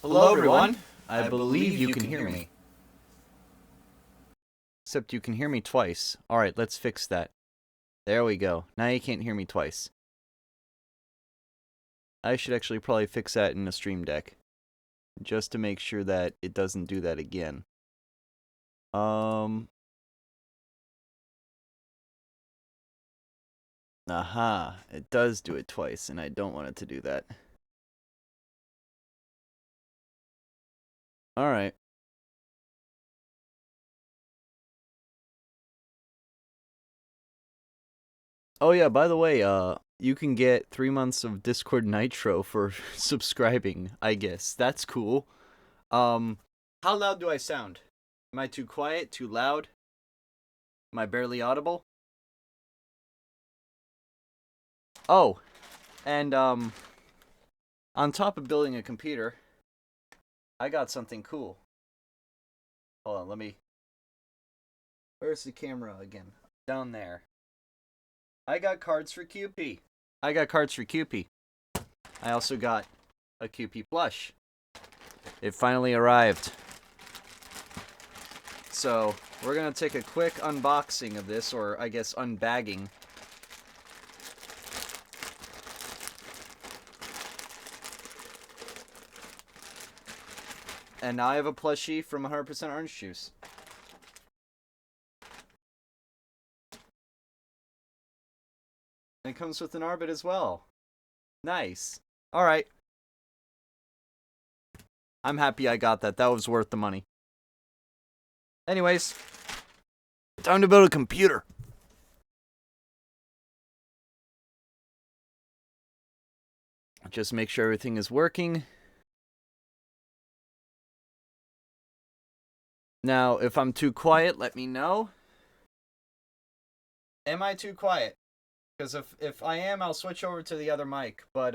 Hello everyone. I believe you can hear me. Except you can hear me twice. Alright, let's fix that. There we go. Now you can't hear me twice. I should actually probably fix that in a Stream Deck. Just to make sure that it doesn't do that again. Aha. It does do it twice, and I don't want it to do that. Alright. Oh yeah, by the way, you can get 3 months of Discord Nitro for subscribing, I guess. That's cool. How loud do I sound? Am I too quiet? Too loud? Am I barely audible? Oh, and, on top of building a computer, I got something cool. Hold on, let me... Where's the camera again? Down there. I got cards for QP. I also got a QP plush. It finally arrived. So, we're gonna take a quick unboxing of this, or I guess unbagging. And now I have a plushie from 100% Orange Juice. And it comes with an Arbit as well. Nice. Alright. I'm happy I got that. That was worth the money. Anyways. Time to build a computer. Just make sure everything is working. Now, if I'm too quiet, let me know. Am I too quiet? Because if I am, I'll switch over to the other mic. But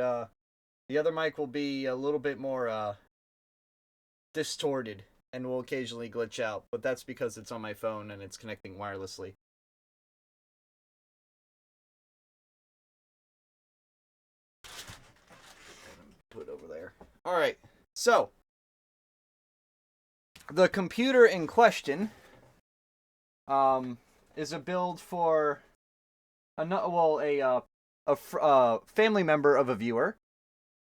the other mic will be a little bit more distorted and will occasionally glitch out. But that's because it's on my phone and it's connecting wirelessly. Put it over there. Alright, so the computer in question is a build for a family member of a viewer,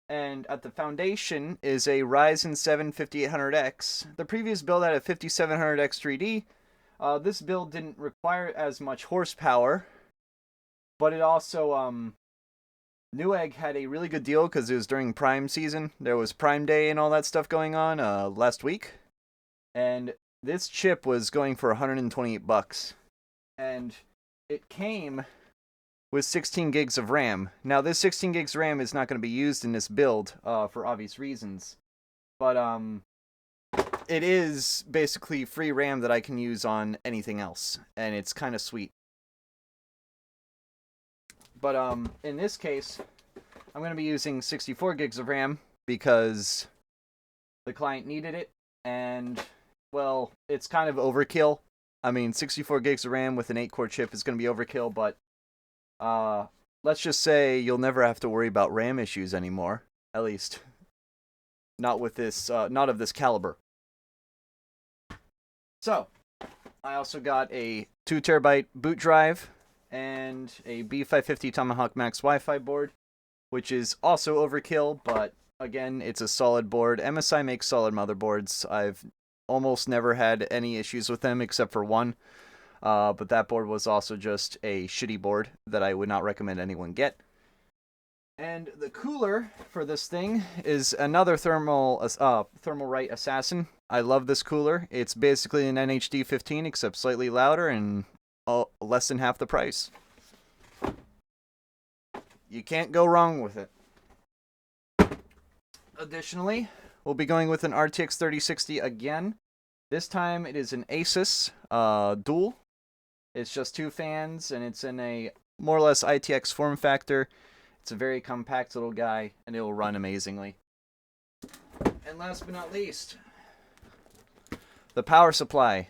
and at the foundation is a Ryzen 7 5800X. The previous build had a 5700X 3D. This build didn't require as much horsepower, but it also Newegg had a really good deal because it was during Prime season. There was Prime Day and all that stuff going on last week, and this chip was going for $128, and it came with 16 gigs of RAM. Now, this 16 gigs of RAM is not going to be used in this build for obvious reasons, but it is basically free RAM that I can use on anything else, and it's kind of sweet. But in this case, I'm going to be using 64 gigs of RAM because the client needed it, and, well, it's kind of overkill. I mean, 64 gigs of RAM with an 8-core chip is going to be overkill, but let's just say you'll never have to worry about RAM issues anymore. At least, not with this, not of this caliber. So, I also got a 2TB boot drive and a B550 Tomahawk Max Wi-Fi board, which is also overkill, but again, it's a solid board. MSI makes solid motherboards. I've almost never had any issues with them except for one. But that board was also just a shitty board that I would not recommend anyone get. And the cooler for this thing is another Thermalright Assassin. I love this cooler. It's basically an NHD 15 except slightly louder and less than half the price. You can't go wrong with it. Additionally, we'll be going with an RTX 3060 again. This time it is an ASUS dual. It's just 2 fans, and it's in a more or less ITX form factor. It's a very compact little guy, and it will run amazingly. And last but not least, the power supply.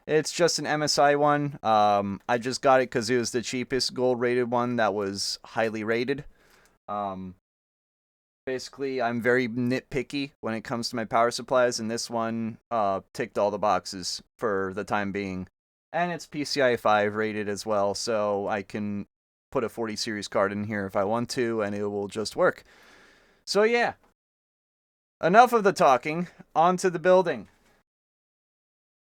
It's just an MSI one. I just got it because it was the cheapest gold-rated one that was highly rated. Basically, I'm very nitpicky when it comes to my power supplies, and this one ticked all the boxes for the time being. And it's PCI 5 rated as well, so I can put a 40 series card in here if I want to, and it will just work. So yeah, enough of the talking, on to the building.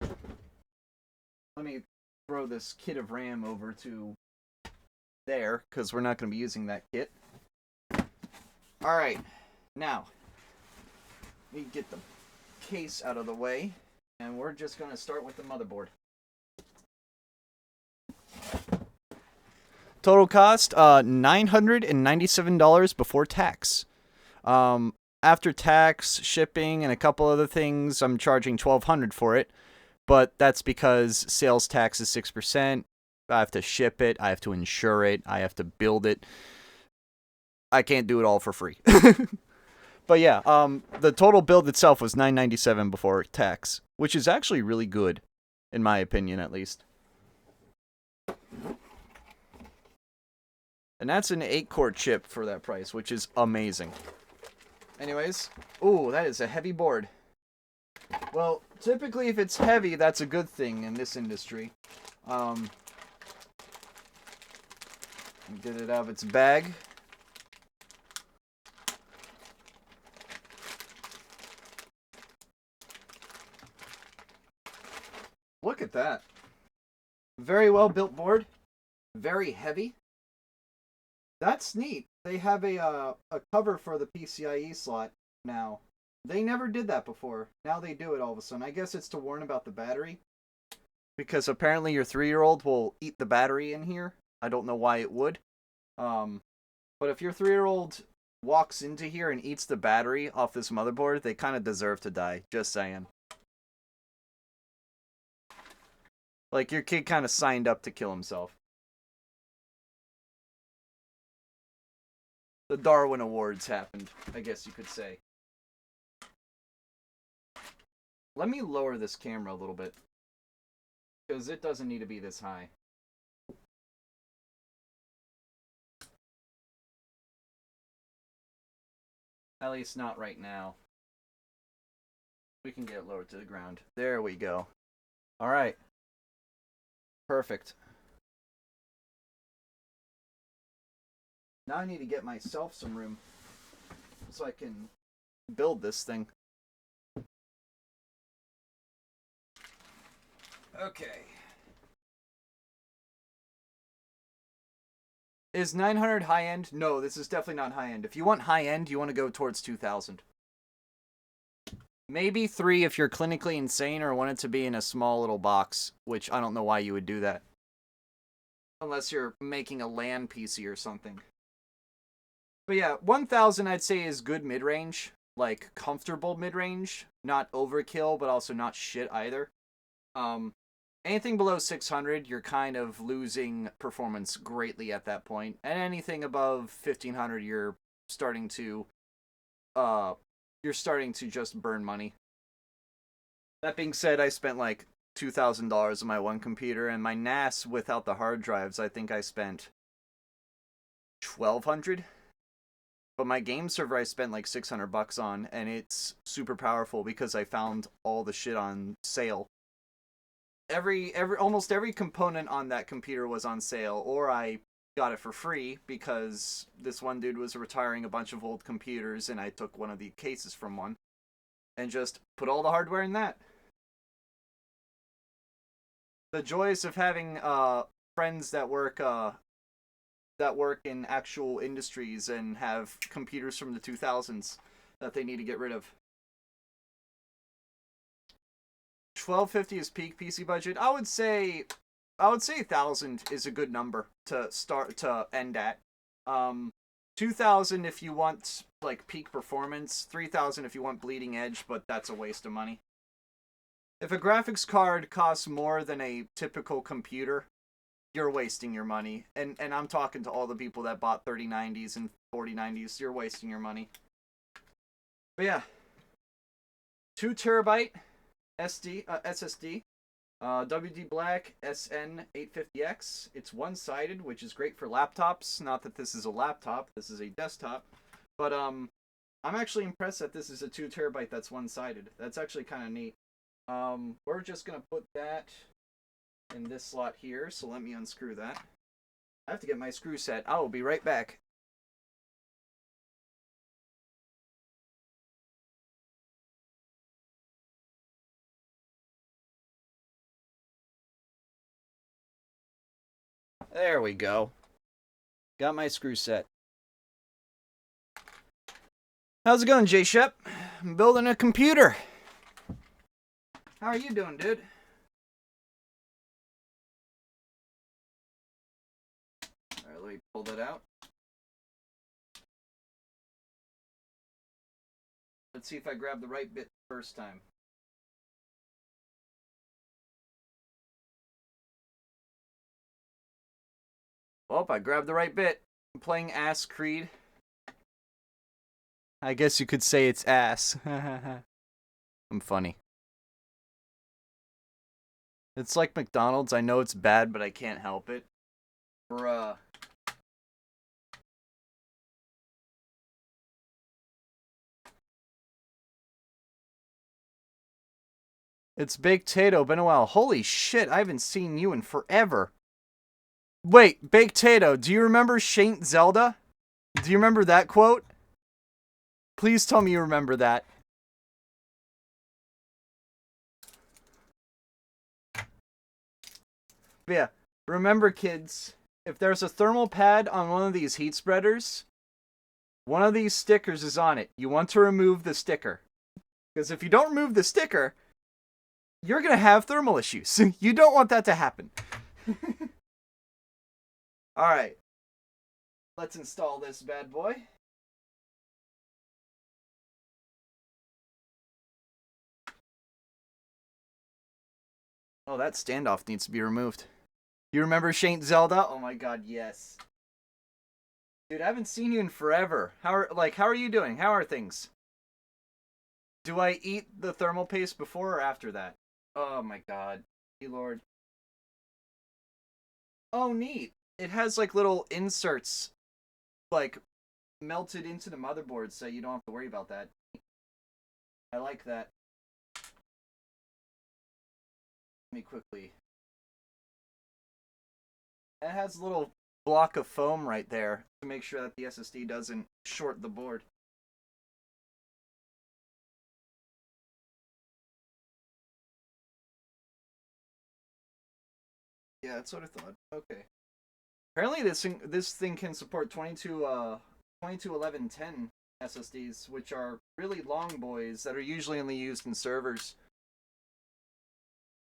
Let me throw this kit of RAM over to there, because we're not going to be using that kit. Alright, now, we get the case out of the way, and we're just going to start with the motherboard. Total cost, $997 before tax. After tax, shipping, and a couple other things, I'm charging $1,200 for it, but that's because sales tax is 6%. I have to ship it, I have to insure it, I have to build it. I can't do it all for free. But yeah, the total build itself was $997 before tax, which is actually really good, in my opinion, at least. And that's an 8-core chip for that price, which is amazing. Anyways, ooh, that is a heavy board. Well, typically if it's heavy, that's a good thing in this industry. Get it out of its bag. Look at that. Very well built board. Very heavy. That's neat. They have a cover for the PCIe slot now. They never did that before. Now they do it all of a sudden. I guess it's to warn about the battery. Because apparently your 3-year-old will eat the battery in here. I don't know why it would. But if your 3-year-old walks into here and eats the battery off this motherboard, they kind of deserve to die. Just saying. Like, your kid kind of signed up to kill himself. The Darwin Awards happened, I guess you could say. Let me lower this camera a little bit, because it doesn't need to be this high. At least not right now. We can get it lowered to the ground. There we go. Alright. Perfect. Now I need to get myself some room so I can build this thing. Okay. Is 900 high-end? No, this is definitely not high-end. If you want high-end, you want to go towards 2000. Maybe 3 if you're clinically insane or want it to be in a small little box, which I don't know why you would do that. Unless you're making a LAN PC or something. But yeah, 1000 I'd say is good mid-range. Like, comfortable mid-range. Not overkill, but also not shit either. Anything below 600, you're kind of losing performance greatly at that point. And anything above 1500, you're starting to just burn money. That being said, I spent like $2,000 on my one computer, and my NAS without the hard drives, I think I spent $1,200. But my game server I spent like $600 on, and it's super powerful because I found all the shit on sale. Almost every component on that computer was on sale, or I got it for free because this one dude was retiring a bunch of old computers, and I took one of the cases from one and just put all the hardware in that. The joys of having friends that work in actual industries and have computers from the 2000s that they need to get rid of. $1,250 is peak PC budget. I would say 1,000 is a good number to end at. 2,000 if you want like peak performance. 3,000 if you want bleeding edge, but that's a waste of money. If a graphics card costs more than a typical computer, you're wasting your money. And I'm talking to all the people that bought 3090s and 4090s. You're wasting your money. But yeah. 2 terabyte SSD. WD Black SN850X. It's one-sided, which is great for laptops. Not that this is a laptop. This is a desktop. But I'm actually impressed that this is a 2 terabyte that's one-sided. That's actually kind of neat. We're just gonna put that in this slot here, so let me unscrew that. I have to get my screw set. I will be right back. There we go. Got my screw set. How's it going, J-Shep? I'm building a computer. How are you doing, dude? Alright, let me pull that out. Let's see if I grab the right bit first time. Well, I grabbed the right bit. I'm playing Ass Creed. I guess you could say it's ass. I'm funny. It's like McDonald's. I know it's bad, but I can't help it. Bruh. It's Baked Tato. Been a while. Holy shit, I haven't seen you in forever. Wait, Baked Tato, do you remember Shaint Zelda? Do you remember that quote? Please tell me you remember that. But yeah, remember kids, if there's a thermal pad on one of these heat spreaders, one of these stickers is on it. You want to remove the sticker. Because if you don't remove the sticker, you're going to have thermal issues. You don't want that to happen. Alright. Let's install this bad boy. Oh, that standoff needs to be removed. You remember Shaint Zelda? Oh my god, yes. Dude, I haven't seen you in forever. How are you doing? How are things? Do I eat the thermal paste before or after that? Oh my god. Hey, Lord. Oh, neat. It has like little inserts like melted into the motherboard so you don't have to worry about that. I like that. Let me quickly. It has a little block of foam right there to make sure that the SSD doesn't short the board. Yeah, that's what I thought. Okay. Apparently this thing can support 221110 SSDs, which are really long boys that are usually only used in servers.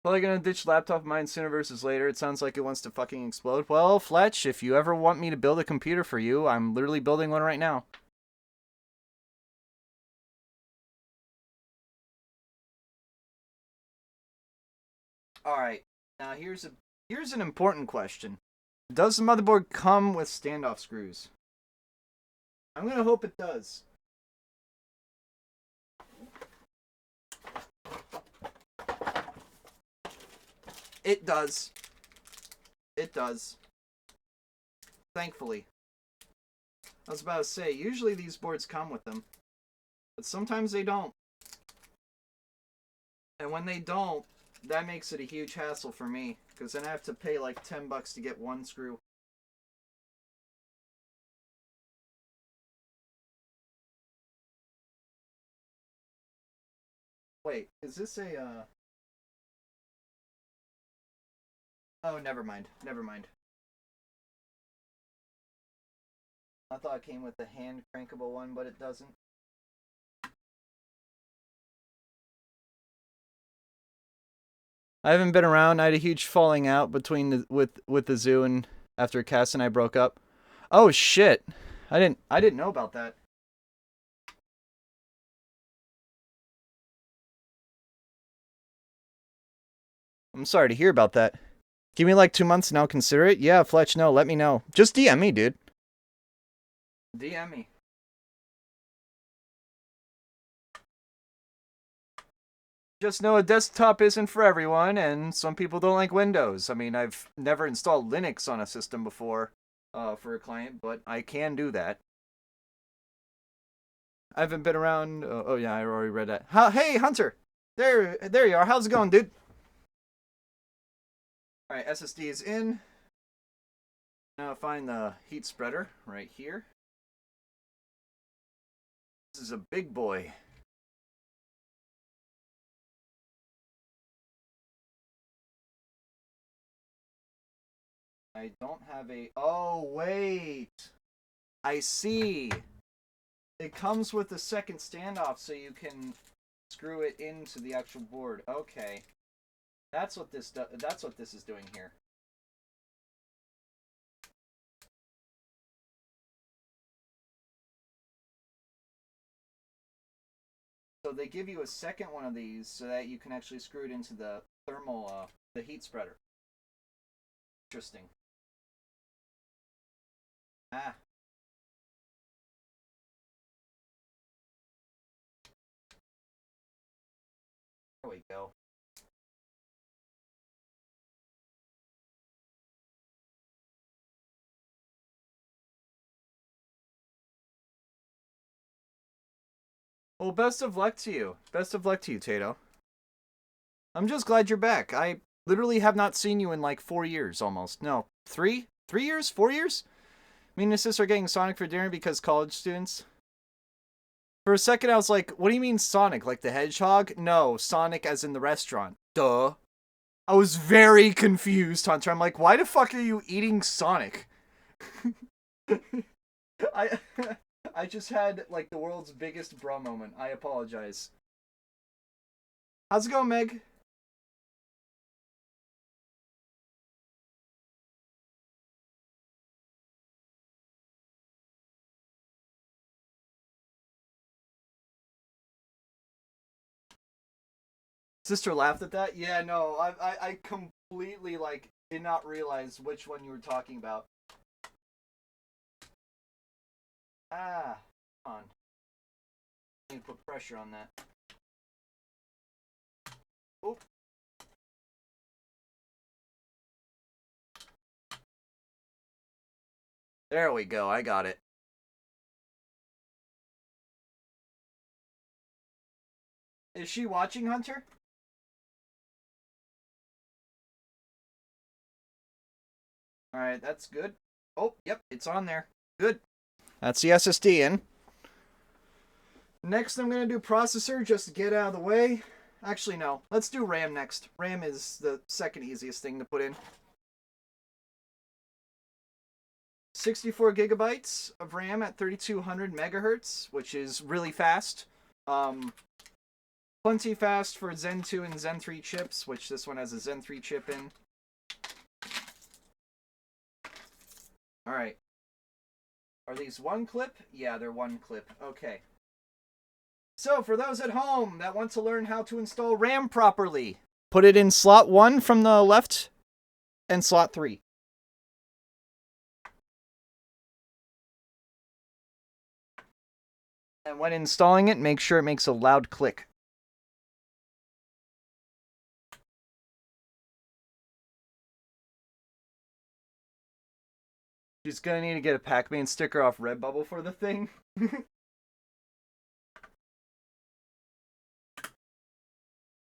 Probably gonna ditch laptop of mine sooner versus later. It sounds like it wants to fucking explode. Well, Fletch, if you ever want me to build a computer for you, I'm literally building one right now. Alright, now here's an important question. Does the motherboard come with standoff screws? I'm gonna hope it does. It does. It does. Thankfully. I was about to say, usually these boards come with them. But sometimes they don't. And when they don't, that makes it a huge hassle for me. Because then I have to pay like $10 to get one screw. Wait, is this a, Oh, never mind. Never mind. I thought it came with the hand crankable one, but it doesn't. I haven't been around. I had a huge falling out between with the zoo and after Cass and I broke up. Oh shit. I didn't know about that. I'm sorry to hear about that. Give me like 2 months and I'll consider it. Yeah, Fletch, no, let me know. Just DM me, dude. DM me. Just know a desktop isn't for everyone, and some people don't like Windows. I mean, I've never installed Linux on a system before for a client, but I can do that. I haven't been around. Oh yeah, I already read that. Hey, Hunter. There you are. How's it going, dude? All right, SSD is in. Now find the heat spreader right here. This is a big boy. I don't have a... Oh, wait. I see. It comes with a second standoff so you can screw it into the actual board. Okay. That's what this is doing here. So they give you a second one of these so that you can actually screw it into the thermal, the heat spreader. Interesting. Ah. There we go. Well, best of luck to you. Best of luck to you, Tato. I'm just glad you're back. I literally have not seen you in like 4 years almost. No, 3? 3 years? 4 years? Me and his sister are getting Sonic for dinner because college students. For a second, I was like, what do you mean Sonic? Like the Hedgehog? No, Sonic as in the restaurant. Duh. I was very confused, Hunter. I'm like, why the fuck are you eating Sonic? I I just had like the world's biggest bra moment. I apologize. How's it going, Meg? Sister laughed at that? Yeah, no, I completely like did not realize which one you were talking about. Ah, come on. I need to put pressure on that. Oh. There we go, I got it. Is she watching, Hunter? Alright, that's good. Oh, yep, it's on there. Good. That's the SSD in. Next, I'm going to do processor just to get out of the way. Actually, no. Let's do RAM next. RAM is the second easiest thing to put in. 64 gigabytes of RAM at 3200 megahertz, which is really fast. Plenty fast for Zen 2 and Zen 3 chips, which this one has a Zen 3 chip in. Alright. Are these one clip? Yeah, they're one clip. Okay. So, for those at home that want to learn how to install RAM properly, put it in slot 1 from the left and slot 3. And when installing it, make sure it makes a loud click. She's gonna need to get a Pac-Man sticker off Redbubble for the thing.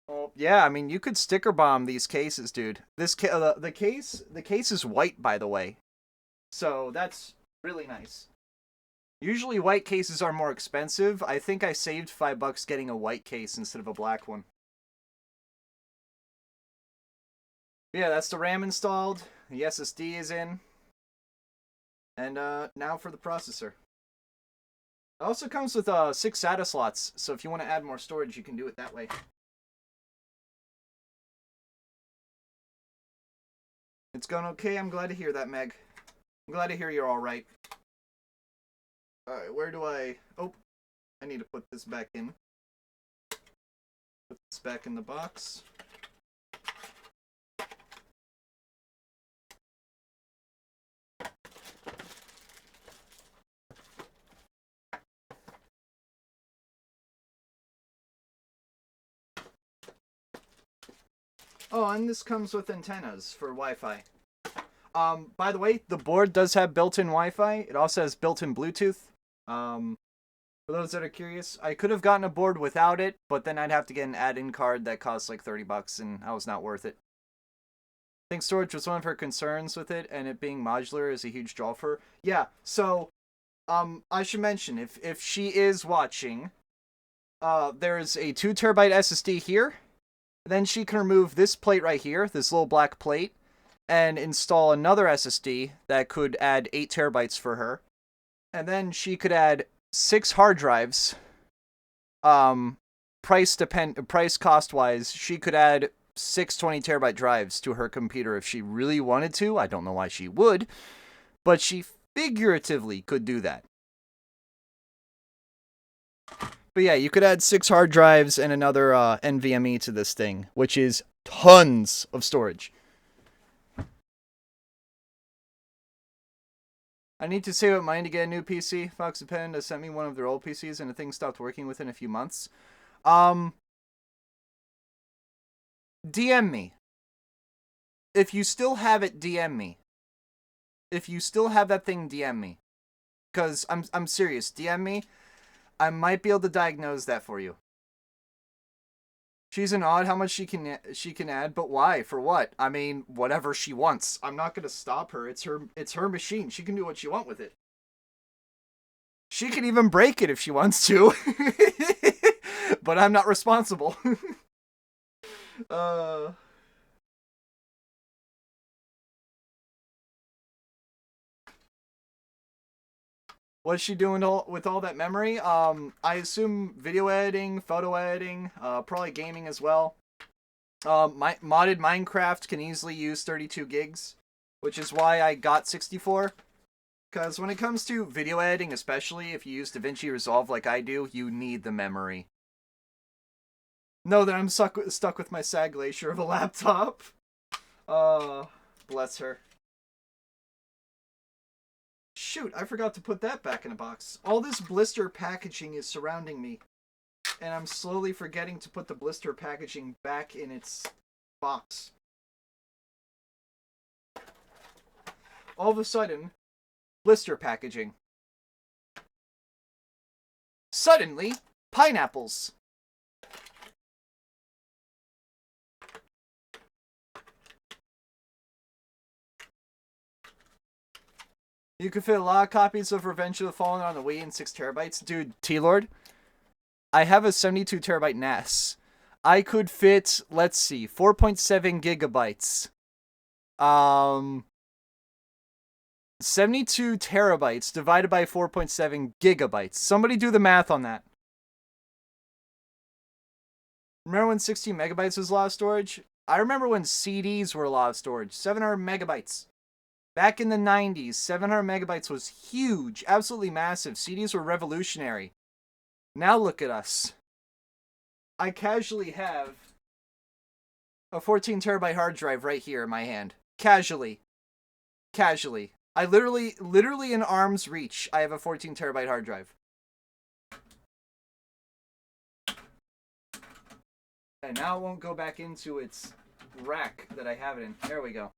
Oh, yeah, I mean, you could sticker bomb these cases, dude. The case is white, by the way. So that's really nice. Usually white cases are more expensive. I think I saved $5 getting a white case instead of a black one. Yeah, that's the RAM installed. The SSD is in. And now for the processor. It also comes with 6 SATA slots, so if you want to add more storage, you can do it that way. It's going okay. I'm glad to hear that, Meg. I'm glad to hear you're all right. Alright, where do I... Oh, I need to put this back in. Put this back in the box. Oh, and this comes with antennas for Wi-Fi. By the way, the board does have built-in Wi-Fi. It also has built-in Bluetooth. For those that are curious, I could have gotten a board without it, but then I'd have to get an add-in card that costs like $30, and that was not worth it. I think storage was one of her concerns with it, and it being modular is a huge draw for her. Yeah, so, I should mention, if she is watching, there's a 2 terabyte SSD here. Then she can remove this plate right here, this little black plate, and install another SSD that could add 8 terabytes for her. And then she could add 6 hard drives. Price cost wise, she could add 6 20 terabyte drives to her computer if she really wanted to. I don't know why she would, but she figuratively could do that. But yeah, you could add 6 hard drives and another NVMe to this thing, which is tons of storage. I need to save up money to get a new PC. FROX11 has sent me one of their old PCs and the thing stopped working within a few months. DM me. If you still have it, DM me. If you still have that thing, DM me. Because I'm serious. DM me. I might be able to diagnose that for you. She's an odd how much she can add, but why? For what? I mean, whatever she wants. I'm not gonna stop her. It's her machine. She can do what she wants with it. She can even break it if she wants to. But I'm not responsible. What's she doing with all that memory? I assume video editing, photo editing, probably gaming as well. Modded Minecraft can easily use 32 gigs, which is why I got 64. Because when it comes to video editing, especially if you use DaVinci Resolve like I do, you need the memory. Know that I'm stuck with my Sag Glacier of a laptop. Bless her. Shoot, I forgot to put that back in a box. All this blister packaging is surrounding me, and I'm slowly forgetting to put the blister packaging back in its box. All of a sudden, blister packaging. Suddenly, pineapples. You could fit a lot of copies of Revenge of the Fallen on the Wii in 6 terabytes. Dude, T-Lord, I have a 72 terabyte NAS. I could fit, let's see, 4.7 gigabytes. 72 terabytes divided by 4.7 gigabytes. Somebody do the math on that. Remember when 16 megabytes was a lot of storage? I remember when CDs were a lot of storage. 700 megabytes. Back in the 90s, 700 megabytes was huge, absolutely massive. CDs were revolutionary. Now look at us. I casually have a 14 terabyte hard drive right here in my hand. Casually. I literally in arm's reach, I have a 14 terabyte hard drive. And now it won't go back into its rack that I have it in. There we go.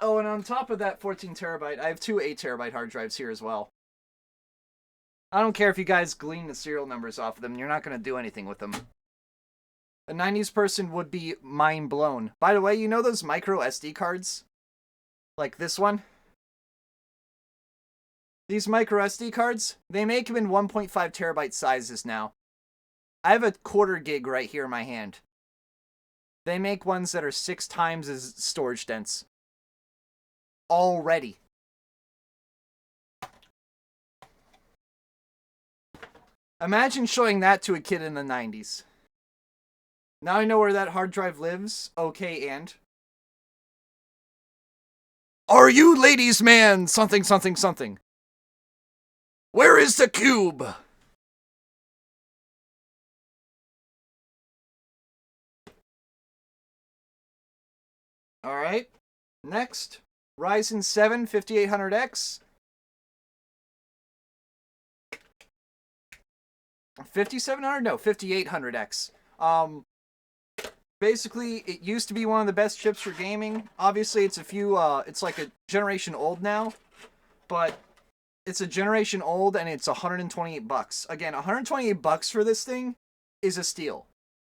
Oh, and on top of that 14 terabyte, I have 2 8 terabyte hard drives here as well. I don't care if you guys glean the serial numbers off of them, you're not going to do anything with them. A 90s person would be mind blown. By the way, you know those micro SD cards? Like this one? These micro SD cards, they make them in 1.5 terabyte sizes now. I have a quarter gig right here in my hand. They make ones that are 6 times as storage dense. Already. Imagine showing that to a kid in the 90s. Now I know where that hard drive lives. Okay, and? Are you ladies' man? Something, something, something. Where is the cube? Alright. Next. Ryzen 7 5800X. 5700? No, 5800X. Basically, it used to be one of the best chips for gaming. Obviously, it's like a generation old now. But It's a generation old, and it's $128. Again, $128 for this thing is a steal.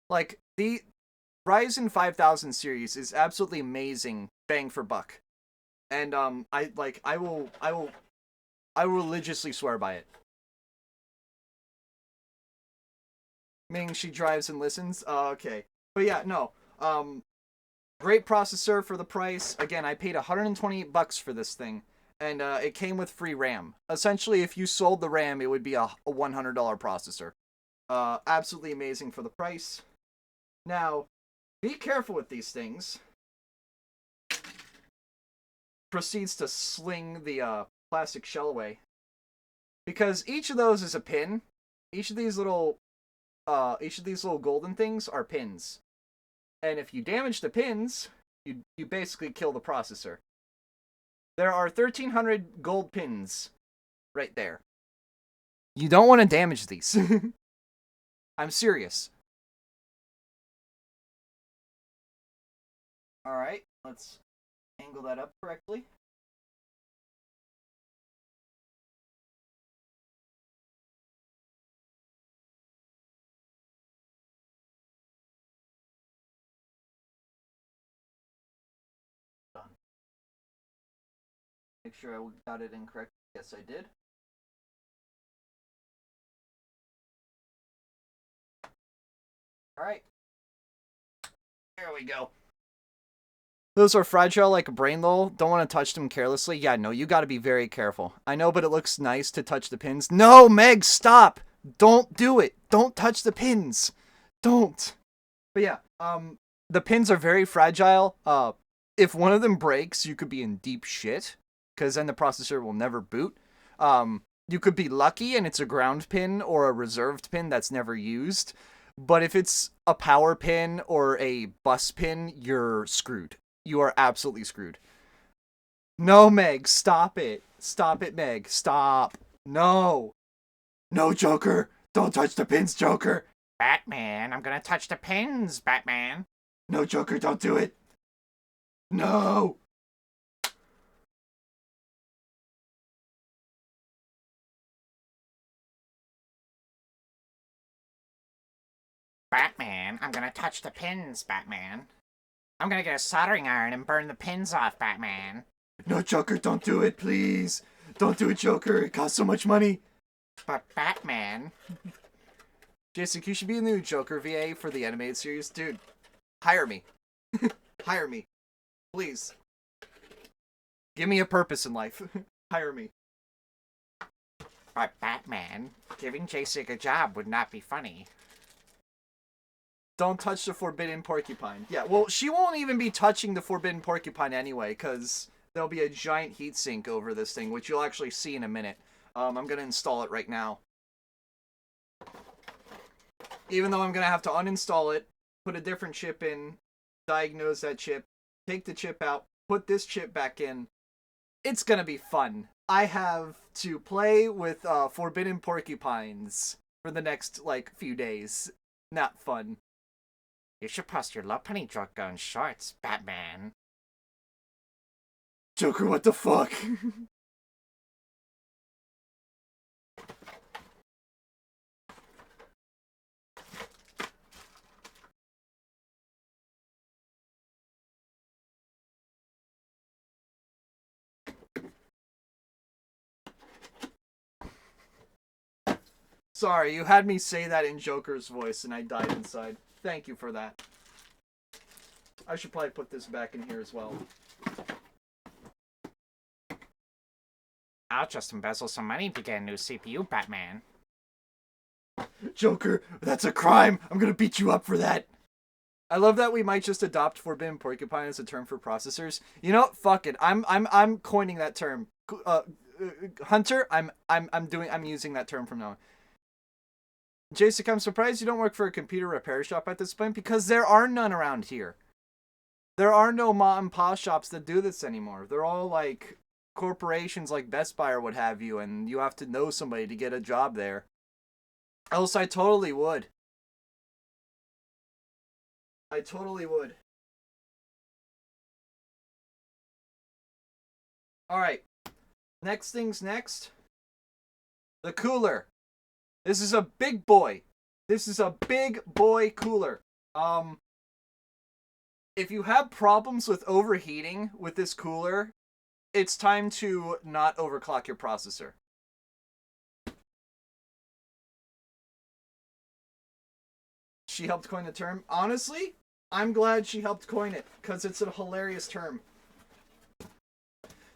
Like, the Ryzen 5000 series is absolutely amazing, bang for buck. And I will religiously swear by it. Meaning she drives and listens. Okay. But yeah, no. Great processor for the price. Again, I paid $128 for this thing, and it came with free RAM. Essentially, if you sold the RAM, it would be a $100 processor. Absolutely amazing for the price. Now, be careful with these things. Proceeds to sling the plastic shell away, because each of those is a pin. Each of these little golden things are pins. And if you damage the pins, you basically kill the processor. There are 1,300 gold pins right there. You don't want to damage these. I'm serious. Alright, let's angle that up correctly. Make sure I got it in correct. Yes, I did. Alright. There we go. Those are fragile like a brain lol. Don't want to touch them carelessly. Yeah, no, you got to be very careful. I know, but it looks nice to touch the pins. No, Meg, stop! Don't do it. Don't touch the pins. Don't. But yeah, the pins are very fragile. If one of them breaks, you could be in deep shit, because then the processor will never boot. You could be lucky and it's a ground pin or a reserved pin that's never used. But if it's a power pin or a bus pin, you're screwed. You are absolutely screwed. No, Meg, stop it. Stop it, Meg. Stop. No. No, Joker. Don't touch the pins, Joker. Batman, I'm gonna touch the pins, Batman. No, Joker, don't do it. No. Batman, I'm gonna touch the pins, Batman. I'm gonna get a soldering iron and burn the pins off, Batman. No, Joker, don't do it, please. Don't do it, Joker. It costs so much money. But Batman... Jason, you should be in the new Joker VA for the animated series. Dude, hire me. Hire me. Please. Give me a purpose in life. Hire me. But Batman, giving Jason a job would not be funny. Don't touch the forbidden porcupine. Yeah, well, she won't even be touching the forbidden porcupine anyway, because there'll be a giant heatsink over this thing, which you'll actually see in a minute. I'm going to install it right now. Even though I'm going to have to uninstall it, put a different chip in, diagnose that chip, take the chip out, put this chip back in. It's going to be fun. I have to play with forbidden porcupines for the next, few days. Not fun. You should post your low penny drug gun shorts, Batman. Joker, what the fuck? Sorry, you had me say that in Joker's voice and I died inside. Thank you for that. I should probably put this back in here as well. I'll just embezzle some money to get a new CPU, Batman. Joker, that's a crime! I'm gonna beat you up for that! I love that we might just adopt forbidden porcupine as a term for processors. You know what? Fuck it. I'm coining that term. Hunter, I'm using that term from now on. Jason, I'm surprised you don't work for a computer repair shop at this point, because there are none around here. There are no mom and pop shops that do this anymore. They're all like corporations like Best Buy or what have you, and you have to know somebody to get a job there. Else I totally would. I totally would. Alright. Next thing's next. The cooler. This is a big boy. This is a big boy cooler. If you have problems with overheating with this cooler, it's time to not overclock your processor. She helped coin the term. Honestly, I'm glad she helped coin it, because it's a hilarious term.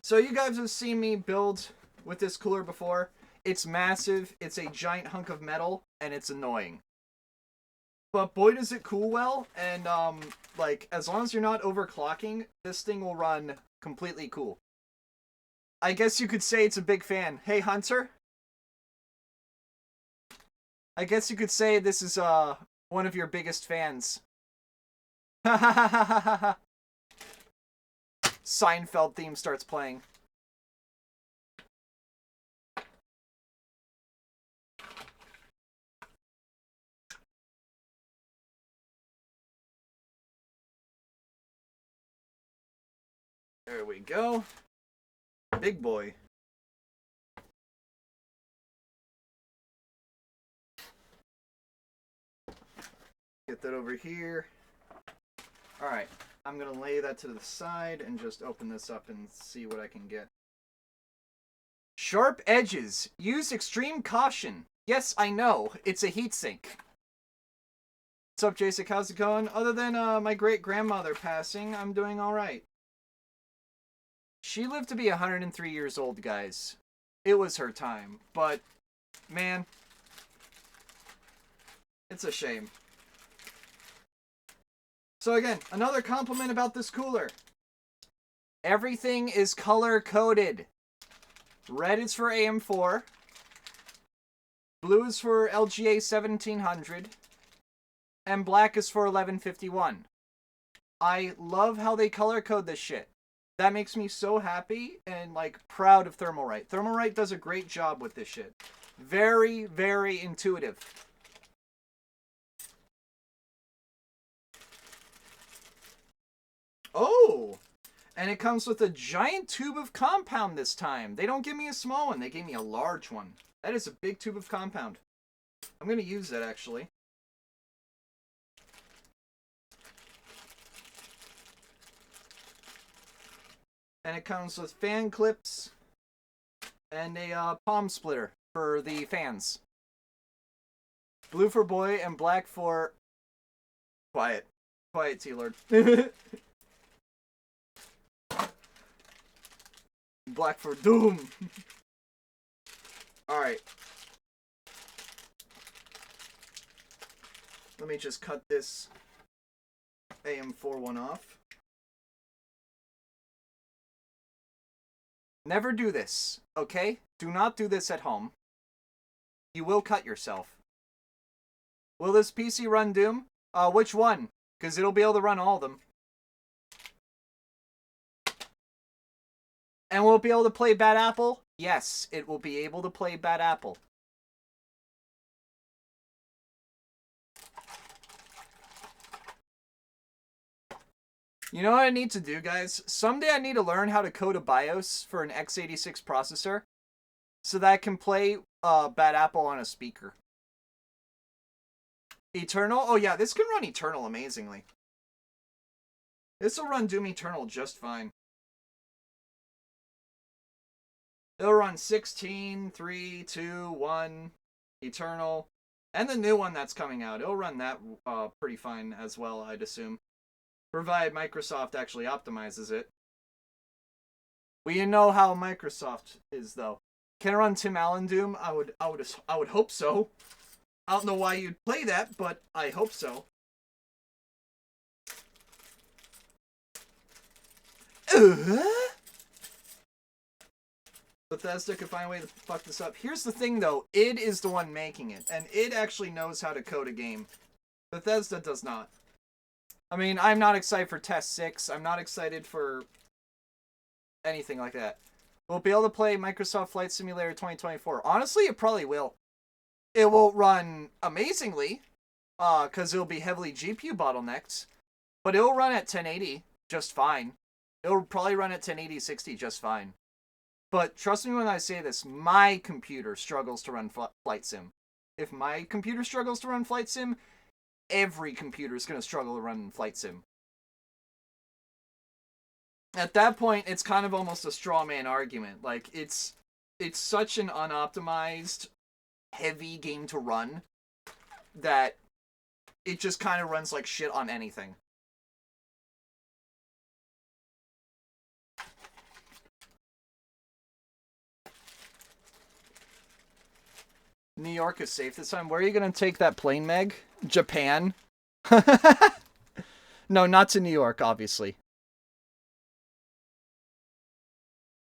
So you guys have seen me build with this cooler before. It's massive, it's a giant hunk of metal, and it's annoying. But boy does it cool well, and like, as long as you're not overclocking, this thing will run completely cool. I guess you could say it's a big fan. Hey, Hunter? I guess you could say this is one of your biggest fans. Seinfeld theme starts playing. There we go. Big boy. Get that over here. Alright, I'm going to lay that to the side and just open this up and see what I can get. Sharp edges. Use extreme caution. Yes, I know. It's a heatsink. What's up, Jason? How's it going? Other than my great-grandmother passing, I'm doing alright. She lived to be 103 years old, guys. It was her time. But, man, it's a shame. So again, another compliment about this cooler. Everything is color-coded. Red is for AM4. Blue is for LGA 1700. And black is for 1151. I love how they color-code this shit. That makes me so happy and, like, proud of Thermalright. Thermalright does a great job with this shit. Very, very intuitive. Oh! And it comes with a giant tube of compound this time. They don't give me a small one. They gave me a large one. That is a big tube of compound. I'm going to use that, actually. And it comes with fan clips and a palm splitter for the fans. Blue for boy and black for... Quiet. Quiet, T-Lord. Black for doom. Alright. Let me just cut this AM4 one off. Never do this, okay? Do not do this at home. You will cut yourself. Will this PC run Doom? Which one? Because it'll be able to run all of them. And will it be able to play Bad Apple? Yes, it will be able to play Bad Apple. You know what I need to do, guys? Someday I need to learn how to code a BIOS for an x86 processor so that I can play Bad Apple on a speaker. Eternal? Oh yeah, this can run Eternal amazingly. This will run Doom Eternal just fine. It'll run 16, 3, 2, 1, Eternal, and the new one that's coming out. It'll run that pretty fine as well, I'd assume. Provided Microsoft actually optimizes it. We know how Microsoft is, though. Can it run Tim Allen Doom? I would hope so. I don't know why you'd play that, but I hope so. Bethesda could find a way to fuck this up. Here's the thing, though. id is the one making it, and id actually knows how to code a game. Bethesda does not. I mean, I'm not excited for Test 6. I'm not excited for anything like that. We'll be able to play Microsoft Flight Simulator 2024. Honestly, it probably will. It won't run amazingly, because it'll be heavily GPU bottlenecked, but it'll run at 1080 just fine. It'll probably run at 1080 60 just fine. But trust me when I say this, my computer struggles to run Flight Sim. If my computer struggles to run Flight Sim, every computer is going to struggle to run Flight Sim. At that point, it's kind of almost a straw man argument. Like, it's such an unoptimized, heavy game to run that it just kind of runs like shit on anything. New York is safe this time. Where are you going to take that plane, Meg? Japan? No, not to New York, obviously.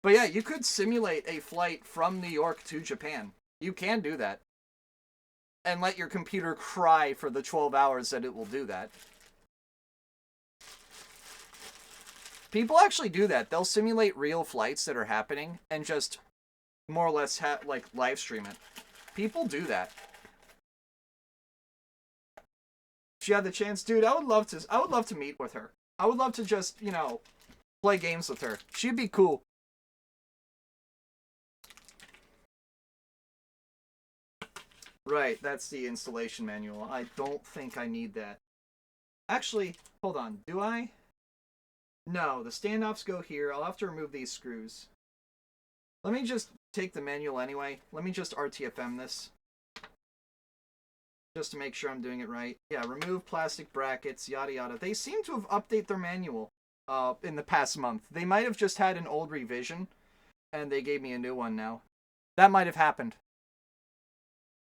But yeah, you could simulate a flight from New York to Japan. You can do that. And let your computer cry for the 12 hours that it will do that. People actually do that. They'll simulate real flights that are happening and just more or less like live stream it. People do that. If she had the chance, dude, I would love to meet with her. I would love to just, you know, play games with her. She'd be cool. Right, that's the installation manual. I don't think I need that. Actually, hold on. Do I? No, the standoffs go here. I'll have to remove these screws. Let me just take the manual anyway. Let me just RTFM this. Just to make sure I'm doing it right. Yeah, remove plastic brackets, yada yada. They seem to have updated their manual in the past month. They might have just had an old revision, and they gave me a new one now. That might have happened.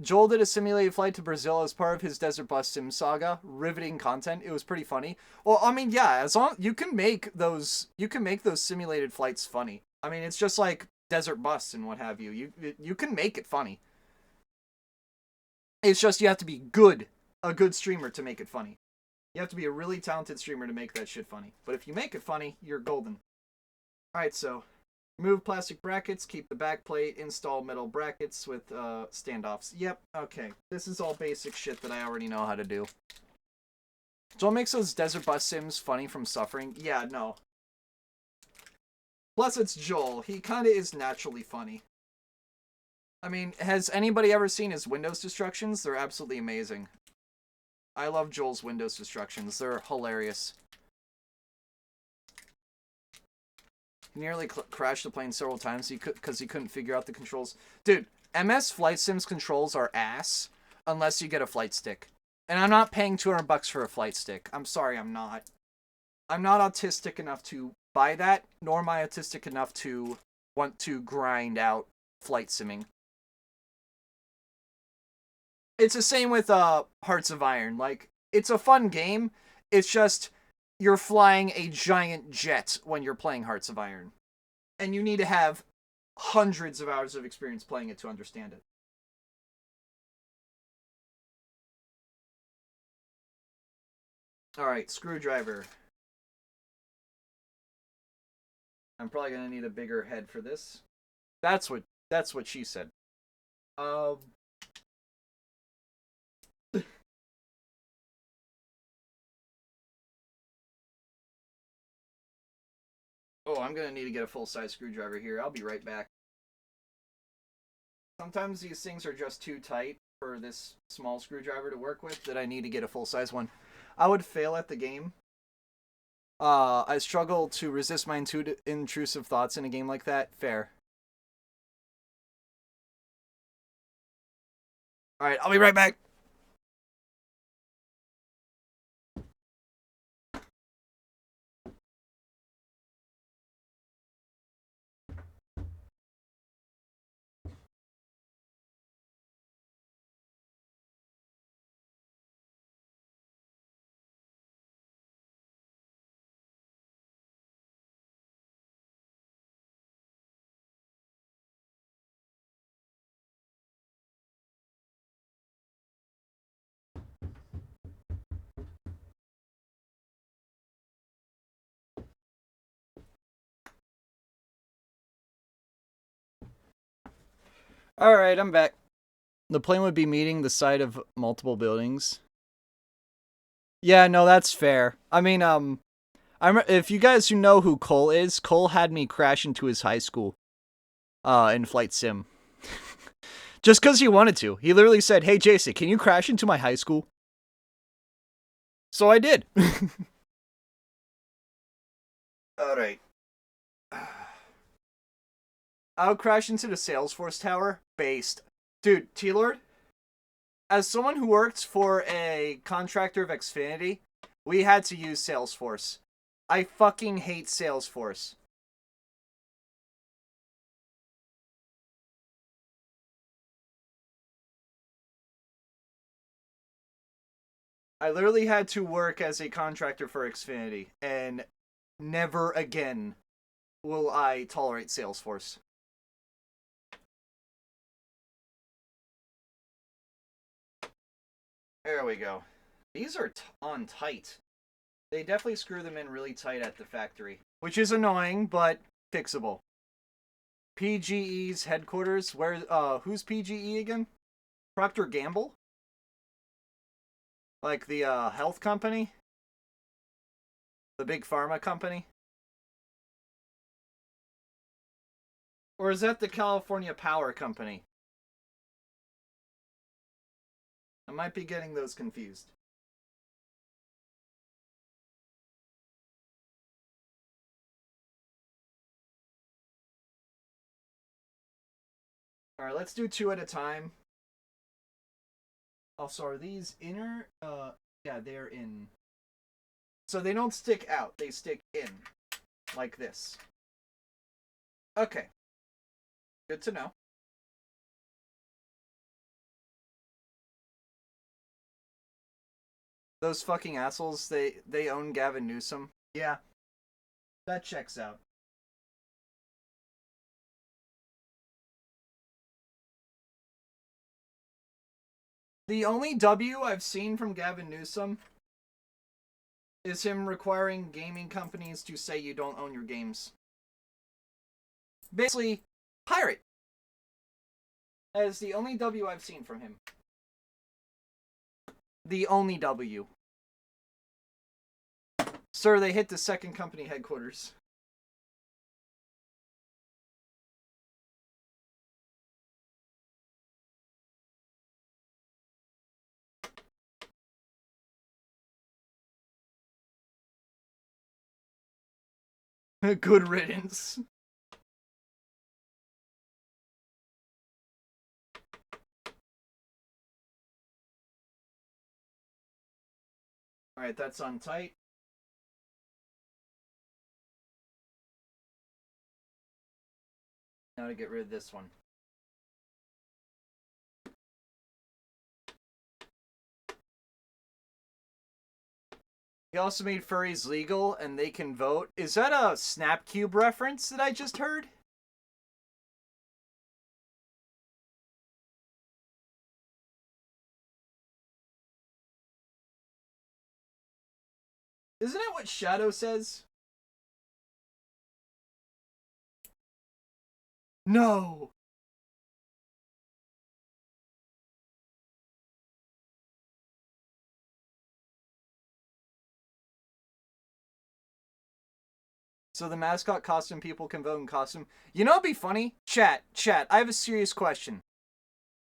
Joel did a simulated flight to Brazil as part of his Desert Bus Sim saga. Riveting content. It was pretty funny. Well, I mean, yeah, as long you can make those simulated flights funny. I mean, it's just like Desert Bus and what have you. You can make it funny. It's just you have to be a good streamer to make it funny. You have to be a really talented streamer to make that shit funny. But if you make it funny, you're golden. All right, so remove plastic brackets, keep the back plate, install metal brackets with standoffs. Yep, okay. This is all basic shit that I already know how to do. Joel makes those Desert Bus Sims funny from suffering. Yeah, no. Plus, it's Joel. He kind of is naturally funny. I mean, has anybody ever seen his Windows destructions? They're absolutely amazing. I love Joel's Windows destructions. They're hilarious. He nearly crashed the plane several times because he couldn't figure out the controls. Dude, MS Flight Sim's controls are ass unless you get a flight stick. And I'm not paying $200 for a flight stick. I'm sorry, I'm not. I'm not autistic enough to buy that, nor am I autistic enough to want to grind out flight simming. It's the same with Hearts of Iron. Like, it's a fun game. It's just you're flying a giant jet when you're playing Hearts of Iron. And you need to have hundreds of hours of experience playing it to understand it. Alright, screwdriver. I'm probably going to need a bigger head for this. That's what she said. Oh, I'm going to need to get a full-size screwdriver here. I'll be right back. Sometimes these things are just too tight for this small screwdriver to work with that I need to get a full-size one. I would fail at the game. I struggle to resist my intrusive thoughts in a game like that. Fair. Alright, I'll be right back. Alright, I'm back. The plane would be meeting the side of multiple buildings. Yeah, no, that's fair. I mean, if you guys who know who Cole is, Cole had me crash into his high school. in-flight sim. Just because he wanted to. He literally said, "Hey, Jason, can you crash into my high school?" So I did. Alright. I'll crash into the Salesforce tower. Based. Dude, T-Lord, as someone who worked for a contractor of Xfinity, we had to use Salesforce. I fucking hate Salesforce. I literally had to work as a contractor for Xfinity, and never again will I tolerate Salesforce. There we go. These are on tight. They definitely screw them in really tight at the factory, which is annoying, but fixable. PGE's headquarters, who's PGE again? Procter Gamble? Like the health company? The big pharma company? Or is that the California Power Company? I might be getting those confused. Alright, let's do 2 at a time. Also, are these inner? Yeah, they're in. So they don't stick out, they stick in. Like this. Okay. Good to know. Those fucking assholes, they own Gavin Newsom. Yeah. That checks out. The only W I've seen from Gavin Newsom is him requiring gaming companies to say you don't own your games. Basically, pirate. That is the only W I've seen from him. The only W. Sir, they hit the second company headquarters. Good riddance. Alright, that's on tight. Now to get rid of this one. He also made furries legal and they can vote. Is that a Snapcube reference that I just heard? Isn't it what Shadow says? No! So the mascot costume people can vote in costume. You know what'd be funny? Chat, I have a serious question.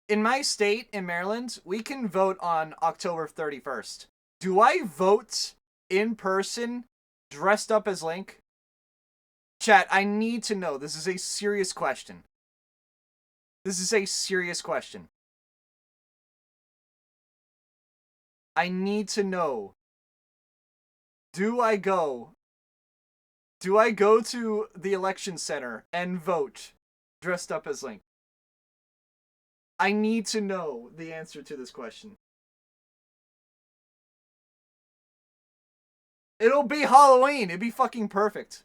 In my state, in Maryland, we can vote on October 31st. Do I vote in person, dressed up as Link? Chat, I need to know. This is a serious question. This is a serious question. I need to know. Do I go to the election center and vote dressed up as Link? I need to know the answer to this question. It'll be Halloween. It'd be fucking perfect.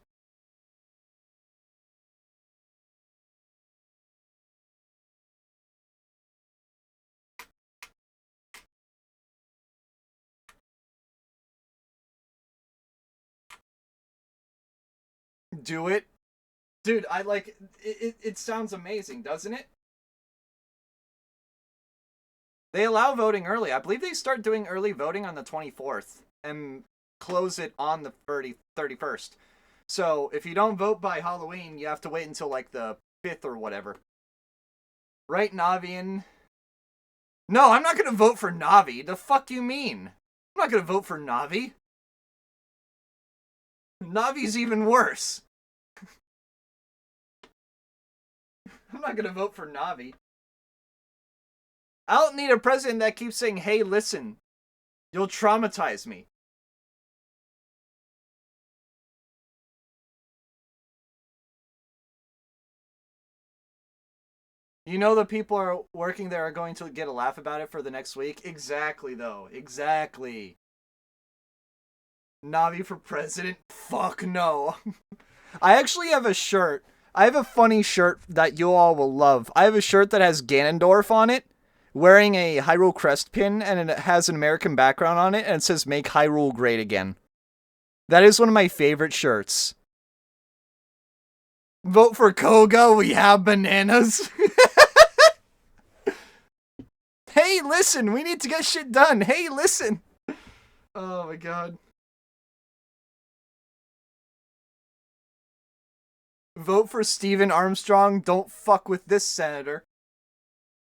Do it. Dude, I like it. It sounds amazing, doesn't it? They allow voting early. I believe they start doing early voting on the 24th and close it on the 31st. So if you don't vote by Halloween, you have to wait until like the 5th or whatever. Right, Navian? No, I'm not gonna vote for Navi. The fuck you mean? I'm not gonna vote for Navi. Navi's even worse. I'm not gonna vote for Navi. I don't need a president that keeps saying, hey, listen, you'll traumatize me. You know the people are working there are going to get a laugh about it for the next week? Exactly, though. Exactly. Navi for president? Fuck no. I actually have a shirt. I have a funny shirt that you all will love. I have a shirt that has Ganondorf on it, wearing a Hyrule Crest pin, and it has an American background on it, and it says, make Hyrule great again. That is one of my favorite shirts. Vote for Koga, we have bananas. Hey, listen, we need to get shit done. Hey, listen. Oh my god. Vote for Stephen Armstrong. Don't fuck with this senator.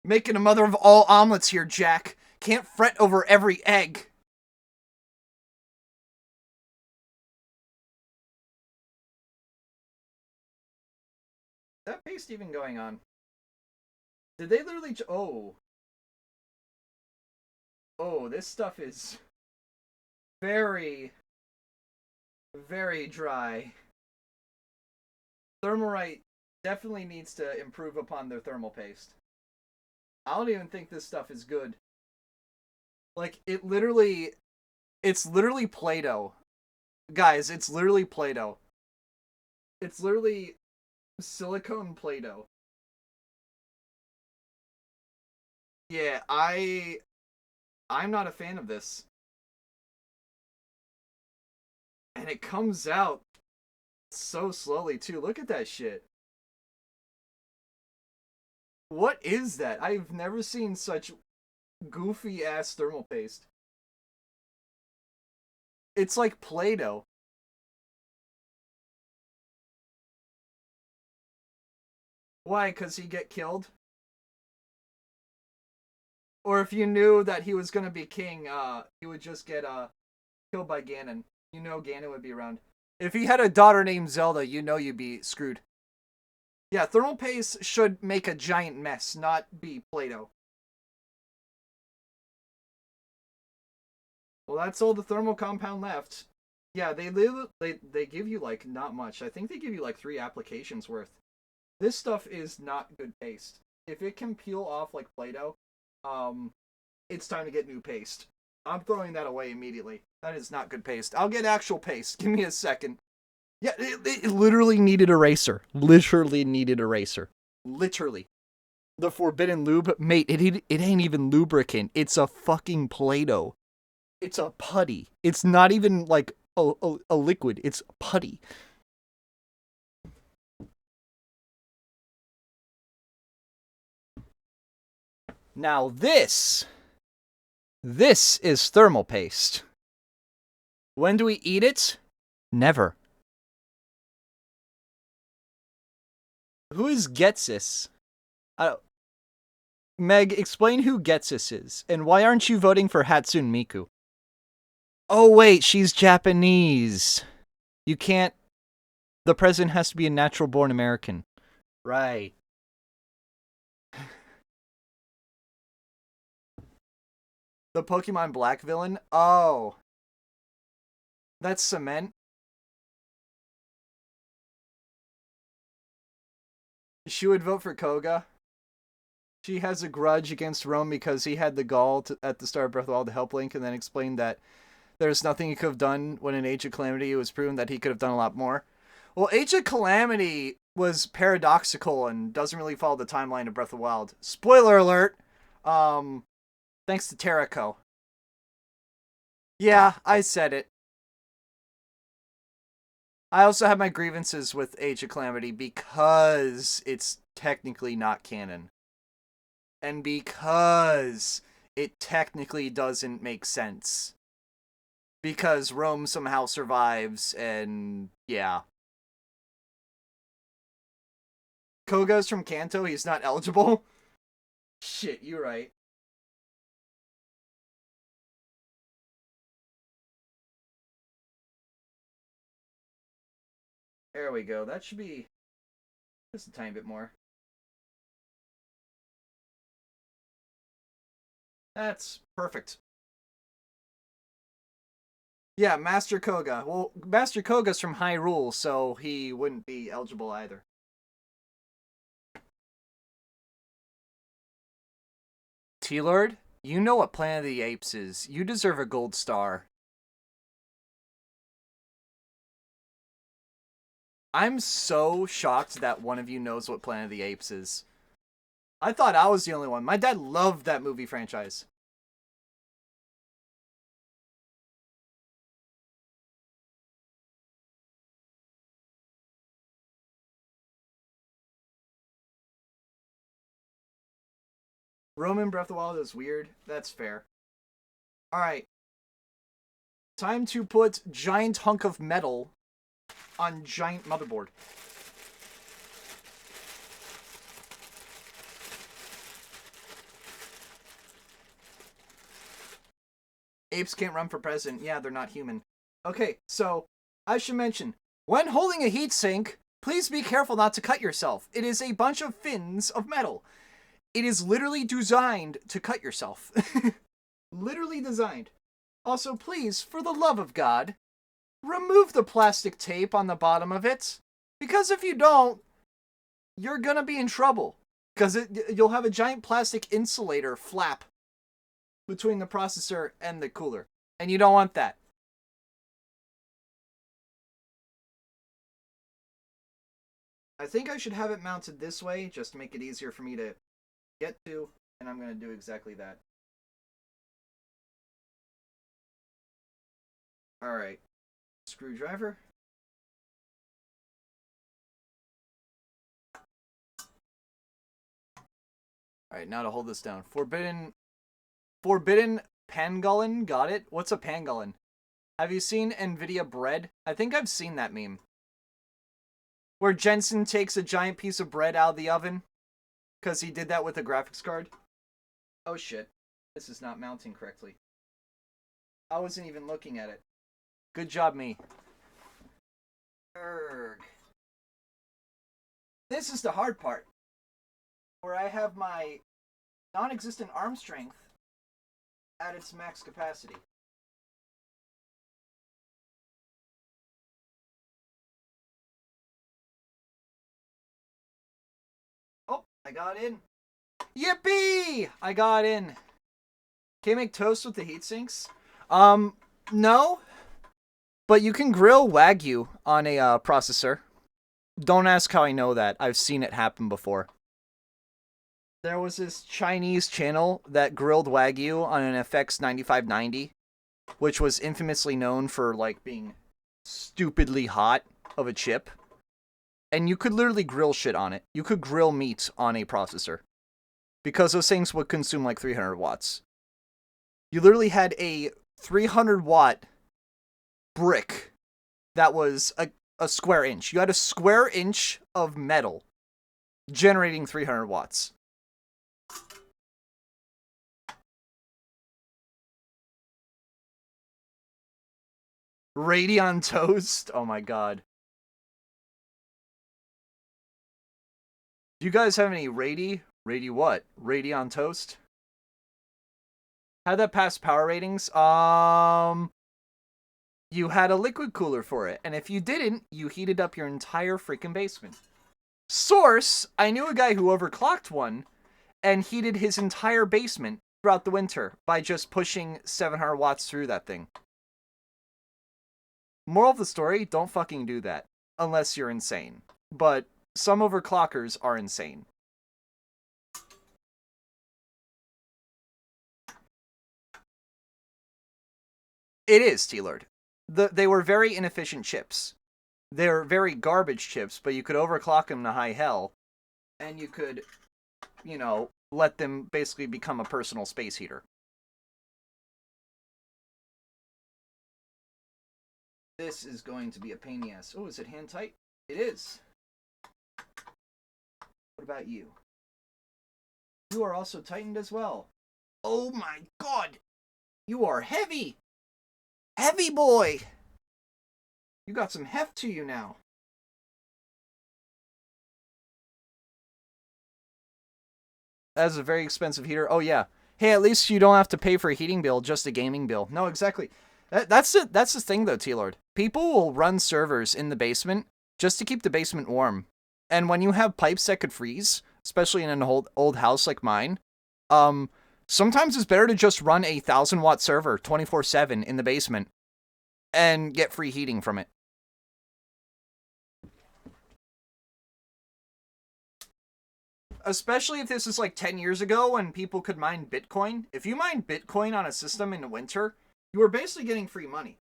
Making a mother of all omelets here, Jack. Can't fret over every egg. Is that paste even going on? Did they literally... Oh. Oh, this stuff is very, very dry. Thermalright definitely needs to improve upon their thermal paste. I don't even think this stuff is good. Like, it's literally Play-Doh. Guys, it's literally Play-Doh. It's literally silicone Play-Doh. Yeah, I'm not a fan of this. And it comes out so slowly, too. Look at that shit. What is that? I've never seen such goofy-ass thermal paste. It's like Play-Doh. Why? 'Cause he'd get killed? Or if you knew that he was gonna be king, he would just get, killed by Ganon. You know Ganon would be around. If he had a daughter named Zelda, you know you'd be screwed. Yeah, thermal paste should make a giant mess, not be Play-Doh. Well, that's all the thermal compound left. Yeah, they give you, like, not much. I think they give you, like, 3 applications worth. This stuff is not good paste. If it can peel off like Play-Doh, it's time to get new paste. I'm throwing that away immediately. That is not good paste. I'll get actual paste. Give me a second. Yeah, it literally needed eraser. Literally needed eraser. Literally. The Forbidden Lube, mate, it ain't even lubricant. It's a fucking Play-Doh. It's a putty. It's not even like a liquid. It's putty. Now this is thermal paste. When do we eat it? Never. Who is Getsis? Meg, explain who Getsis is, and why aren't you voting for Hatsune Miku? Oh wait, she's Japanese. You can't... The president has to be a natural-born American. Right. The Pokemon Black villain? Oh. That's Cement? She would vote for Koga. She has a grudge against Rome because he had the gall at the start of Breath of the Wild to help Link and then explained that there's nothing he could have done when in Age of Calamity it was proven that he could have done a lot more. Well, Age of Calamity was paradoxical and doesn't really follow the timeline of Breath of the Wild. Spoiler alert! Thanks to Terraco. Yeah, I said it. I also have my grievances with Age of Calamity because it's technically not canon. And because it technically doesn't make sense. Because Rome somehow survives, and yeah. Koga's from Kanto, he's not eligible. Shit, you're right. There we go. That should be just a tiny bit more. That's perfect. Yeah, Master Koga. Well, Master Koga's from Hyrule, so he wouldn't be eligible either. T-Lord, you know what Planet of the Apes is. You deserve a gold star. I'm so shocked that one of you knows what Planet of the Apes is. I thought I was the only one. My dad loved that movie franchise. Roman Breath of the Wild is weird. That's fair. Alright. Time to put giant hunk of metal on giant motherboard. Apes can't run for president. Yeah, they're not human. Okay, so I should mention, when holding a heatsink, please be careful not to cut yourself. It is a bunch of fins of metal. It is literally designed to cut yourself. Literally designed. Also, please, for the love of God, remove the plastic tape on the bottom of it. Because if you don't, you're gonna be in trouble. Because you'll have a giant plastic insulator flap between the processor and the cooler. And you don't want that. I think I should have it mounted this way, just to make it easier for me to get to. And I'm going to do exactly that. Alright. Screwdriver. Alright, now to hold this down. Forbidden pangolin, got it? What's a pangolin? Have you seen NVIDIA bread? I think I've seen that meme. Where Jensen takes a giant piece of bread out of the oven. Because he did that with a graphics card. Oh shit. This is not mounting correctly. I wasn't even looking at it. Good job, me. Erg. This is the hard part. Where I have my non-existent arm strength at its max capacity. Oh, I got in. Yippee! I got in. Can you make toast with the heat sinks? No. But you can grill Wagyu on a processor. Don't ask how I know that. I've seen it happen before. There was this Chinese channel that grilled Wagyu on an FX 9590, which was infamously known for like being stupidly hot of a chip. And you could literally grill shit on it. You could grill meat on a processor. Because those things would consume like 300 watts. You literally had a 300 watt brick that was a square inch. You had a square inch of metal generating 300 watts. Radeon toast? Oh my god. Do you guys have any Rady what? Radeon toast? How'd that pass power ratings? You had a liquid cooler for it, and if you didn't, you heated up your entire freaking basement. Source, I knew a guy who overclocked one and heated his entire basement throughout the winter by just pushing 700 watts through that thing. Moral of the story, don't fucking do that. Unless you're insane. But some overclockers are insane. It is, T-Lord. They were very inefficient chips. They're very garbage chips, but you could overclock them to high hell. And you could, you know, let them basically become a personal space heater. This is going to be a pain in the ass. Oh, is it hand tight? It is. What about you? You are also tightened as well. Oh my god! You are heavy! Heavy boy! You got some heft to you now. That is a very expensive heater. Oh yeah. Hey, at least you don't have to pay for a heating bill, just a gaming bill. No, exactly. That's the thing though, T-Lord. People will run servers in the basement just to keep the basement warm. And when you have pipes that could freeze, especially in an old house like mine, sometimes it's better to just run a 1,000-watt server 24/7 in the basement and get free heating from it. Especially if this is like 10 years ago when people could mine Bitcoin. If you mine Bitcoin on a system in the winter, you are basically getting free money.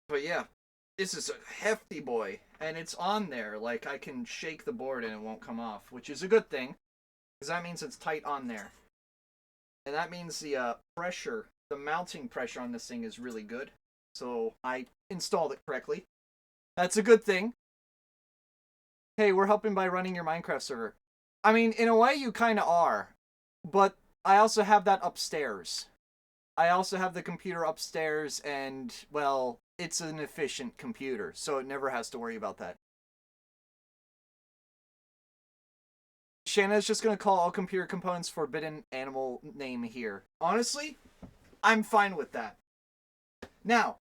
But yeah, this is a hefty boy, and it's on there. Like, I can shake the board and it won't come off, which is a good thing, because that means it's tight on there. And that means the pressure, the mounting pressure on this thing is really good. So I installed it correctly. That's a good thing. Hey, we're helping by running your Minecraft server. I mean, in a way you kind of are, but I also have that upstairs. I also have the computer upstairs, and, well, it's an efficient computer, so it never has to worry about that. Shanna's just going to call all computer components forbidden animal name here. Honestly, I'm fine with that. Now,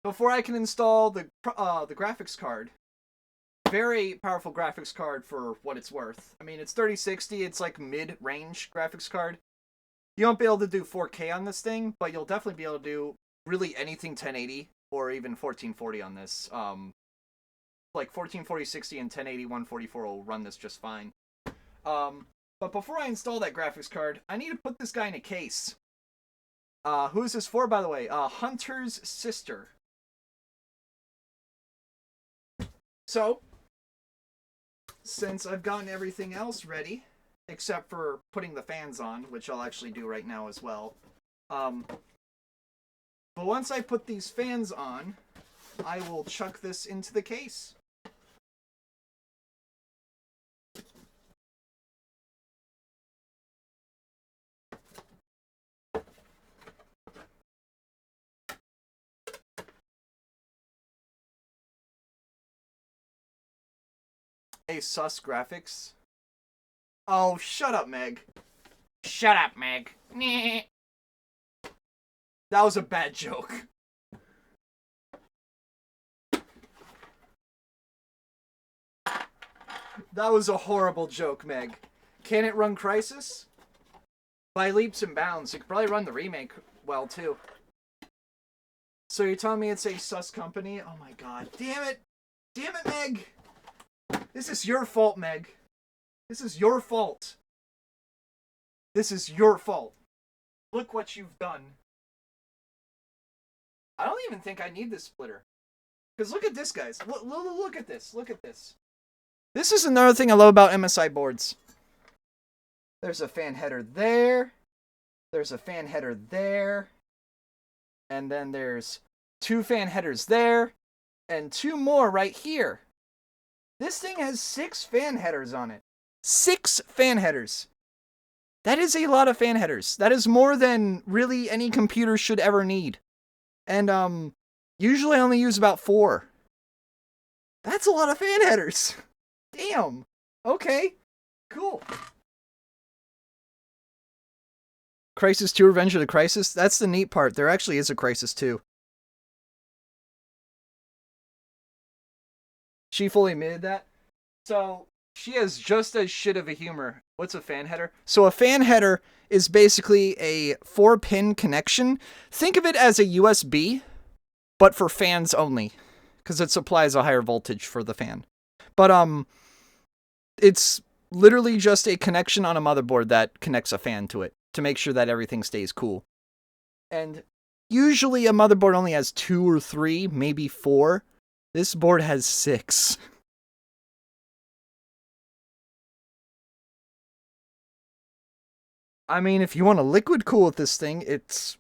before I can install the graphics card, very powerful graphics card for what it's worth. I mean, it's 3060, it's like mid-range graphics card. You won't be able to do 4K on this thing, but you'll definitely be able to do really anything 1080 or even 1440 on this. Like 1440, 60, and 1080, 144 will run this just fine. But before I install that graphics card, I need to put this guy in a case. Who is this for, by the way? Hunter's sister. So, since I've gotten everything else ready, except for putting the fans on, which I'll actually do right now as well. But once I put these fans on, I will chuck this into the case. ASUS graphics. Oh, shut up, Meg. Shut up, Meg. That was a bad joke. That was a horrible joke, Meg. Can it run Crysis? By leaps and bounds. It could probably run the remake well, too. So you're telling me it's a sus company? Oh my god. Damn it! Damn it, Meg! This is your fault, Meg. This is your fault. This is your fault. Look what you've done. I don't even think I need this splitter. Because look at this, guys. Look at this. Look at this. This is another thing I love about MSI boards. There's a fan header there. There's a fan header there. And then there's 2 fan headers there. And 2 more right here. This thing has 6 fan headers on it. 6 fan headers. That is a lot of fan headers. That is more than really any computer should ever need. And, usually I only use about 4. That's a lot of fan headers. Damn. Okay. Cool. Crysis 2 Revenge of the Crysis? That's the neat part. There actually is a Crysis 2. She fully admitted that. So, she has just as shit of a humor. What's a fan header? So a fan header is basically a 4-pin connection. Think of it as a USB, but for fans only, because it supplies a higher voltage for the fan. But it's literally just a connection on a motherboard that connects a fan to it to make sure that everything stays cool. And usually a motherboard only has 2 or 3, maybe 4. This board has 6. I mean, if you want to liquid cool with this thing, it's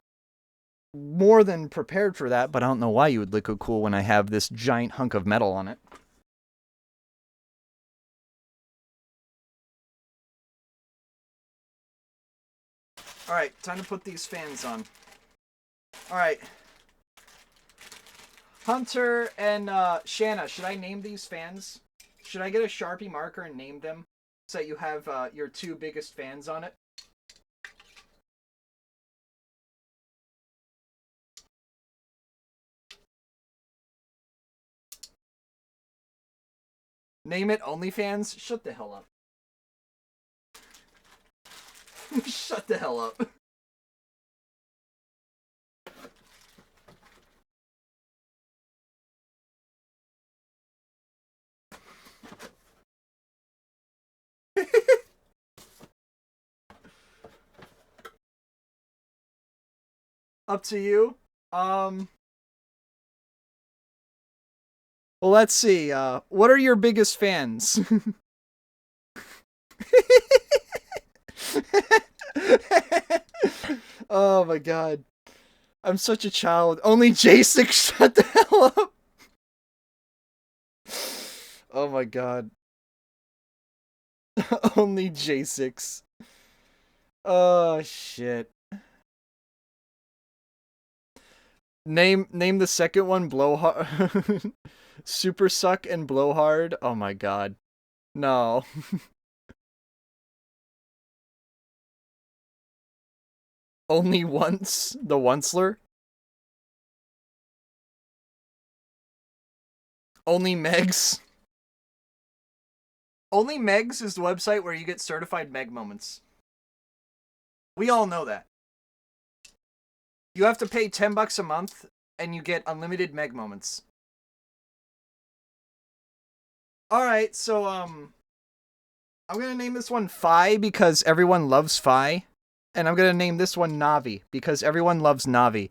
more than prepared for that, but I don't know why you would look cool when I have this giant hunk of metal on it. Alright, time to put these fans on. Alright. Hunter and Shanna, should I name these fans? Should I get a Sharpie marker and name them so that you have your two biggest fans on it? Name it OnlyFans? Shut the hell up. Shut the hell up. Up to you. Well, let's see. What are your biggest fans? Oh my god. I'm such a child. Only J6, shut the hell up. Oh my god. Only J6. Oh shit. Name the second one Blowhard. Super Suck and Blowhard. Oh my god. No. Only once? The Onceler? Only Megs? Only Megs is the website where you get certified Meg moments. We all know that. You have to pay $10 a month and you get unlimited Meg moments. Alright, so I'm gonna name this one Phi because everyone loves Phi. And I'm gonna name this one Navi because everyone loves Navi.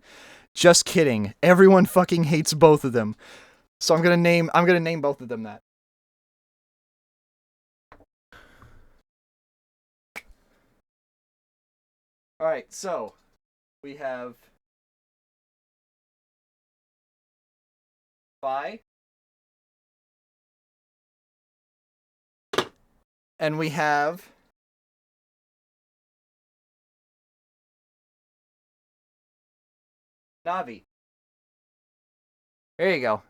Just kidding. Everyone fucking hates both of them. So I'm gonna name both of them that. Alright, so we have Phi. And we have Navi. There you go.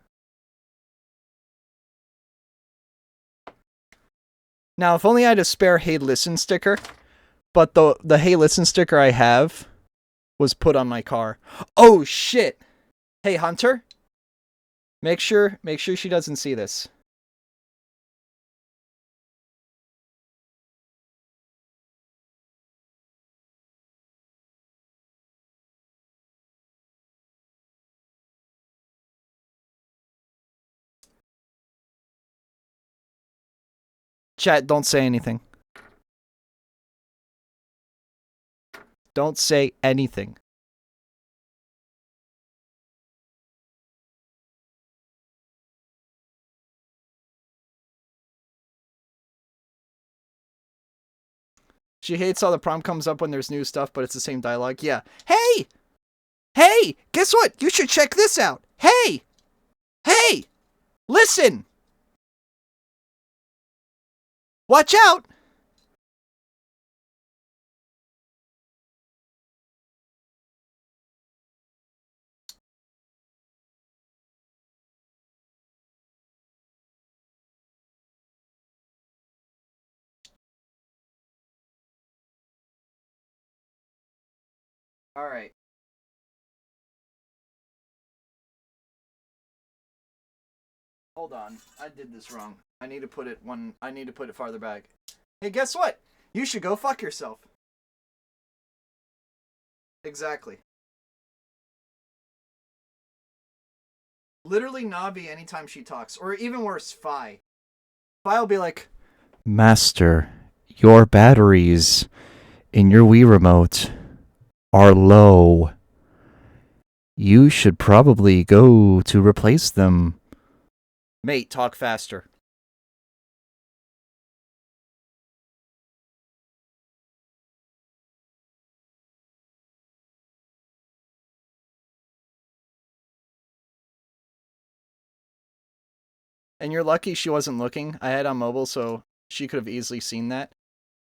Now, if only I had a spare Hey Listen sticker, but the Hey Listen sticker I have was put on my car. Oh shit! Hey Hunter, make sure she doesn't see this. Chat, don't say anything. Don't say anything. She hates how the prompt comes up when there's new stuff, but it's the same dialogue. Yeah. Hey! Hey! Guess what? You should check this out. Hey! Hey! Listen! Watch out! Alright. Hold on. I did this wrong. I need to put it farther back. Hey, guess what? You should go fuck yourself. Exactly. Literally Navi anytime she talks. Or even worse, Phi. Phi will be like, Master, your batteries in your Wii remote are low. You should probably go to replace them. Mate, talk faster. And you're lucky she wasn't looking. I had on mobile, so she could have easily seen that.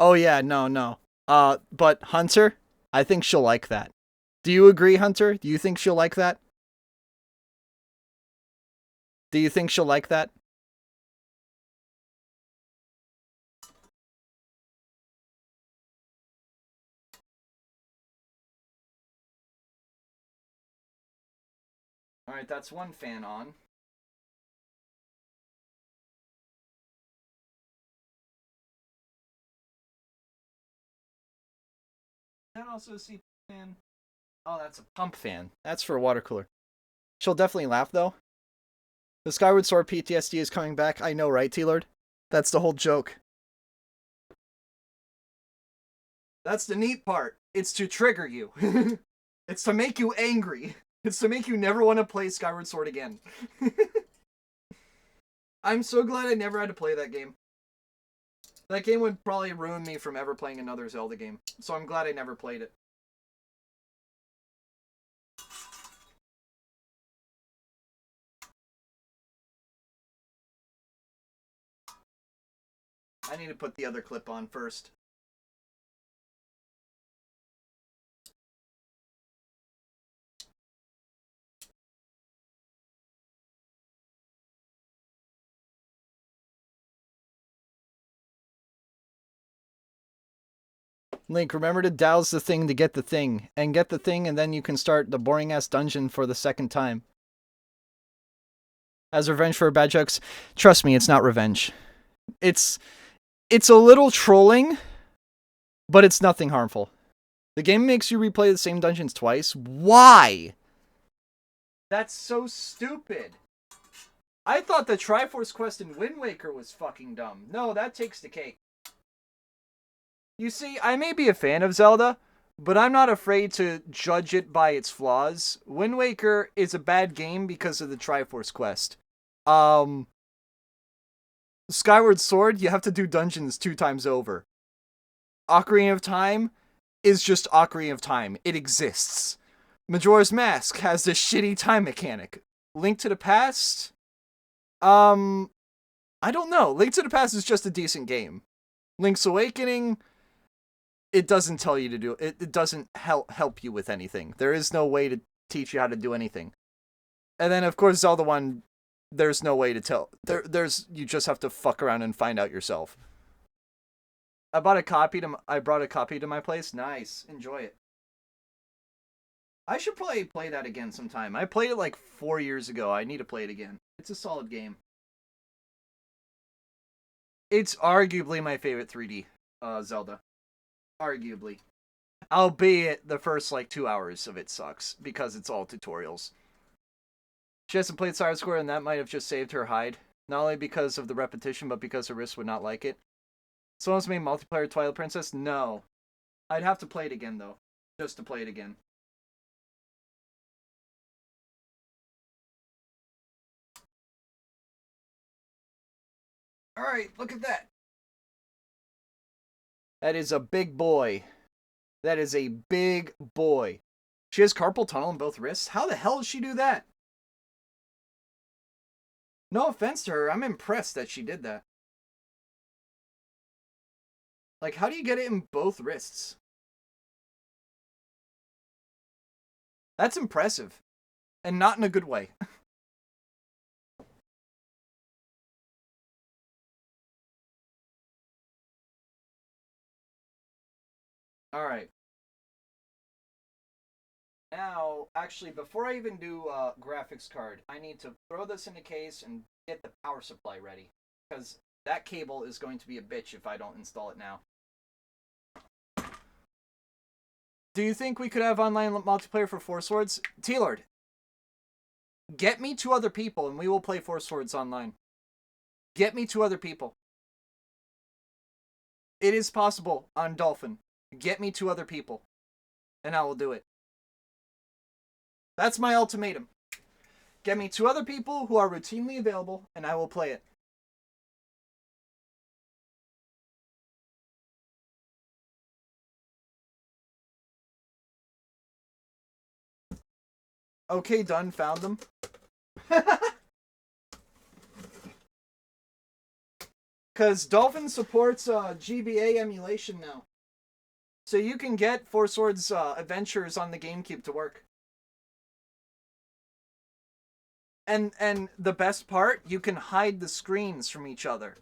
Oh yeah, no. But Hunter, I think she'll like that. Do you agree, Hunter? Do you think she'll like that? Do you think she'll like that? Alright, that's one fan on. That also see fan. Oh, that's a pump fan. That's for a water cooler. She'll definitely laugh though. The Skyward Sword PTSD is coming back. I know, right, T-Lord? That's the whole joke. That's the neat part. It's to trigger you. It's to make you angry. It's to make you never want to play Skyward Sword again. I'm so glad I never had to play that game. That game would probably ruin me from ever playing another Zelda game. So I'm glad I never played it. I need to put the other clip on first. Link, remember to douse the thing to get the thing. And get the thing, and then you can start the boring-ass dungeon for the second time. As revenge for bad jokes. Trust me, it's not revenge. It's a little trolling, but it's nothing harmful. The game makes you replay the same dungeons twice. Why? That's so stupid. I thought the Triforce quest in Wind Waker was fucking dumb. No, that takes the cake. You see, I may be a fan of Zelda, but I'm not afraid to judge it by its flaws. Wind Waker is a bad game because of the Triforce quest. Skyward Sword, you have to do dungeons 2 times over. Ocarina of Time is just Ocarina of Time. It exists. Majora's Mask has this shitty time mechanic. Link to the Past? I don't know. Link to the Past is just a decent game. Link's Awakening, it doesn't tell you to do it. It doesn't help you with anything. There is no way to teach you how to do anything. And then, of course, Zelda 1, there's no way to tell. You just have to fuck around and find out yourself. I brought a copy to my place. Nice. Enjoy it. I should probably play that again sometime. I played it like 4 years ago. I need to play it again. It's a solid game. It's arguably my favorite 3D Zelda. Arguably. Albeit the first like 2 hours of it sucks because it's all tutorials. She hasn't played Skyward Sword, and that might have just saved her hide. Not only because of the repetition, but because her wrist would not like it. Someone's made multiplayer Twilight Princess? No. I'd have to play it again, though. Just to play it again. Alright, look at that. That is a big boy. That is a big boy. She has carpal tunnel in both wrists? How the hell does she do that? No offense to her, I'm impressed that she did that. Like, how do you get it in both wrists? That's impressive. And not in a good way. Alright. Now, actually, before I even do graphics card, I need to throw this in the case and get the power supply ready. Because that cable is going to be a bitch if I don't install it now. Do you think we could have online multiplayer for Four Swords? T-Lord, get me 2 other people and we will play Four Swords online. Get me 2 other people. It is possible on Dolphin. Get me 2 other people. And I will do it. That's my ultimatum. Get me 2 other people who are routinely available, and I will play it. Okay, done. Found them. Because Dolphin supports GBA emulation now. So you can get Four Swords Adventures on the GameCube to work. And the best part, you can hide the screens from each other.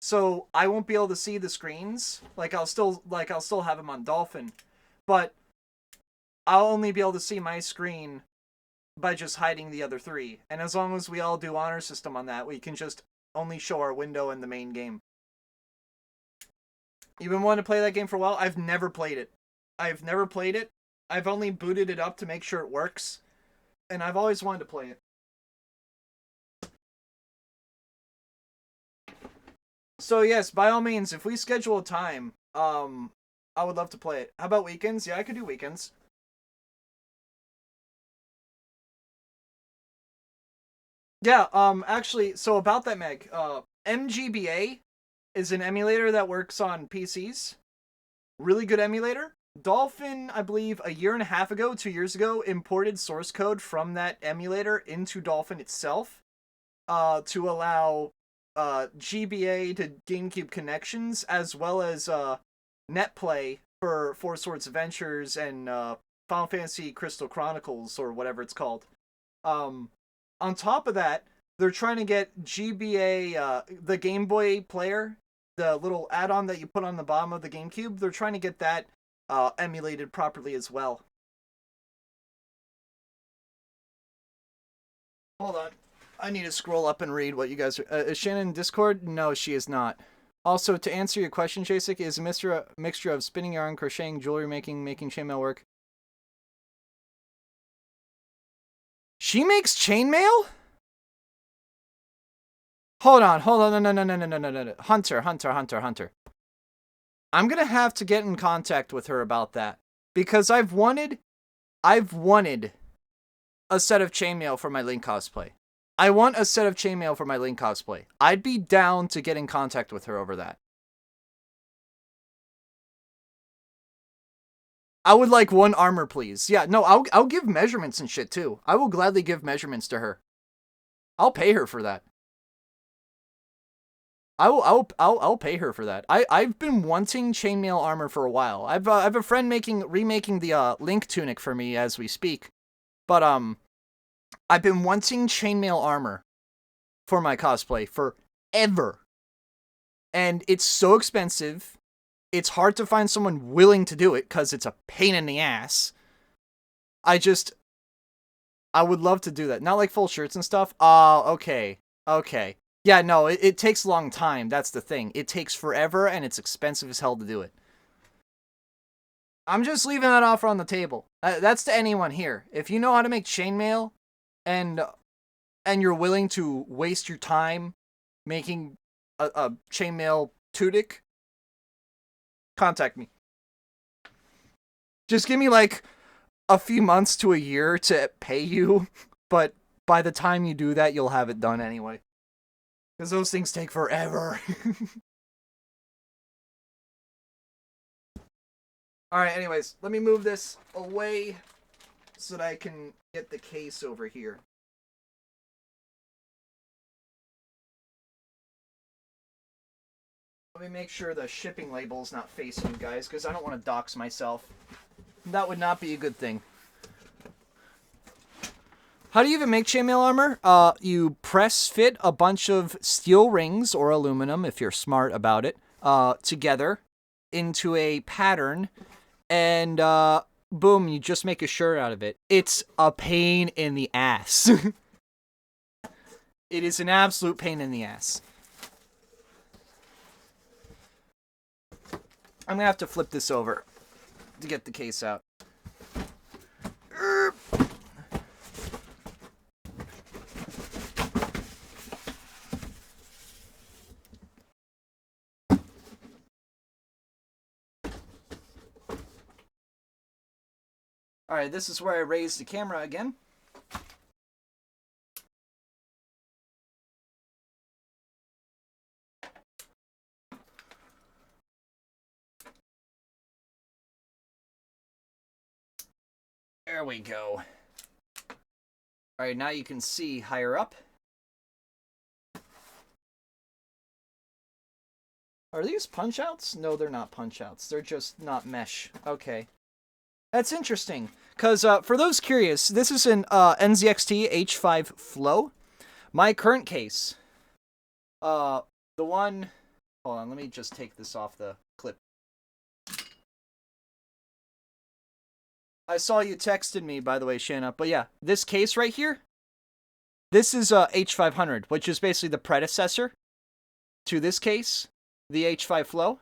So I won't be able to see the screens. I'll still have them on Dolphin, but I'll only be able to see my screen by just hiding the other three. And as long as we all do honor system on that, we can just only show our window in the main game. You've been wanting to play that game for a while? I've never played it. I've only booted it up to make sure it works. And I've always wanted to play it. So yes, by all means, if we schedule a time, I would love to play it. How about weekends? Yeah, I could do weekends. Yeah, actually, so about that, Meg, MGBA is an emulator that works on PCs. Really good emulator. Dolphin, I believe, a year and a half ago, 2 years ago, imported source code from that emulator into Dolphin itself, to allow GBA to GameCube connections, as well as NetPlay for Four Swords Adventures and Final Fantasy Crystal Chronicles, or whatever it's called. On top of that, they're trying to get GBA, the Game Boy player, the little add-on that you put on the bottom of the GameCube, they're trying to get that emulated properly as well. Hold on. I need to scroll up and read what you guys are... is Shannon in Discord? No, she is not. Also, to answer your question, Jasek, is a mixture of spinning yarn, crocheting, jewelry making chainmail work. She makes chainmail? Hold on. No. Hunter. I'm gonna have to get in contact with her about that. Because I've wanted a set of chainmail for my Link cosplay. I'd be down to get in contact with her over that. I would like one armor, please. Yeah, no, I'll give measurements and shit too. I will gladly give measurements to her. I'll pay her for that. I'll pay her for that. I've been wanting chainmail armor for a while. I've a friend remaking the Link tunic for me as we speak. But I've been wanting chainmail armor for my cosplay forever. And it's so expensive. It's hard to find someone willing to do it because it's a pain in the ass. I would love to do that. Not like full shirts and stuff. Oh, okay. Yeah, no, it takes a long time. That's the thing. It takes forever, and it's expensive as hell to do it. I'm just leaving that offer on the table. That's to anyone here. If you know how to make chainmail, and you're willing to waste your time making a chainmail tunic, contact me. Just give me like a few months to a year to pay you, but by the time you do that, you'll have it done anyway. Because those things take forever. Alright, anyways, let me move this away so that I can get the case over here. Let me make sure the shipping label is not facing you guys, because I don't want to dox myself. That would not be a good thing. How do you even make chainmail armor? You press fit a bunch of steel rings, or aluminum if you're smart about it, together into a pattern, and boom, you just make a shirt out of it. It's a pain in the ass. It is an absolute pain in the ass. I'm gonna have to flip this over to get the case out. Alright, this is where I raise the camera again. There we go. Alright, now you can see higher up. Are these punch-outs? No, they're not punch-outs. They're just not mesh. Okay. That's interesting. Because for those curious, this is an NZXT H5 Flow. My current case. The one... Hold on, let me just take this off the clip. I saw you texted me, by the way, Shanna. But yeah, this case right here, this is H500, which is basically the predecessor to this case, the H5 Flow.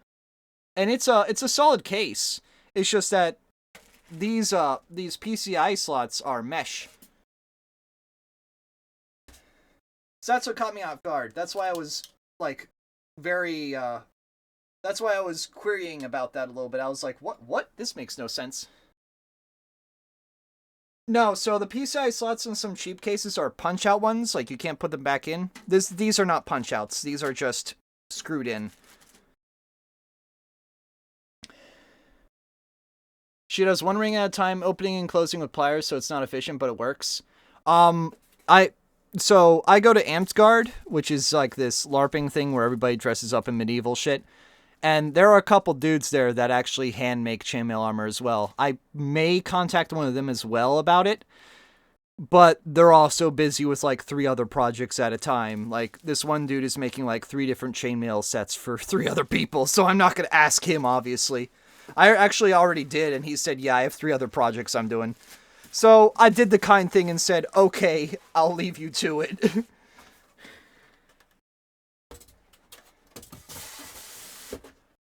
And it's a solid case. It's just that these PCI slots are mesh. So that's what caught me off guard. That's why I was like very that's why I was querying about that a little bit. I was like, what? This makes no sense. No, so the PCI slots in some cheap cases are punch-out ones, like you can't put them back in. These are not punch-outs. These are just screwed in. She does one ring at a time, opening and closing with pliers, so it's not efficient, but it works. So I go to Amped Guard, which is like this LARPing thing where everybody dresses up in medieval shit. And there are a couple dudes there that actually hand make chainmail armor as well. I may contact one of them as well about it, but they're also busy with like 3 other projects at a time. Like this one dude is making like 3 different chainmail sets for 3 other people, so I'm not going to ask him, obviously. I actually already did, and he said, yeah, I have 3 other projects I'm doing. So I did the kind thing and said, okay, I'll leave you to it.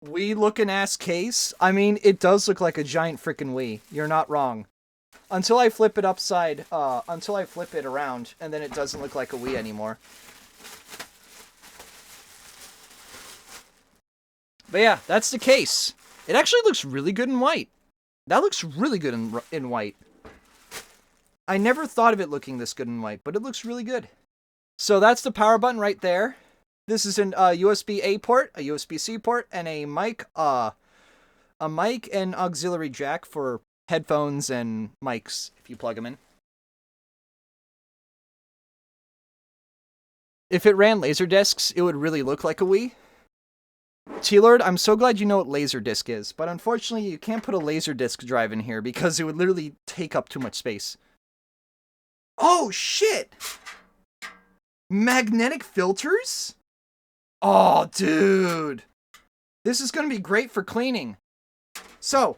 Wii looking ass case? I mean, it does look like a giant freaking Wii. You're not wrong. Until I flip it until I flip it around, and then it doesn't look like a Wii anymore. But yeah, that's the case. It actually looks really good in white. That looks really good in white. I never thought of it looking this good in white, but it looks really good. So that's the power button right there. This is an USB-A port, a USB-C port, and a mic and auxiliary jack for headphones and mics if you plug them in. If it ran Laserdiscs, it would really look like a Wii. T-Lord, I'm so glad you know what Laserdisc is, but unfortunately you can't put a Laserdisc drive in here because it would literally take up too much space. Oh, shit! Magnetic filters? Oh, dude. This is going to be great for cleaning. So,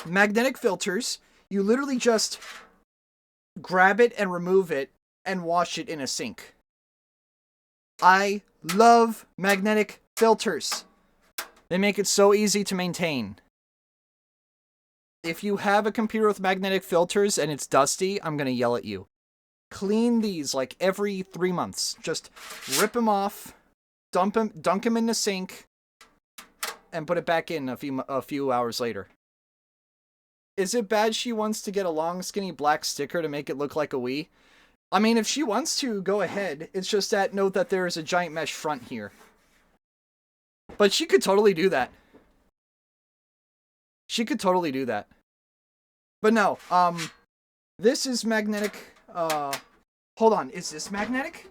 magnetic filters, you literally just grab it and remove it and wash it in a sink. I love magnetic filters. They make it so easy to maintain. If you have a computer with magnetic filters and it's dusty, I'm going to yell at you. Clean these like every 3 months. Just rip them off. Dunk them in the sink, and put it back in a few hours later. Is it bad she wants to get a long, skinny black sticker to make it look like a Wii? I mean, if she wants to, go ahead. It's just that note that there is a giant mesh front here. But she could totally do that. She could totally do that. But no, this is magnetic. Hold on, is this magnetic?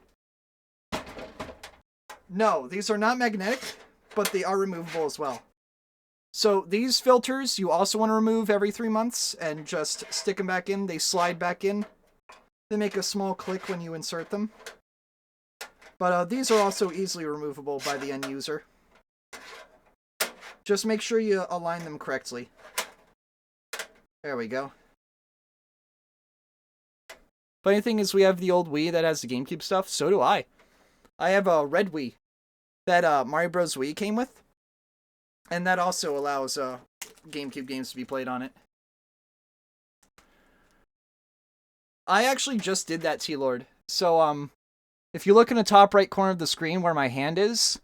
No, these are not magnetic, but they are removable as well. So these filters, you also want to remove every 3 months and just stick them back in. They slide back in. They make a small click when you insert them. But these are also easily removable by the end user. Just make sure you align them correctly. There we go. Funny thing is we have the old Wii that has the GameCube stuff. So do I. I have a red Wii that Mario Bros. Wii came with. And that also allows GameCube games to be played on it. I actually just did that, T-Lord. So, if you look in the top right corner of the screen where my hand is,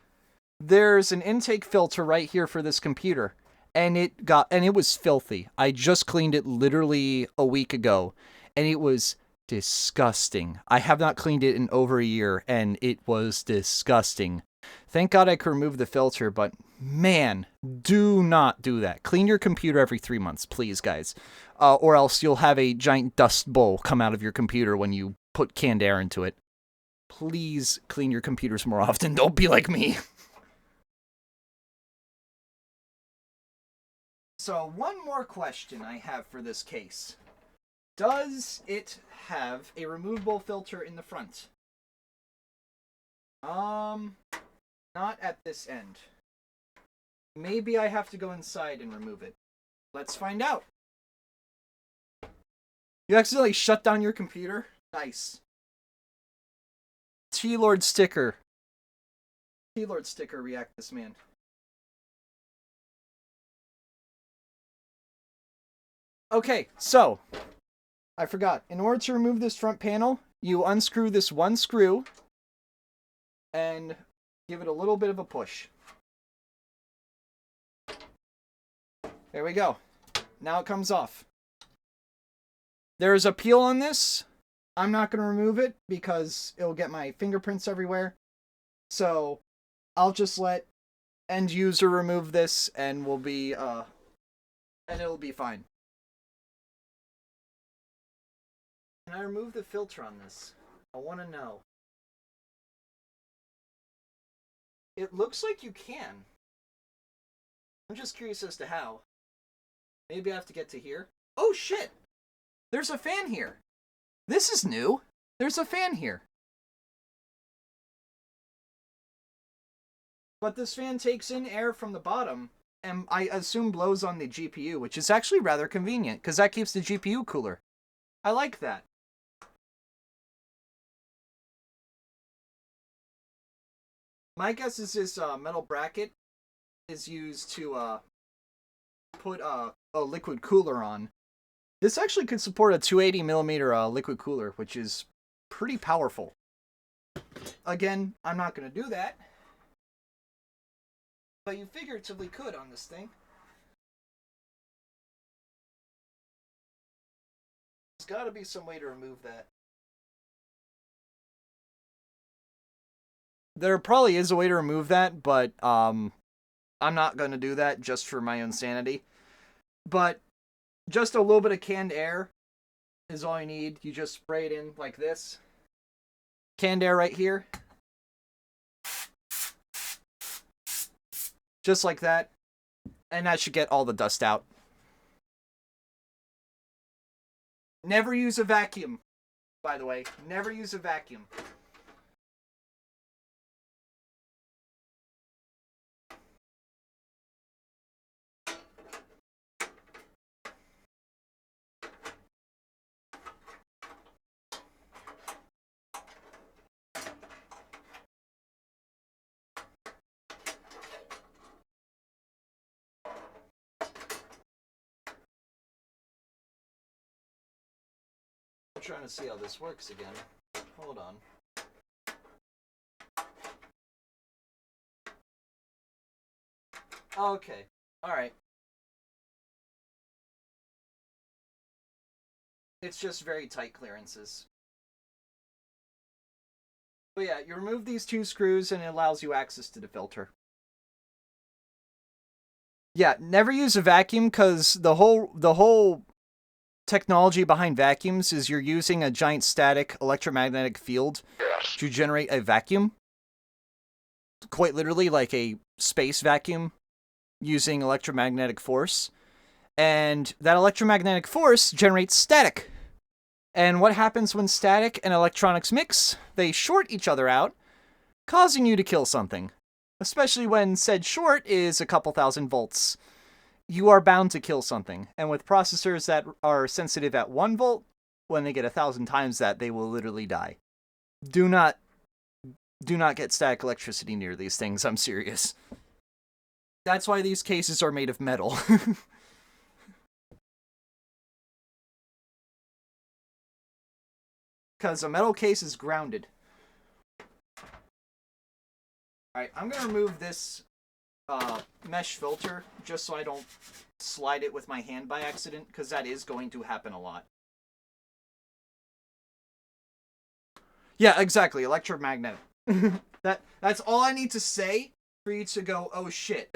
there's an intake filter right here for this computer. And it was filthy. I just cleaned it literally a week ago. And it was disgusting. I have not cleaned it in over a year, and it was disgusting. Thank God I could remove the filter, but man, do not do that. Clean your computer every 3 months, please, guys. Or else you'll have a giant dust bowl come out of your computer when you put canned air into it. Please clean your computers more often. Don't be like me. So one more question I have for this case. Does it have a removable filter in the front? Not at this end. Maybe I have to go inside and remove it. Let's find out. You accidentally shut down your computer? Nice. T-Lord sticker. T-Lord sticker, react this man. Okay, so, I forgot. In order to remove this front panel, you unscrew this one screw and give it a little bit of a push. There we go. Now it comes off. There's a peel on this. I'm not going to remove it because it'll get my fingerprints everywhere. So I'll just let end user remove this and we'll be and it'll be fine. Can I remove the filter on this? I want to know. It looks like you can. I'm just curious as to how. Maybe I have to get to here. Oh shit! There's a fan here. This is new. There's a fan here. But this fan takes in air from the bottom and I assume blows on the GPU, which is actually rather convenient because that keeps the GPU cooler. I like that. My guess is this metal bracket is used to put a liquid cooler on. This actually could support a 280mm liquid cooler, which is pretty powerful. Again, I'm not going to do that. But you figuratively could on this thing. There's got to be some way to remove that. There probably is a way to remove that, but I'm not going to do that just for my own sanity. But just a little bit of canned air is all you need. You just spray it in like this. Canned air right here. Just like that. And that should get all the dust out. Never use a vacuum, by the way. Never use a vacuum. I'm trying to see how this works again. Hold on. Okay. Alright. It's just very tight clearances. But yeah, you remove these two screws and it allows you access to the filter. Yeah, never use a vacuum because the whole technology behind vacuums is you're using a giant static electromagnetic field to generate a vacuum. Quite literally like a space vacuum using electromagnetic force. And that electromagnetic force generates static. And what happens when static and electronics mix? They short each other out, causing you to kill something. Especially when said short is a couple thousand volts. You are bound to kill something. And with processors that are sensitive at 1 volt, when they get 1,000 times that, they will literally die. Do not get static electricity near these things, I'm serious. That's why these cases are made of metal. Because a metal case is grounded. Alright, I'm going to remove this mesh filter just so I don't slide it with my hand by accident, because that is going to happen a lot. Yeah, exactly, electromagnetic. That's all I need to say for you to go, oh shit.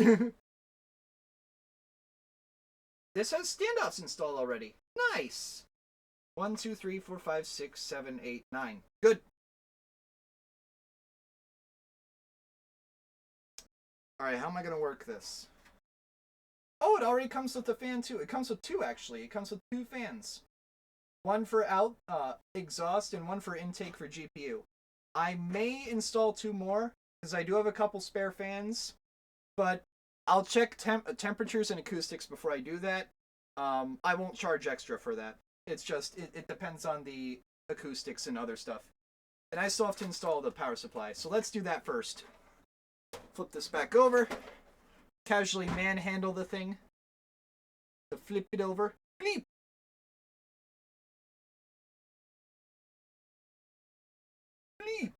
This has standoffs installed already. Nice. 1, 2, 3, 4, 5, 6, 7, 8, 9. Good. Alright, how am I going to work this? Oh, it already comes with the fan too. It comes with two actually. It comes with two fans. One for exhaust and one for intake for GPU. I may install two more because I do have a couple spare fans, but I'll check temperatures and acoustics before I do that. I won't charge extra for that. It's just, it depends on the acoustics and other stuff. And I still have to install the power supply. So let's do that first. Flip this back over. Casually manhandle the thing. To flip it over. Bleep! Bleep!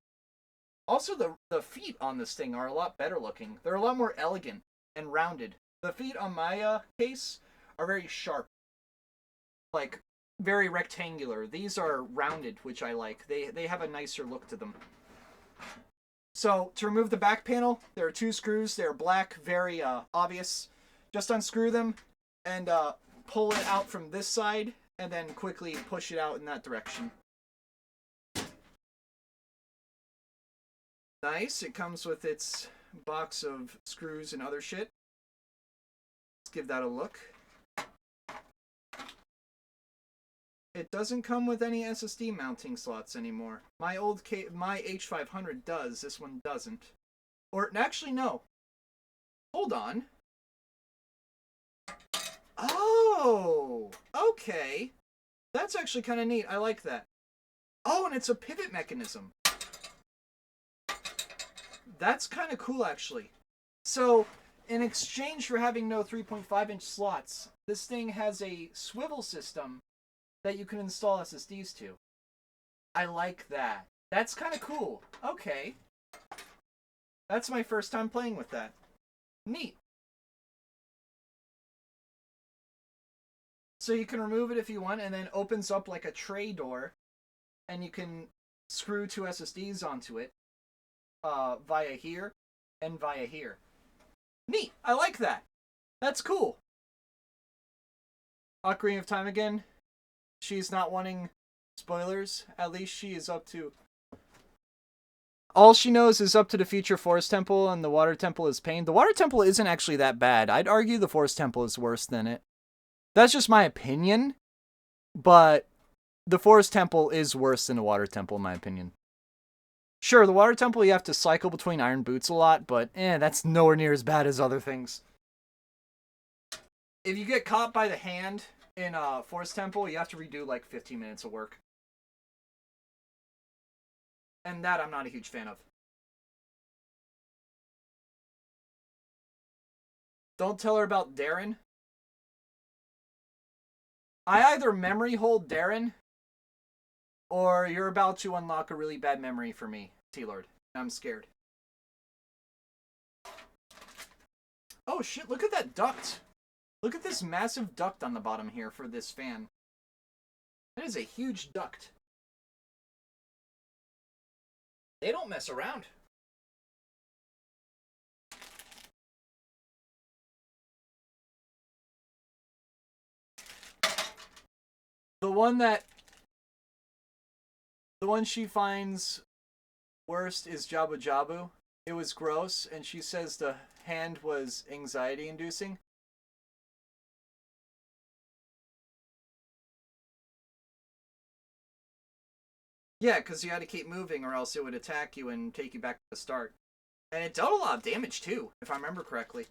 Also, the feet on this thing are a lot better looking. They're a lot more elegant and rounded. The feet on my case are very sharp. Like, very rectangular. These are rounded, which I like. They have a nicer look to them. So, to remove the back panel, there are two screws. They're black, very obvious. Just unscrew them and pull it out from this side, and then quickly push it out in that direction. Nice. It comes with its box of screws and other shit. Let's give that a look. It doesn't come with any SSD mounting slots anymore. My my H500 does. This one doesn't. Or actually, no. Hold on. Oh, okay. That's actually kind of neat. I like that. Oh, and it's a pivot mechanism. That's kind of cool, actually. So, in exchange for having no 3.5-inch slots, this thing has a swivel system that you can install SSDs to. I like that. That's kind of cool. Okay. That's my first time playing with that. Neat. So you can remove it if you want, and then opens up like a tray door, and you can screw two SSDs onto it via here and via here. Neat. I like that. That's cool. Ocarina of Time again. She's not wanting spoilers. At least she is up to... All she knows is up to the future Forest Temple, and the Water Temple is pain. The Water Temple isn't actually that bad. I'd argue the Forest Temple is worse than it. That's just my opinion, but the Forest Temple is worse than the Water Temple, in my opinion. Sure, the Water Temple, you have to cycle between iron boots a lot, but that's nowhere near as bad as other things. If you get caught by the hand in Forest Temple, you have to redo like 15 minutes of work. And that I'm not a huge fan of. Don't tell her about Darren. I either memory hold Darren, or you're about to unlock a really bad memory for me, T-Lord. I'm scared. Oh shit, look at that duct. Look at this massive duct on the bottom here for this fan. That is a huge duct. They don't mess around. The one she finds worst is Jabu Jabu. It was gross, and she says the hand was anxiety-inducing. Yeah, because you had to keep moving or else it would attack you and take you back to the start. And it dealt a lot of damage too, if I remember correctly.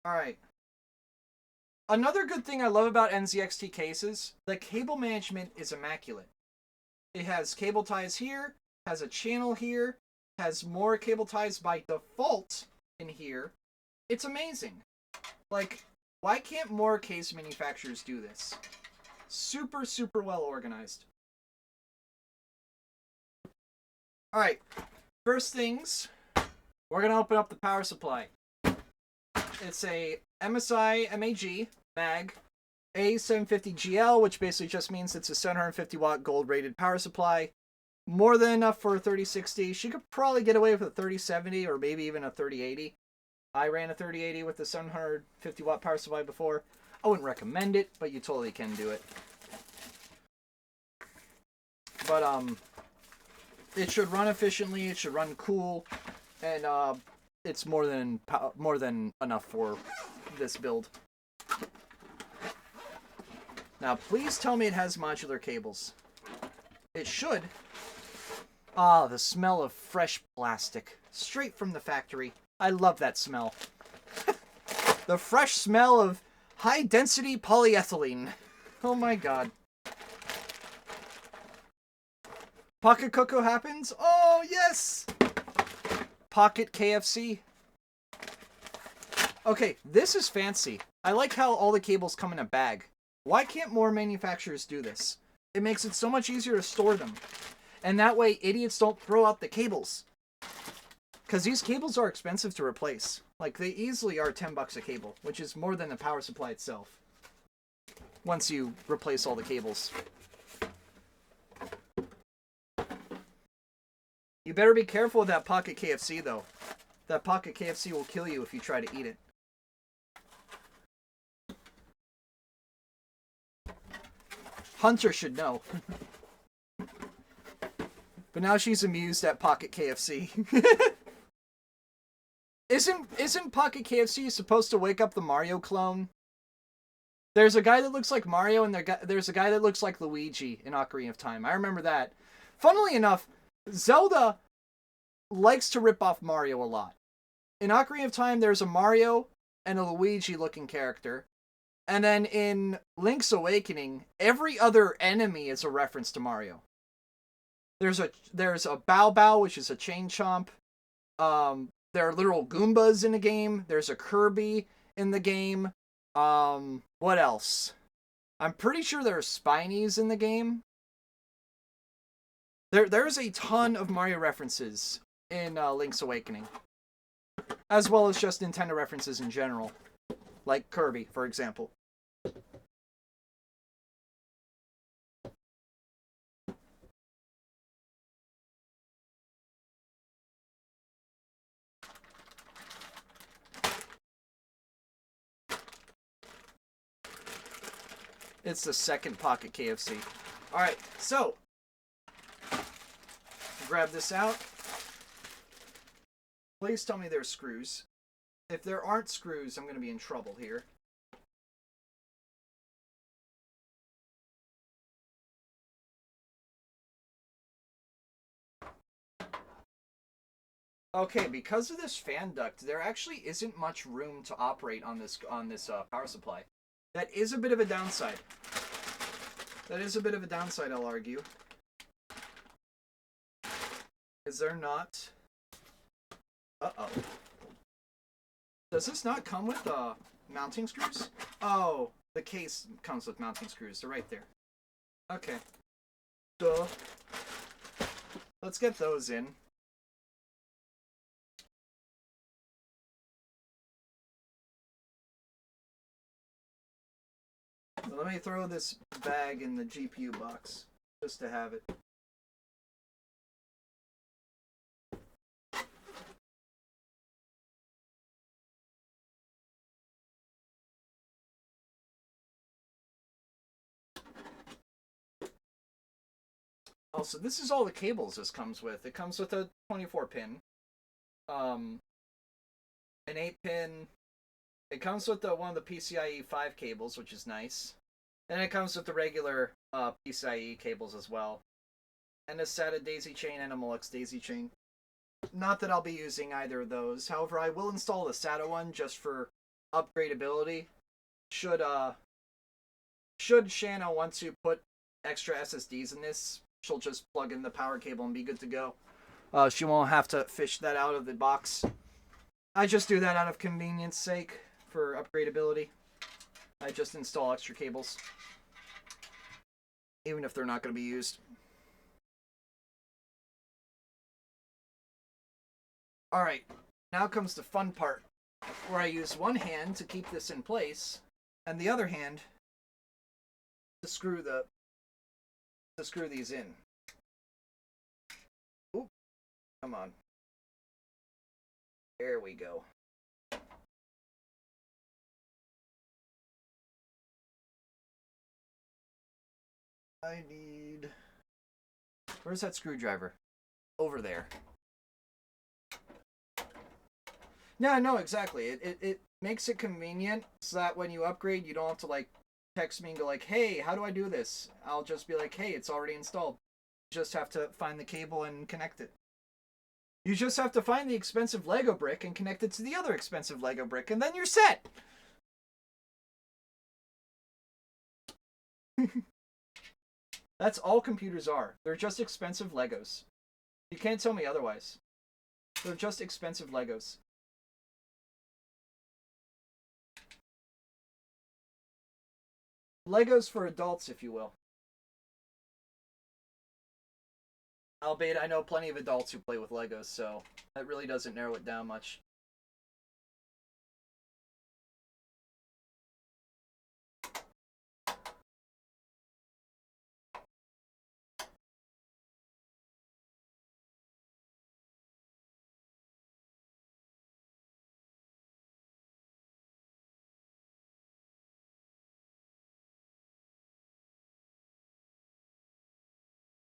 Alright. Another good thing I love about NZXT cases, the cable management is immaculate. It has cable ties here, has a channel here, has more cable ties by default in here. It's amazing. Like, why can't more case manufacturers do this? Super, super well organized. Alright, first things, we're going to open up the power supply. It's a MSI MAG A750GL, which basically just means it's a 750 watt gold rated power supply. More than enough for a 3060. She could probably get away with a 3070 or maybe even a 3080. I ran a 3080 with the 750 watt power supply before. I wouldn't recommend it, but you totally can do it. But it should run efficiently, it should run cool, and it's more than enough for this build. Now, please tell me it has modular cables. It should. Ah, the smell of fresh plastic. Straight from the factory. I love that smell. The fresh smell of high-density polyethylene. Oh my god. Pocket Cocoa happens? Oh, yes! Pocket KFC. Okay, this is fancy. I like how all the cables come in a bag. Why can't more manufacturers do this? It makes it so much easier to store them. And that way, idiots don't throw out the cables. Because these cables are expensive to replace. Like, they easily are $10 a cable, which is more than the power supply itself. Once you replace all the cables. You better be careful with that Pocket KFC, though. That Pocket KFC will kill you if you try to eat it. Hunter should know. But now she's amused at Pocket KFC. Isn't Pocket KFC supposed to wake up the Mario clone? There's a guy that looks like Mario, and there's a guy that looks like Luigi in Ocarina of Time. I remember that. Funnily enough, Zelda likes to rip off Mario a lot. In Ocarina of Time, there's a Mario and a Luigi-looking character. And then in Link's Awakening, every other enemy is a reference to Mario. There's a Bow Bow, which is a chain chomp. There are literal Goombas in the game. There's a Kirby in the game. What else? I'm pretty sure there are Spinies in the game. There's a ton of Mario references in Link's Awakening. As well as just Nintendo references in general. Like Kirby, for example. It's the second Pocket KFC. Alright, so. Grab this out. Please tell me there's screws. If there aren't screws, I'm going to be in trouble here. Okay, because of this fan duct, there actually isn't much room to operate on this power supply. That is a bit of a downside. That is a bit of a downside, I'll argue. Is there not? Uh-oh. Does this not come with mounting screws? Oh, the case comes with mounting screws. They're right there. Okay. Duh. Let's get those in. Let me throw this bag in the GPU box, just to have it. Also, this is all the cables this comes with. It comes with a 24-pin, an 8-pin. It comes with one of the PCIe 5 cables, which is nice. And it comes with the regular PCIe cables as well. And a SATA daisy chain and a Molex daisy chain. Not that I'll be using either of those. However, I will install the SATA one just for upgradability. Should Shanna want to put extra SSDs in this, she'll just plug in the power cable and be good to go. She won't have to fish that out of the box. I just do that out of convenience sake for upgradability. I just install extra cables. Even if they're not going to be used. Alright, now comes the fun part, where I use one hand to keep this in place, and the other hand to screw these in. Oop, come on. There we go. I need... Where's that screwdriver? Over there. Yeah, no, exactly. It makes it convenient so that when you upgrade, you don't have to like text me and go like, "Hey, how do I do this?" I'll just be like, "Hey, it's already installed." You just have to find the cable and connect it. You just have to find the expensive Lego brick and connect it to the other expensive Lego brick, and then you're set. That's all computers are. They're just expensive Legos. You can't tell me otherwise. They're just expensive Legos. Legos for adults, if you will. Albeit, I know plenty of adults who play with Legos, so that really doesn't narrow it down much.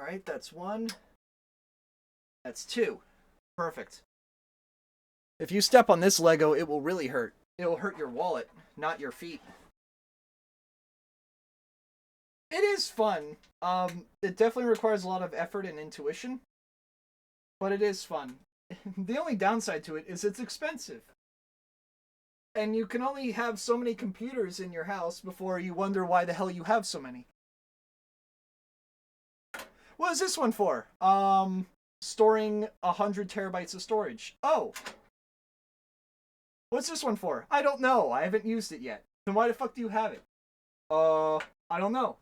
Alright, that's one. That's two. Perfect. If you step on this Lego, it will really hurt. It will hurt your wallet, not your feet. It is fun. It definitely requires a lot of effort and intuition, but it is fun. The only downside to it is it's expensive. And you can only have so many computers in your house before you wonder why the hell you have so many. What is this one for? Storing 100 terabytes of storage. Oh. What's this one for? I don't know. I haven't used it yet. Then why the fuck do you have it? I don't know.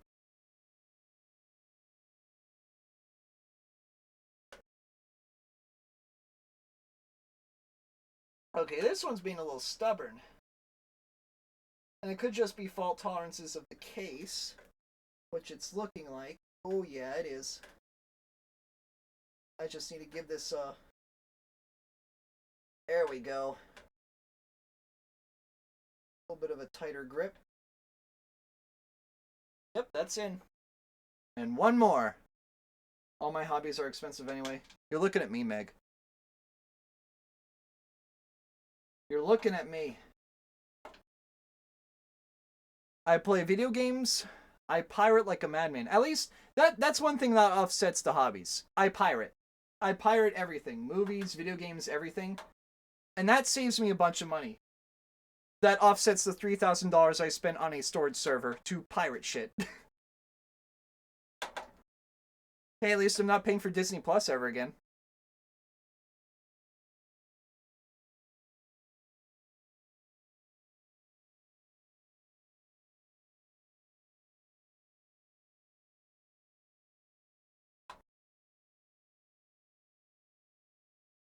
Okay, this one's being a little stubborn. And it could just be fault tolerances of the case, which it's looking like. Oh yeah, it is. I just need to give this there we go. A little bit of a tighter grip. Yep, that's in. And one more. All my hobbies are expensive anyway. You're looking at me, Meg. You're looking at me. I play video games. I pirate like a madman. At least that's one thing that offsets the hobbies. I pirate. I pirate everything. Movies, video games, everything. And that saves me a bunch of money. That offsets the $3,000 I spent on a storage server to pirate shit. Hey, at least I'm not paying for Disney Plus ever again.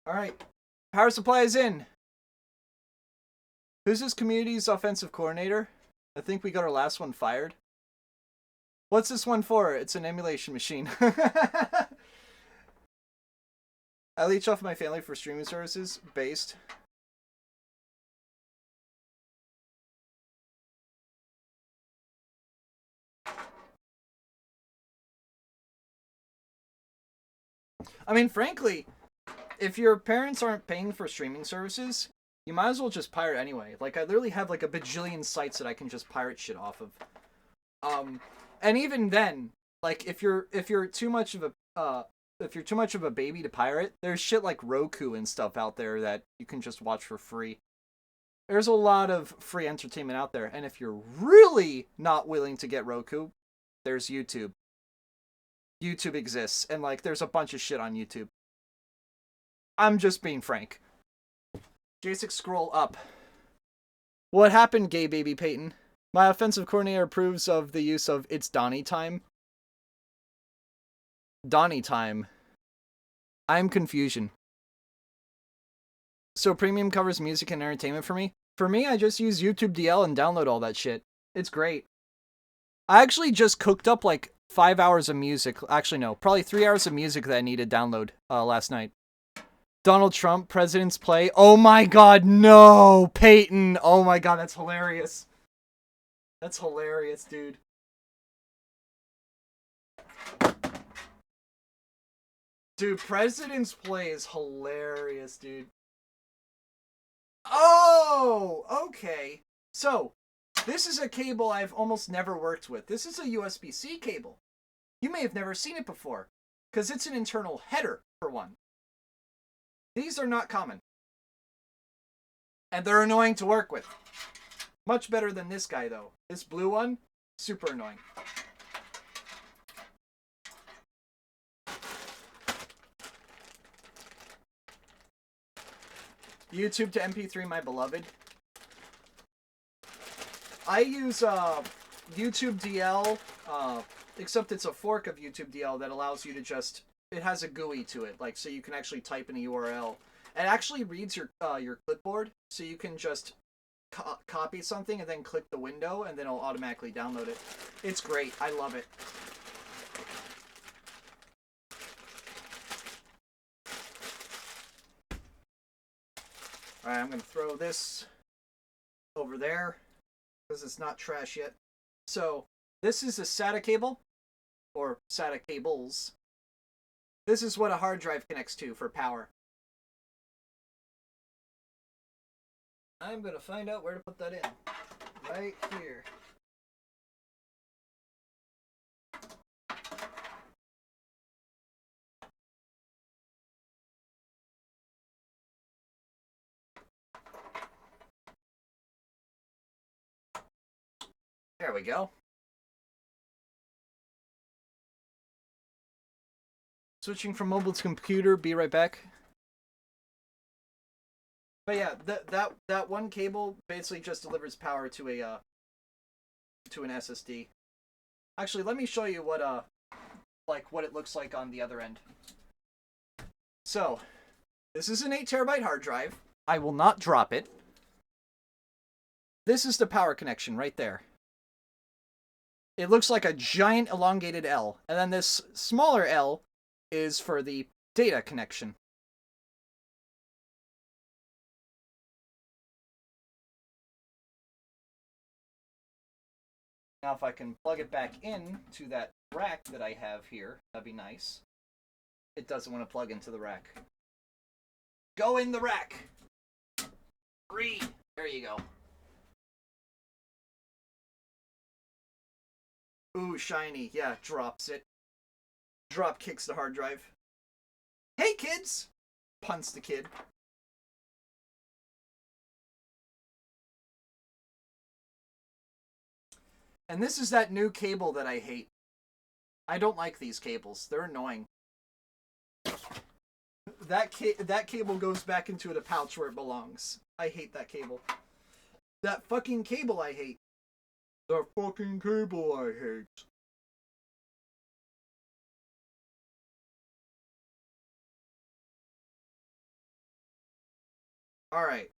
Alright. Power supply is in. Who's this community's offensive coordinator? I think we got our last one fired. What's this one for? It's an emulation machine. I leech off my family for streaming services. Based. I mean, frankly, if your parents aren't paying for streaming services, you might as well just pirate anyway. Like, I literally have like a bajillion sites that I can just pirate shit off of. And even then, like if you're too much of a baby to pirate, there's shit like Roku and stuff out there that you can just watch for free. There's a lot of free entertainment out there, and if you're really not willing to get Roku, there's YouTube. YouTube exists, and like there's a bunch of shit on YouTube. I'm just being frank. J6 scroll up. What happened, gay baby Peyton? My offensive coordinator approves of the use of It's Donnie Time. Donnie Time. I'm confusion. So premium covers music and entertainment for me? For me, I just use YouTube DL and download all that shit. It's great. I actually just cooked up like 5 hours of music. Actually, no. Probably 3 hours of music that I needed to download last night. Donald Trump, President's Play. Oh my god, no! Peyton! Oh my god, that's hilarious. That's hilarious, dude. Dude, President's Play is hilarious, dude. Oh, okay. So, this is a cable I've almost never worked with. This is a USB-C cable. You may have never seen it before, because it's an internal header, for one. These are not common. And they're annoying to work with. Much better than this guy, though. This blue one, super annoying. YouTube to MP3, my beloved. I use YouTube DL, except it's a fork of YouTube DL that allows you to just... It has a GUI to it, like, so you can actually type in a URL. It actually reads your clipboard, so you can just copy something and then click the window, and then it'll automatically download it. It's great. I love it. Alright, I'm going to throw this over there, because it's not trash yet. So, this is a SATA cable, or SATA cables. This is what a hard drive connects to for power. I'm going to find out where to put that in. Right here. There we go. Switching from mobile to computer, be right back. But yeah, that one cable basically just delivers power to an SSD. Actually, let me show you what it looks like on the other end. So, this is an 8 terabyte hard drive. I will not drop it. This is the power connection right there. It looks like a giant elongated L, and then this smaller L is for the data connection. Now if I can plug it back in to that rack that I have here, that'd be nice. It doesn't want to plug into the rack. Go in the rack! Read! There you go. Ooh, shiny. Yeah, drops it. Drop kicks the hard drive. Hey, kids! Punts the kid. And this is that new cable that I hate. I don't like these cables. They're annoying. That cable goes back into the pouch where it belongs. I hate that cable. That fucking cable I hate. The fucking cable I hate. Alright.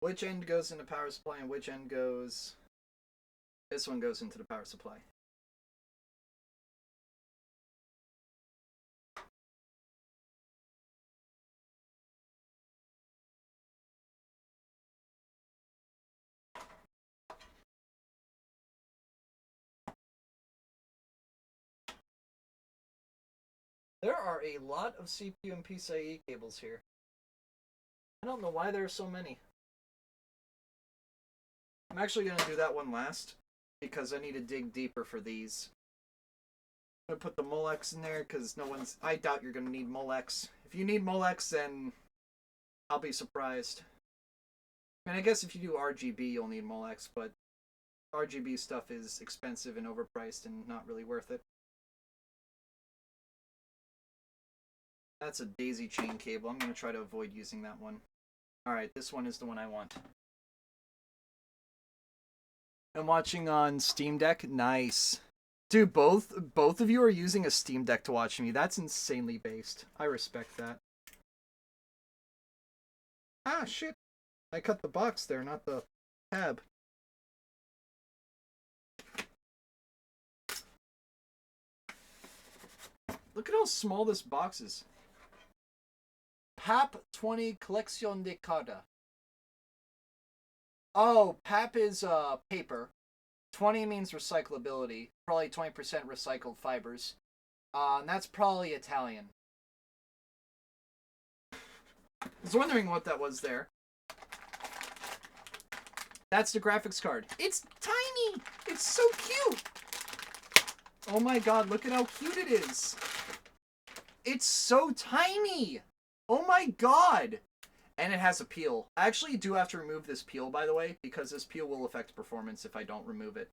Which end goes into power supply and which end goes... This one goes into the power supply. There are a lot of CPU and PCIe cables here. I don't know why there are so many. I'm actually going to do that one last, because I need to dig deeper for these. I'm going to put the Molex in there, because no one's... I doubt you're going to need Molex. If you need Molex, then I'll be surprised. I mean, I guess if you do RGB, you'll need Molex, but RGB stuff is expensive and overpriced and not really worth it. That's a daisy chain cable. I'm going to try to avoid using that one. Alright, this one is the one I want. I'm watching on Steam Deck. Nice. Dude, both of you are using a Steam Deck to watch me. That's insanely based. I respect that. Ah, shit. I cut the box there, not the tab. Look at how small this box is. PAP 20 Colección de Cada. Oh, PAP is paper. 20 means recyclability. Probably 20% recycled fibers. And that's probably Italian. was wondering what that was there. That's the graphics card. It's tiny! It's so cute! Oh my god, look at how cute it is! It's so tiny! Oh my god! And it has a peel. I actually do have to remove this peel, by the way, because this peel will affect performance if I don't remove it.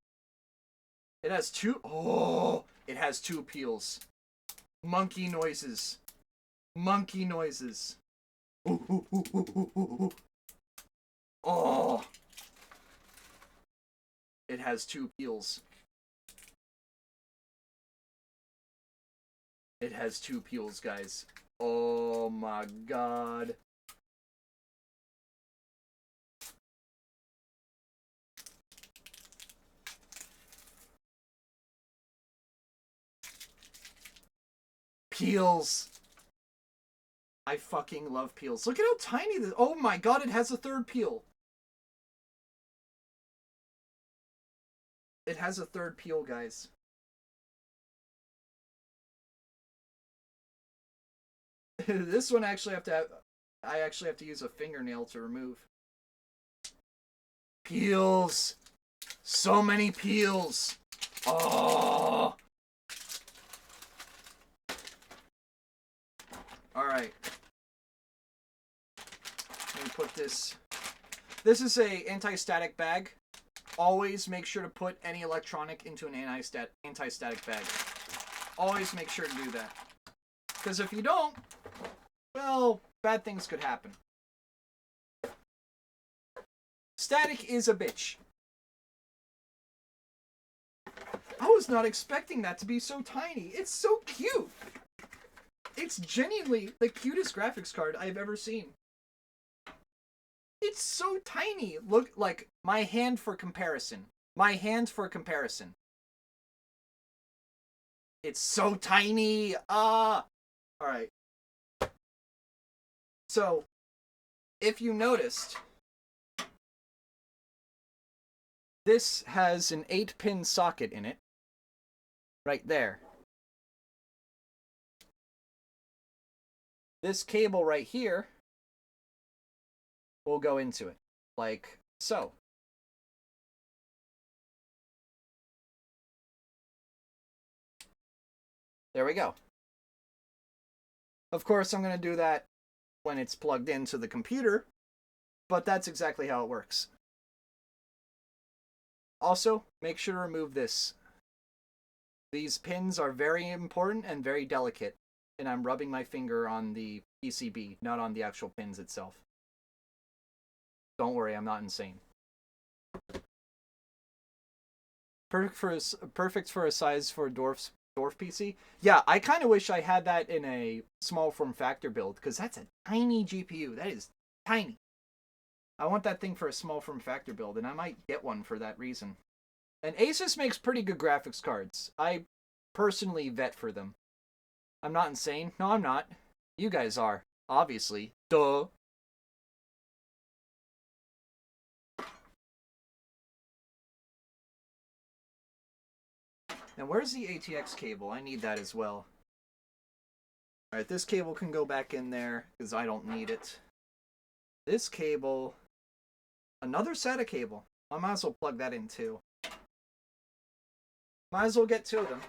It has two... Oh! It has two peels. Monkey noises. Monkey noises. Ooh, ooh, ooh, ooh, ooh, ooh, ooh. Oh! It has two peels. It has two peels, guys. Oh my god. Peels. I fucking love peels. Look at how tiny this... Oh my god, it has a third peel. It has a third peel, guys. This one I actually have to use a fingernail to remove. Peels. So many peels. Oh. Alright. Let me put this. This is a anti-static bag. Always make sure to put any electronic into an anti-static bag. Always make sure to do that. Because if you don't, well, bad things could happen. Static is a bitch. I was not expecting that to be so tiny. It's so cute. It's genuinely the cutest graphics card I've ever seen. It's so tiny. Look, like, my hand for comparison. My hand for comparison. It's so tiny. Alright. So, if you noticed, this has an 8-pin socket in it. Right there. This cable right here will go into it, like so. There we go. Of course, I'm going to do that when it's plugged into the computer, but that's exactly how it works. Also, make sure to remove this. These pins are very important and very delicate, and I'm rubbing my finger on the PCB, not on the actual pins itself. Don't worry, I'm not insane. Perfect for a size for a dwarf PC. Yeah, I kind of wish I had that in a small form factor build, because that's a tiny GPU. That is tiny. I want that thing for a small form factor build, and I might get one for that reason. And ASUS makes pretty good graphics cards. I personally vet for them. I'm not insane. No, I'm not. You guys are. Obviously. Duh. And where's the ATX cable? I need that as well. Alright, this cable can go back in there, because I don't need it. This cable... Another SATA cable. I might as well plug that in too. Might as well get two of them.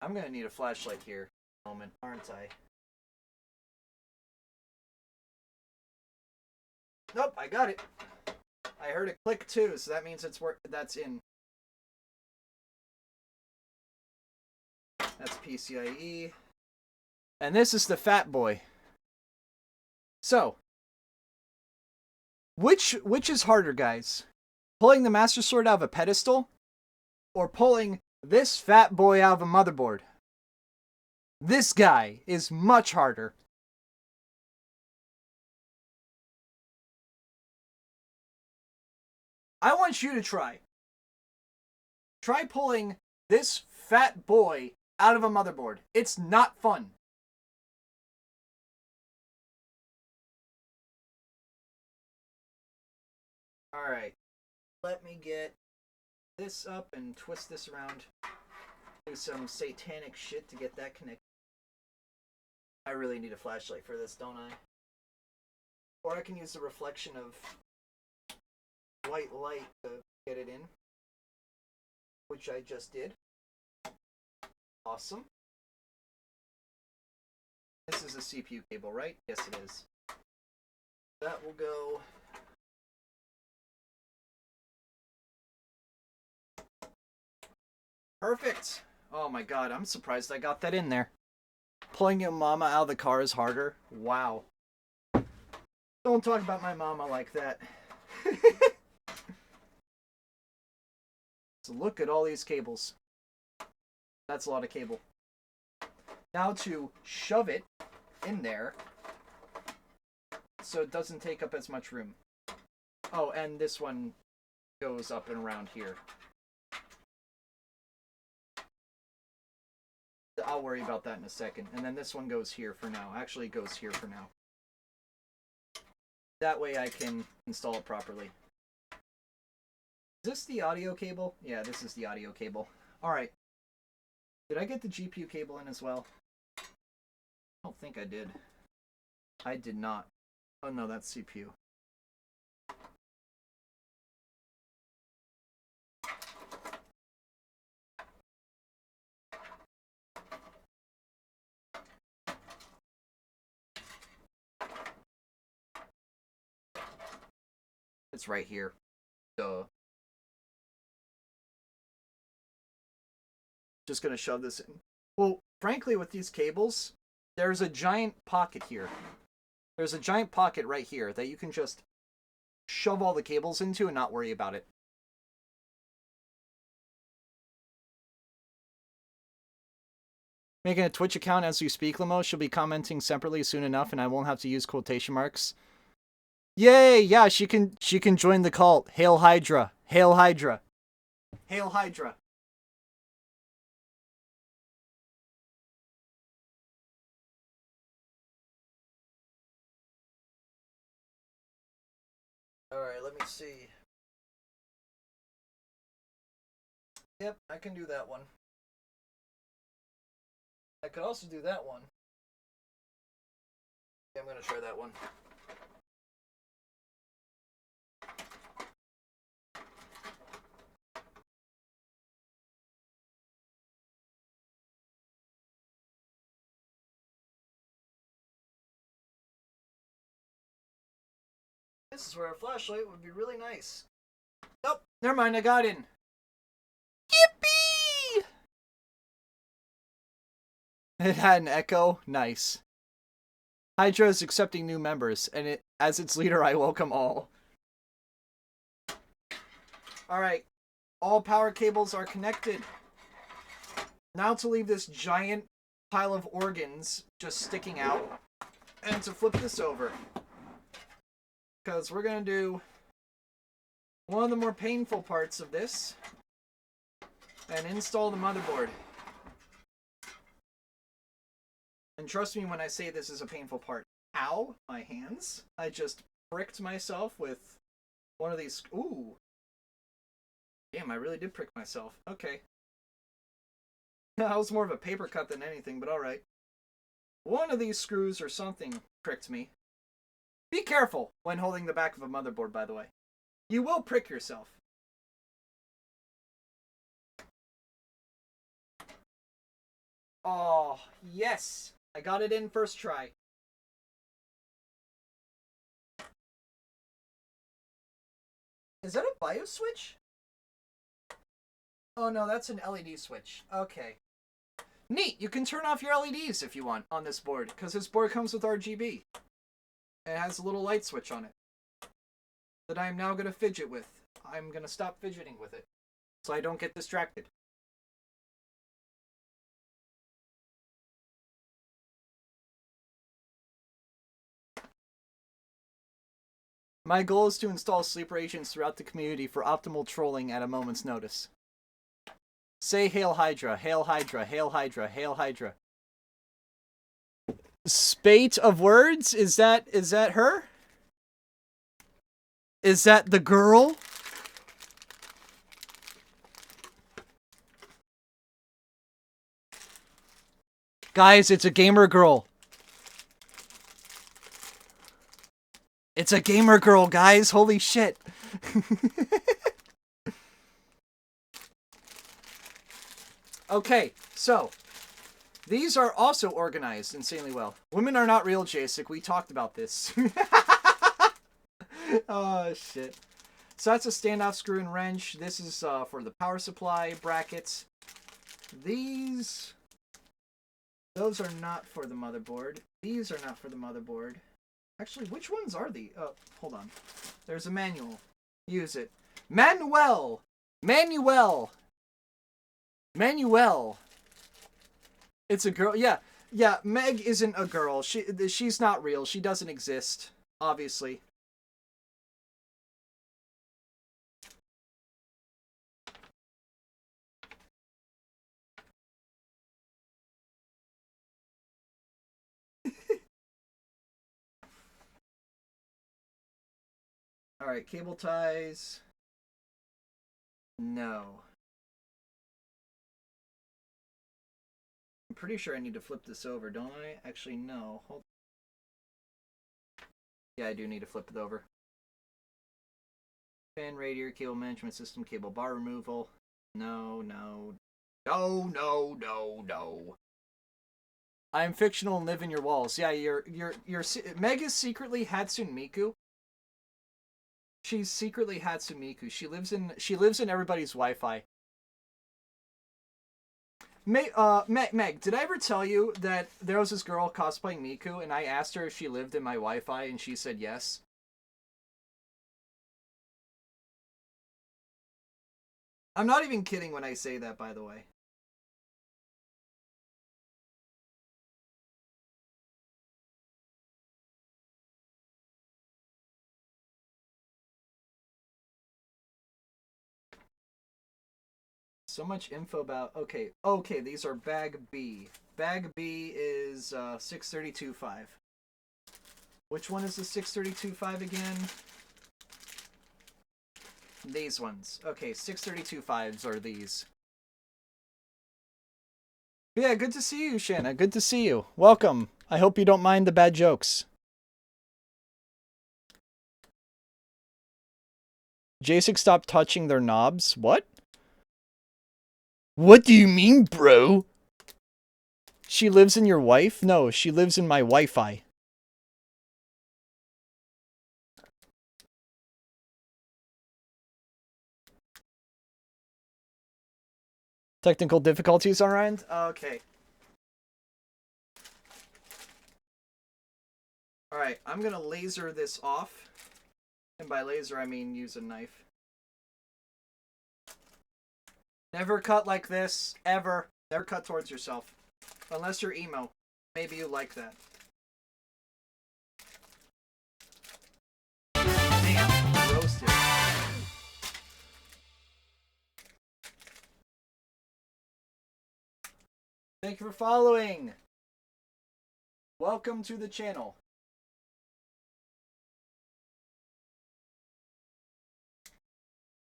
I'm gonna need a flashlight here in a moment, aren't I? Nope, I got it. I heard it click too, so that means that's in. That's PCIe. And this is the fat boy. So, which is harder, guys? Pulling the Master Sword out of a pedestal, or pulling this fat boy out of a motherboard? This guy is much harder. I want you to try. Try pulling this fat boy out of a motherboard. It's not fun. Alright. Let me get this up and twist this around. Do some satanic shit to get that connected. I really need a flashlight for this, don't I? Or I can use the reflection of white light to get it in, which I just did. Awesome. This is a CPU cable, right? Yes, it is. That will go... Perfect! Oh my god, I'm surprised I got that in there. Pulling your mama out of the car is harder. Wow. Don't talk about my mama like that. So look at all these cables. That's a lot of cable. Now to shove it in there so it doesn't take up as much room. Oh, and this one goes up and around here. I'll worry about that in a second. And then this one goes here for now. Actually, it goes here for now. That way I can install it properly. Is this the audio cable? Yeah, this is the audio cable. Alright. Did I get the GPU cable in as well? I don't think I did. I did not. Oh no, that's CPU. It's right here. Duh. Just gonna shove this in. Well, frankly, with these cables, there's a giant pocket here. There's a giant pocket right here that you can just shove all the cables into and not worry about it. Making a Twitch account as you speak, Limo. She'll be commenting separately soon enough, and I won't have to use quotation marks. Yay! Yeah, she can join the cult. Hail Hydra! Hail Hydra! Hail Hydra! Alright, let me see. Yep, I can do that one. I could also do that one. Yeah, I'm gonna try that one. This is where a flashlight would be really nice. Nope, never mind, I got in. Yippee! It had an echo. Nice. Hydra is accepting new members, and as its leader, I welcome all. Alright, all power cables are connected. Now to leave this giant pile of organs just sticking out, and to flip this over. Because we're going to do one of the more painful parts of this and install the motherboard. And trust me when I say this is a painful part. Ow, my hands. I just pricked myself with one of these. Ooh. Damn, I really did prick myself. Okay. That was more of a paper cut than anything, but alright. One of these screws or something pricked me. Be careful when holding the back of a motherboard, by the way. You will prick yourself. Oh, yes! I got it in first try. Is that a BIOS switch? Oh no, that's an LED switch. Okay. Neat! You can turn off your LEDs if you want on this board, because this board comes with RGB. It has a little light switch on it that I'm now going to fidget with. I'm going to stop fidgeting with it so I don't get distracted. My goal is to install sleeper agents throughout the community for optimal trolling at a moment's notice. Say Hail Hydra, Hail Hydra, Hail Hydra, Hail Hydra. Spate of words? Is that her? Is that the girl? Guys, it's a gamer girl. It's a gamer girl, guys. Holy shit. Okay, so these are also organized insanely well. Women are not real, Jacek. We talked about this. Oh, shit. So that's a standoff screw and wrench. This is for the power supply brackets. Those are not for the motherboard. These are not for the motherboard. Actually, which ones are these? Oh, hold on. There's a manual. Use it. Manuel! Manuel! Manuel! It's a girl. Yeah. Yeah, Meg isn't a girl. She's not real. She doesn't exist. Obviously. Alright, cable ties. No. I'm pretty sure I need to flip this over, don't I? Actually, no. Hold. Yeah, I do need to flip it over. Fan radiator, cable management system, cable bar removal. No, no. No, no, no, no. I am fictional and live in your walls. Yeah, you're Meg is secretly Hatsune Miku. She's secretly Hatsune Miku. She lives in everybody's Wi-Fi. Meg, did I ever tell you that there was this girl cosplaying Miku, and I asked her if she lived in my Wi-Fi, and she said yes? I'm not even kidding when I say that, by the way. So much info about... Okay, these are Bag B. Bag B is 632.5. Which one is the 632.5 again? These ones. Okay, 632.5s are these. Yeah, good to see you, Shanna. Good to see you. Welcome. I hope you don't mind the bad jokes. Jacek stopped touching their knobs. What? What do you mean, bro? She lives in your wife? No, she lives in my Wi-Fi. Technical difficulties on our end? Okay. Alright, I'm gonna laser this off. And by laser, I mean use a knife. Never cut like this. Ever. Never cut towards yourself. Unless you're emo. Maybe you like that. Damn, roasted. Thank you for following. Welcome to the channel.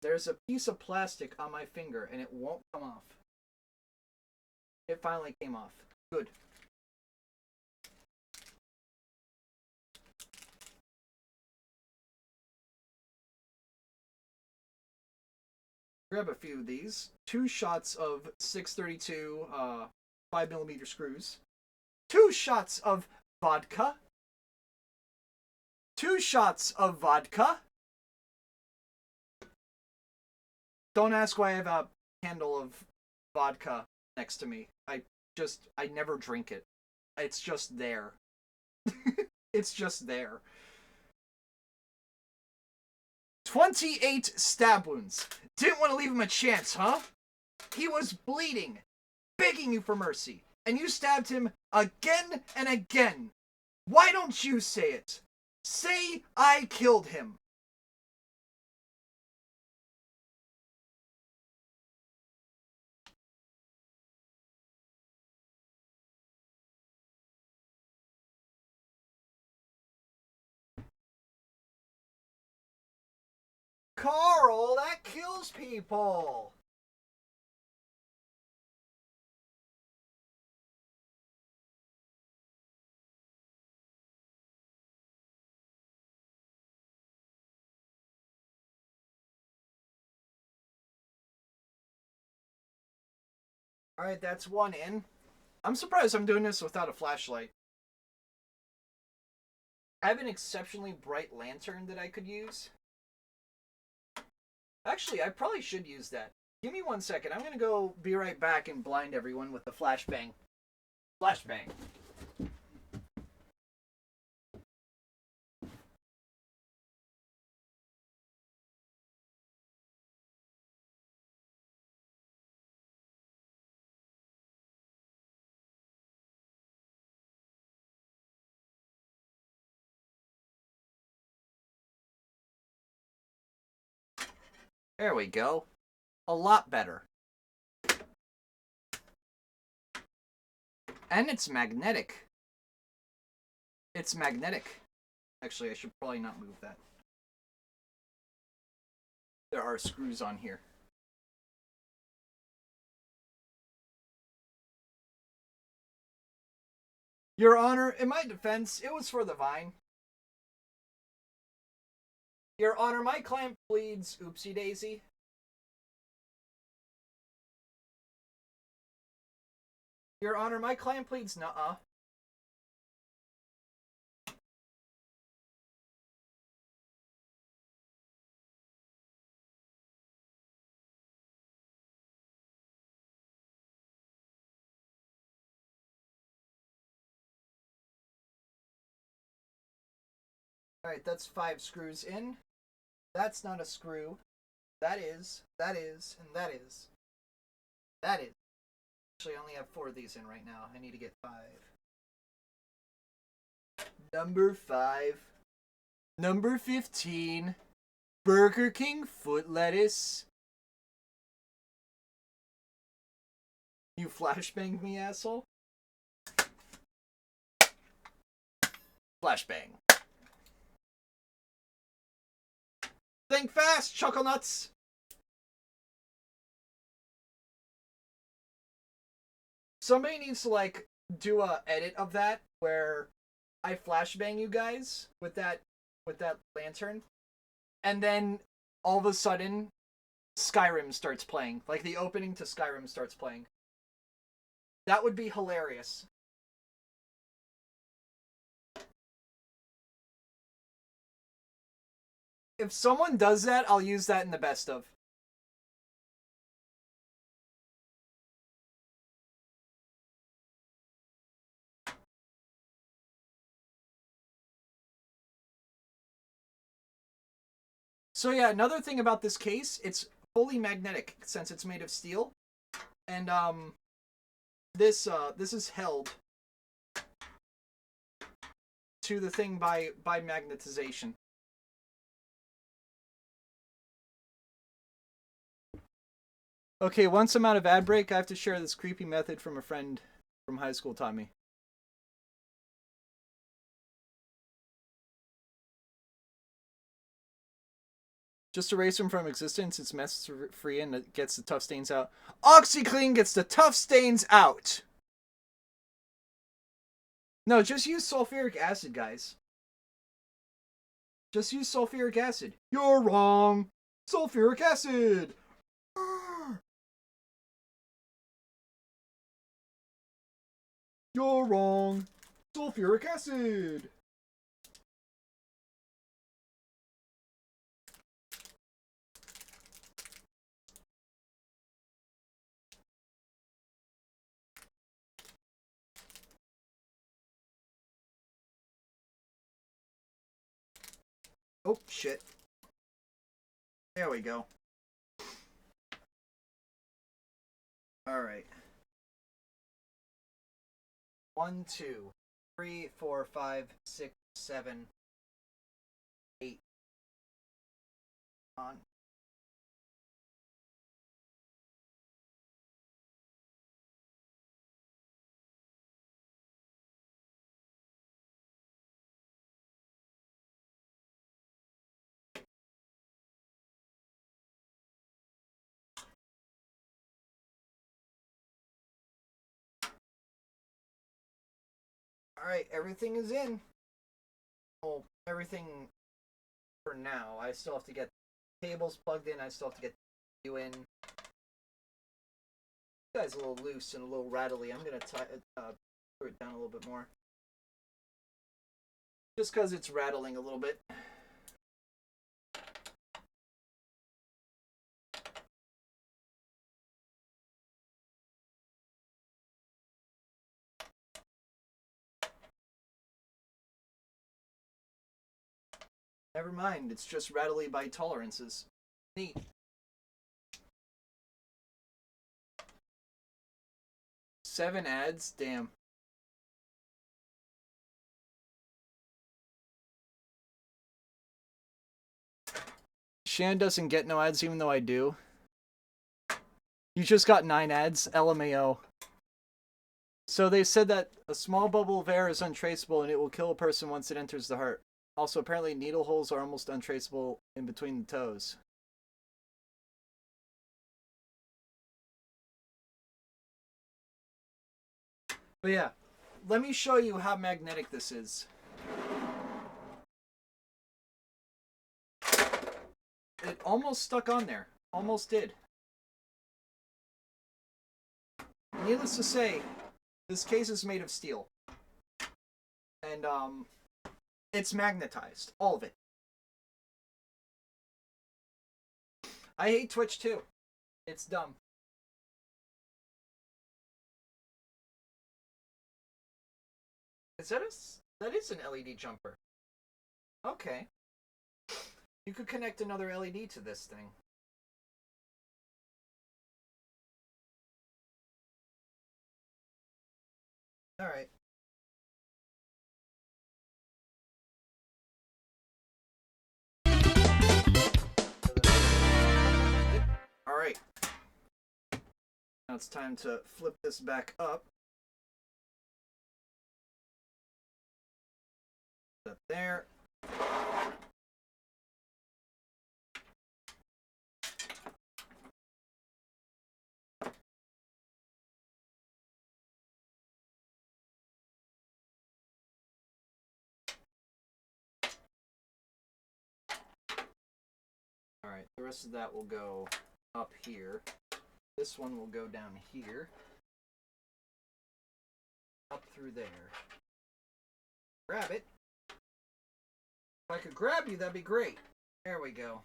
There's a piece of plastic on my finger and it won't come off. It finally came off. Good. Grab a few of these. 2 shots of 632 5mm screws. 2 shots of vodka. 2 shots of vodka. Don't ask why I have a handle of vodka next to me. I never drink it. It's just there. It's just there. 28 stab wounds. Didn't want to leave him a chance, huh? He was bleeding, begging you for mercy, and you stabbed him again and again. Why don't you say it? Say I killed him. Carl, that kills people. Alright, that's one in. I'm surprised I'm doing this without a flashlight. I have an exceptionally bright lantern that I could use. Actually, I probably should use that. Give me 1 second. I'm gonna go be right back and blind everyone with the flashbang. Flashbang. There we go. A lot better. And it's magnetic. It's magnetic. Actually, I should probably not move that. There are screws on here. Your Honor, in my defense, it was for the Vine. Your Honor, my client pleads oopsie daisy. Your Honor, my client pleads nuh-uh. Alright, that's 5 screws in. That's not a screw. That is, and that is. That is. Actually, I only have 4 of these in right now. I need to get 5. Number 5. Number 15. Burger King foot lettuce. You flashbanged me, asshole? Flashbang. Think fast, chuckle nuts! Somebody needs to, like, do a edit of that where I flashbang you guys with that lantern, and then all of a sudden Skyrim starts playing. Like, the opening to Skyrim starts playing. That would be hilarious. If someone does that, I'll use that in the best of. So yeah, another thing about this case, it's fully magnetic since it's made of steel. And this is held to the thing by magnetization. Okay, once I'm out of ad break, I have to share this creepy method from a friend from high school taught me. Just erase them from existence, it's mess free and it gets the tough stains out. OxyClean gets the tough stains out! No, just use sulfuric acid, guys. Just use sulfuric acid. You're wrong! Sulfuric acid! You're wrong! Sulfuric acid! Oh, shit. There we go. Alright. 1, 2, 3, 4, 5, 6, 7, 8. On. Alright, everything is in. Well, everything for now. I still have to get cables plugged in. I still have to get you in. This guy's a little loose and a little rattly. I'm going to screw it down a little bit more. Just because it's rattling a little bit. Never mind, it's just rattly by tolerances. Neat. Seven ads? Damn. Shan doesn't get no ads even though I do. You just got 9 ads? LMAO. So they said that a small bubble of air is untraceable and it will kill a person once it enters the heart. Also, apparently needle holes are almost untraceable in between the toes. But yeah, let me show you how magnetic this is. It almost stuck on there. Almost did. Needless to say, this case is made of steel. And, it's magnetized. All of it. I hate Twitch too. It's dumb. That is an LED jumper. Okay. You could connect another LED to this thing. Alright. Alright. Now it's time to flip this back up. Up there. Alright, the rest of that will go up here. This one will go down here. Up through there. Grab it. If I could grab you, that'd be great. There we go.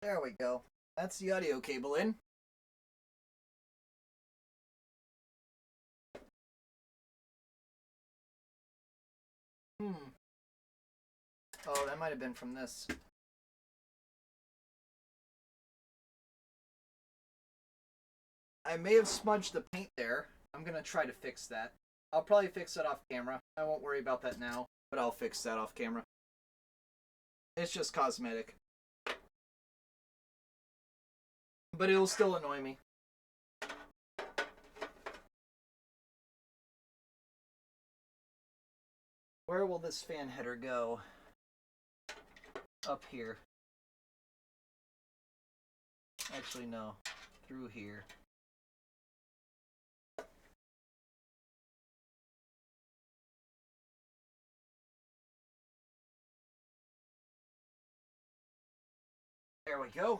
There we go. That's the audio cable in. Oh, that might have been from this. I may have smudged the paint there. I'm gonna try to fix that. I'll probably fix that off camera. I won't worry about that now, but I'll fix that off camera. It's just cosmetic. But it'll still annoy me. Where will this fan header go? Up here. Actually, no. Through here. There we go.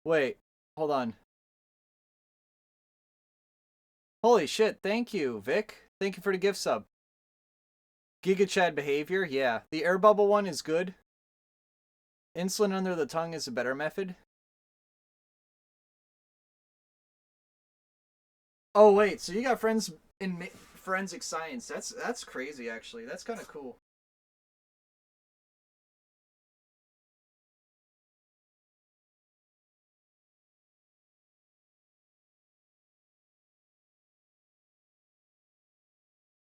Wait, hold on. Holy shit, thank you, Vic. Thank you for the gift sub. Giga Chad behavior, yeah. The air bubble one is good. Insulin under the tongue is a better method. Oh wait, so you got friends in forensic science? That's crazy. Actually, that's kind of cool.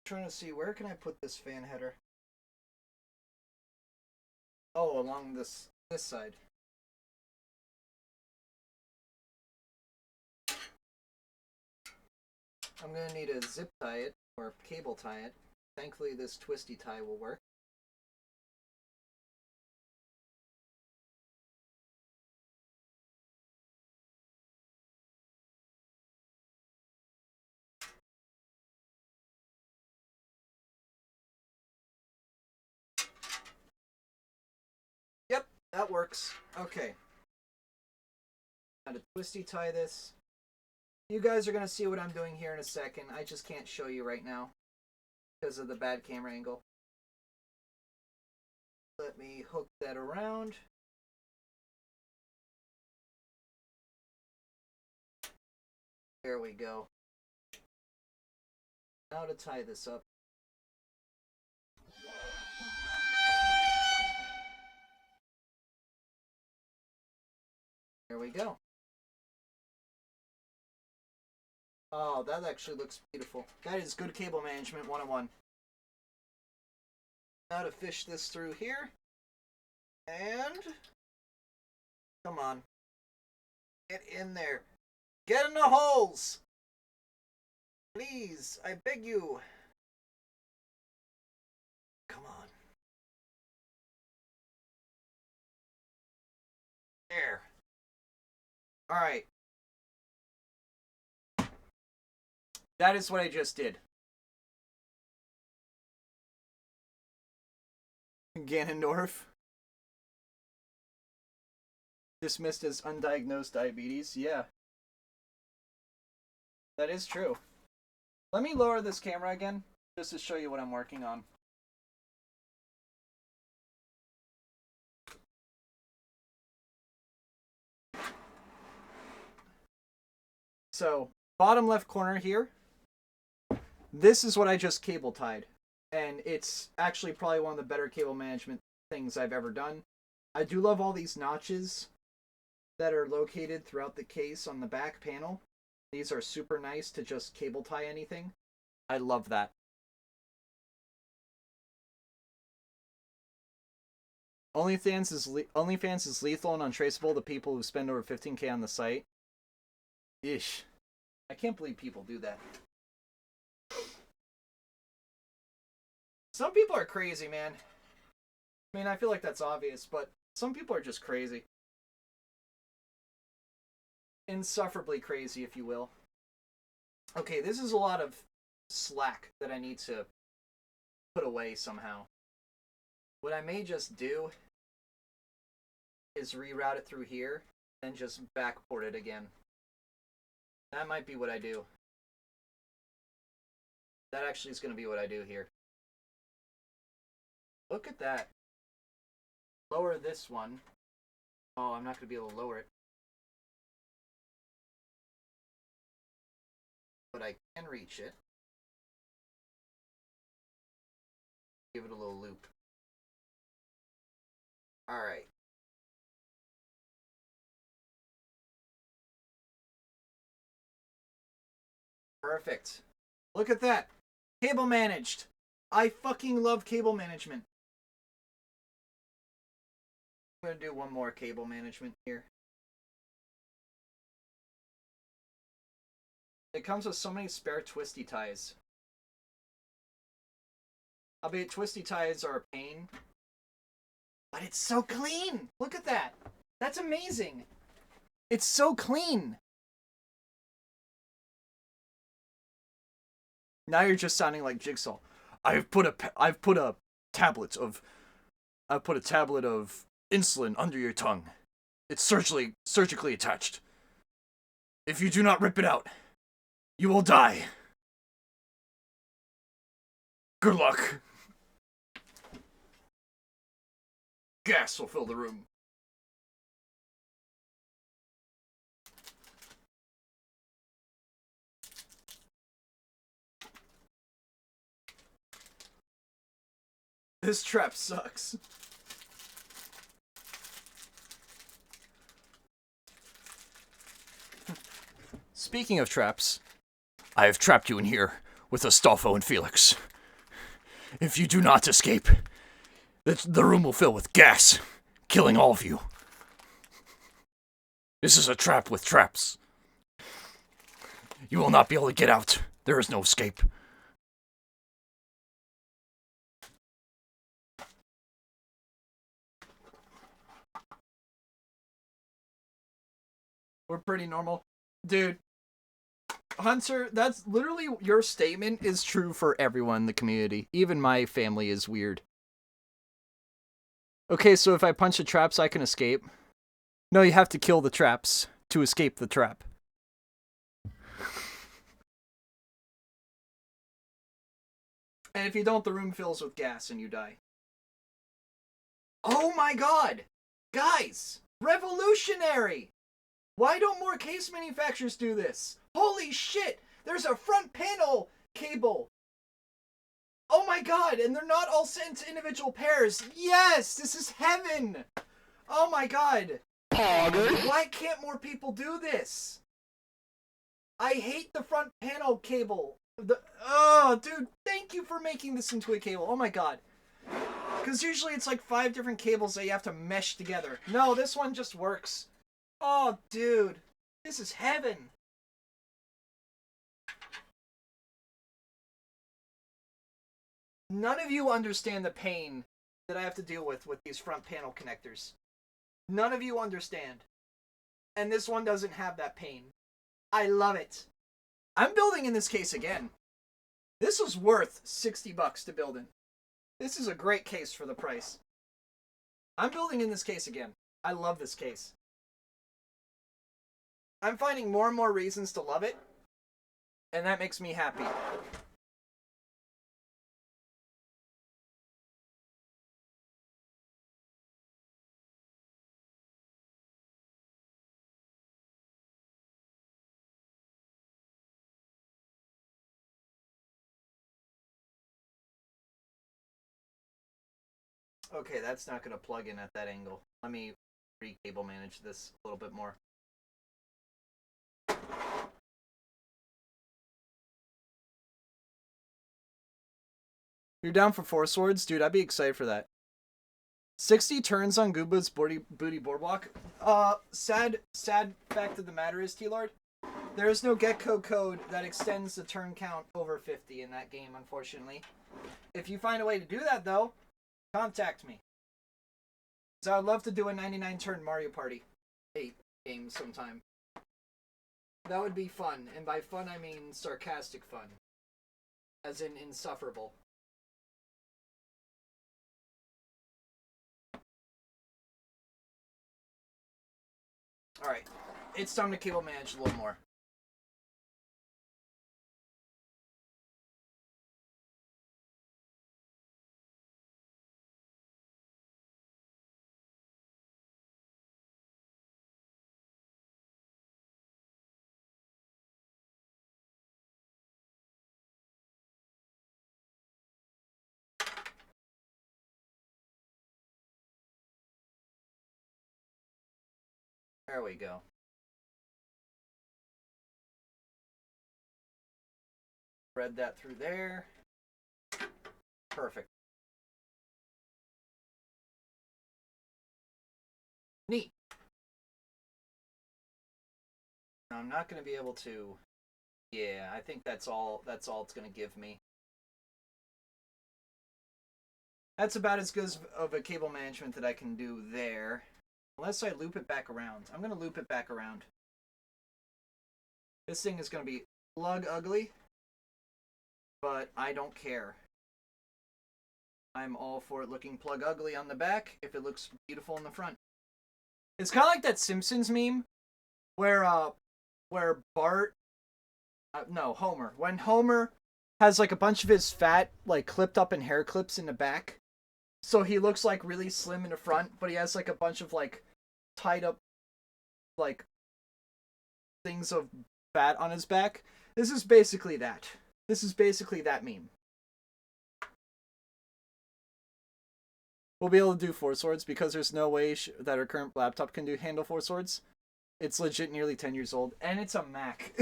Trying to see where can I put this fan header. Oh, along this side. I'm gonna need to zip tie it or cable tie it. Thankfully, this twisty tie will work. Yep, that works. Okay. Now to twisty tie this. You guys are going to see what I'm doing here in a second. I just can't show you right now because of the bad camera angle. Let me hook that around. There we go. Now to tie this up. There we go. Oh, that actually looks beautiful. That is good cable management 101. Now to fish this through here. And... come on. Get in there. Get in the holes! Please, I beg you. Come on. There. Alright. That is what I just did. Ganondorf. Dismissed as undiagnosed diabetes. Yeah. That is true. Let me lower this camera again, just to show you what I'm working on. So, bottom left corner here. This is what I just cable tied. And it's actually probably one of the better cable management things I've ever done. I do love all these notches that are located throughout the case on the back panel. These are super nice to just cable tie anything. I love that. OnlyFans is lethal and untraceable to people who spend over 15K on the site. Ish. I can't believe people do that. Some people are crazy, man. I mean, I feel like that's obvious, but some people are just crazy. Insufferably crazy, if you will. Okay, this is a lot of slack that I need to put away somehow. What I may just do is reroute it through here and just backport it again. That might be what I do. That actually is going to be what I do here. Look at that. Lower this one. Oh, I'm not going to be able to lower it. But I can reach it. Give it a little loop. Alright. Perfect. Look at that. Cable managed. I fucking love cable management. I'm going to do one more cable management here. It comes with so many spare twisty ties. Albeit twisty ties are a pain. But it's so clean! Look at that! That's amazing! It's so clean! Now you're just sounding like Jigsaw. I've put a tablet of insulin under your tongue. It's surgically attached. If you do not rip it out, you will die. Good luck. Gas will fill the room. This trap sucks. Speaking of traps, I have trapped you in here with Astolfo and Felix. If you do not escape, the room will fill with gas, killing all of you. This is a trap with traps. You will not be able to get out. There is no escape. We're pretty normal. Dude, Hunter, that's literally your statement is true for everyone in the community. Even my family is weird. Okay, so if I punch the traps, I can escape. No, you have to kill the traps to escape the trap. And if you don't, the room fills with gas and you die. Oh my god! Guys! Revolutionary! Why don't more case manufacturers do this? Holy shit! There's a front panel cable! Oh my god! And they're not all sent to individual pairs! Yes! This is heaven! Oh my god! Why can't more people do this? I hate the front panel cable. Oh, dude, thank you for making this into a cable. Oh my god. Because usually it's like 5 different cables that you have to mesh together. No, this one just works. Oh, dude. This is heaven. None of you understand the pain that I have to deal with these front panel connectors. None of you understand. And this one doesn't have that pain. I love it. I'm building in this case again. This was worth $60 to build in. This is a great case for the price. I'm building in this case again. I love this case. I'm finding more and more reasons to love it, and that makes me happy. Okay, that's not going to plug in at that angle. Let me re-cable manage this a little bit more. You're down for 4 swords? Dude, I'd be excited for that. 60 turns on Gooba's booty boardwalk. Sad fact of the matter is, T-Lord, there is no getCode code that extends the turn count over 50 in that game, unfortunately. If you find a way to do that, though, contact me. So I'd love to do a 99 turn Mario Party 8 game sometime. That would be fun, and by fun I mean sarcastic fun. As in insufferable. Alright, it's time to cable manage a little more. There we go. Thread that through there. Perfect. Neat. Now, I'm not going to be able to... Yeah, I think that's all it's going to give me. That's about as good of a cable management that I can do there. Unless I loop it back around. I'm going to loop it back around. This thing is going to be plug ugly. But I don't care. I'm all for it looking plug ugly on the back if it looks beautiful in the front. It's kind of like that Simpsons meme where Bart... no, Homer. When Homer has like a bunch of his fat like clipped up in hair clips in the back. So he looks like really slim in the front, but he has like a bunch of like tied up like things of fat on his back. This is basically that. This is basically that meme. we'll be able to do 4 swords because there's no way that our current laptop can handle 4 swords. It's legit nearly 10 years old, and it's a Mac.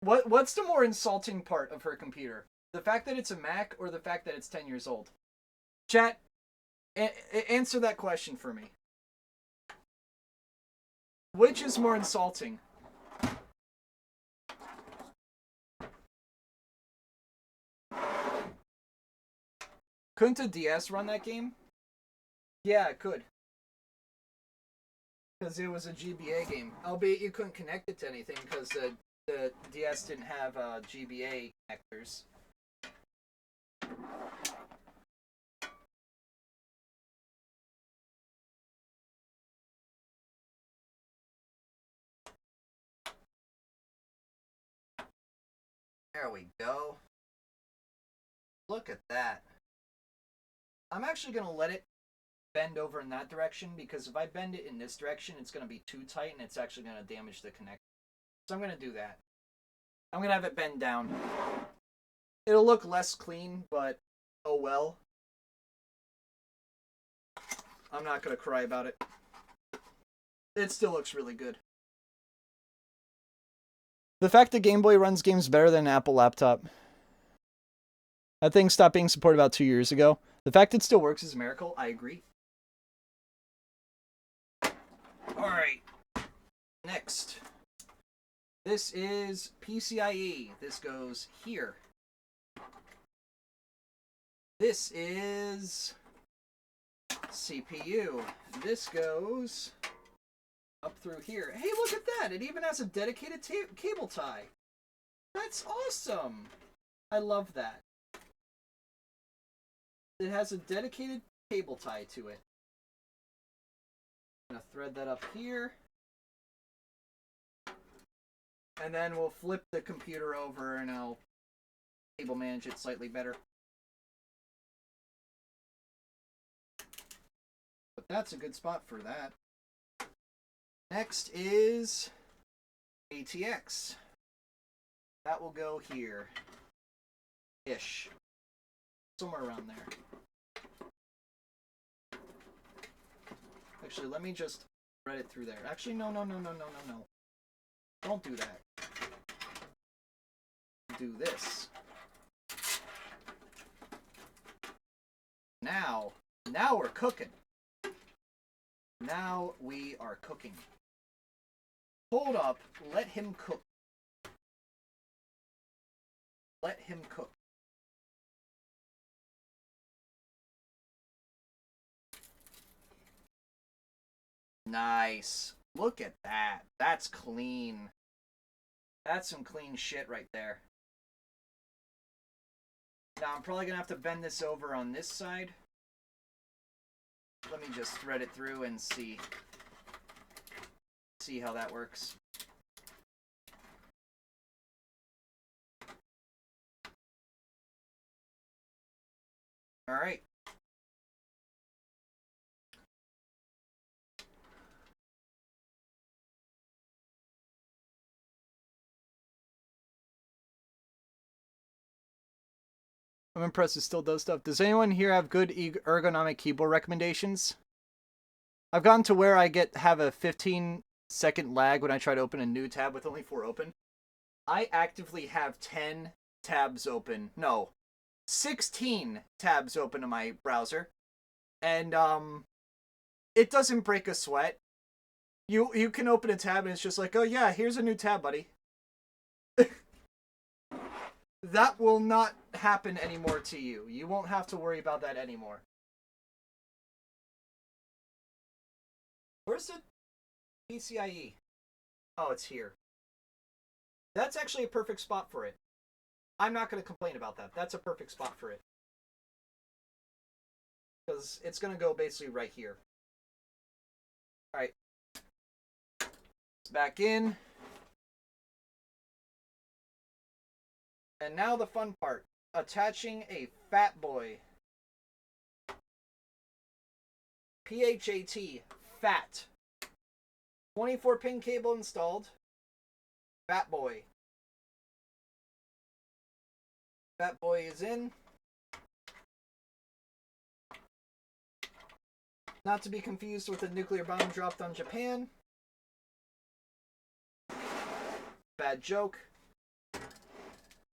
What's the more insulting part of her computer? The fact that it's a Mac or the fact that it's 10 years old? Chat, answer that question for me. Which is more insulting? Couldn't a DS run that game? Yeah, it could. Because it was a GBA game. Albeit you couldn't connect it to anything because the DS didn't have GBA connectors. There we go. Look at that. I'm actually going to let it bend over in that direction because if I bend it in this direction, it's going to be too tight and it's actually going to damage the connector. So I'm going to do that. I'm going to have it bend down. It'll look less clean, but oh well. I'm not going to cry about it. It still looks really good. The fact that Game Boy runs games better than an Apple laptop. That thing stopped being supported about 2 years ago. The fact it still works is a miracle. I agree. Alright. Next. This is PCIe. This goes here. This is CPU. This goes up through here. Hey, look at that! It even has a dedicated cable tie. That's awesome! I love that. It has a dedicated cable tie to it. I'm going to thread that up here. And then we'll flip the computer over and I'll cable manage it slightly better. But that's a good spot for that. Next is ATX. That will go here. Ish. Somewhere around there. Actually, let me just thread it through there. Actually, no. Don't do that. Do this. Now we're cooking. Now we are cooking. Hold up. Let him cook. Let him cook. Nice. Look at that. That's clean. That's some clean shit right there. Now I'm probably gonna have to bend this over on this side. Let me just thread it through and see how that works. All right. I'm impressed it still does stuff. Does anyone here have good ergonomic keyboard recommendations? I've gotten to where I have a 15-second lag when I try to open a new tab with only 4 open. I actively have 10 tabs open. No, 16 tabs open in my browser. And it doesn't break a sweat. You can open a tab and it's just like, oh yeah, here's a new tab, buddy. That will not happen anymore to you. You won't have to worry about that anymore. Where's the PCIe? Oh, it's here. That's actually a perfect spot for it. I'm not going to complain about that. That's a perfect spot for it. Because it's going to go basically right here. Alright. It's back in. And now the fun part. Attaching a Fat Boy. PHAT. Fat. 24-pin cable installed. Fat Boy. Fat Boy is in. Not to be confused with a nuclear bomb dropped on Japan. Bad joke.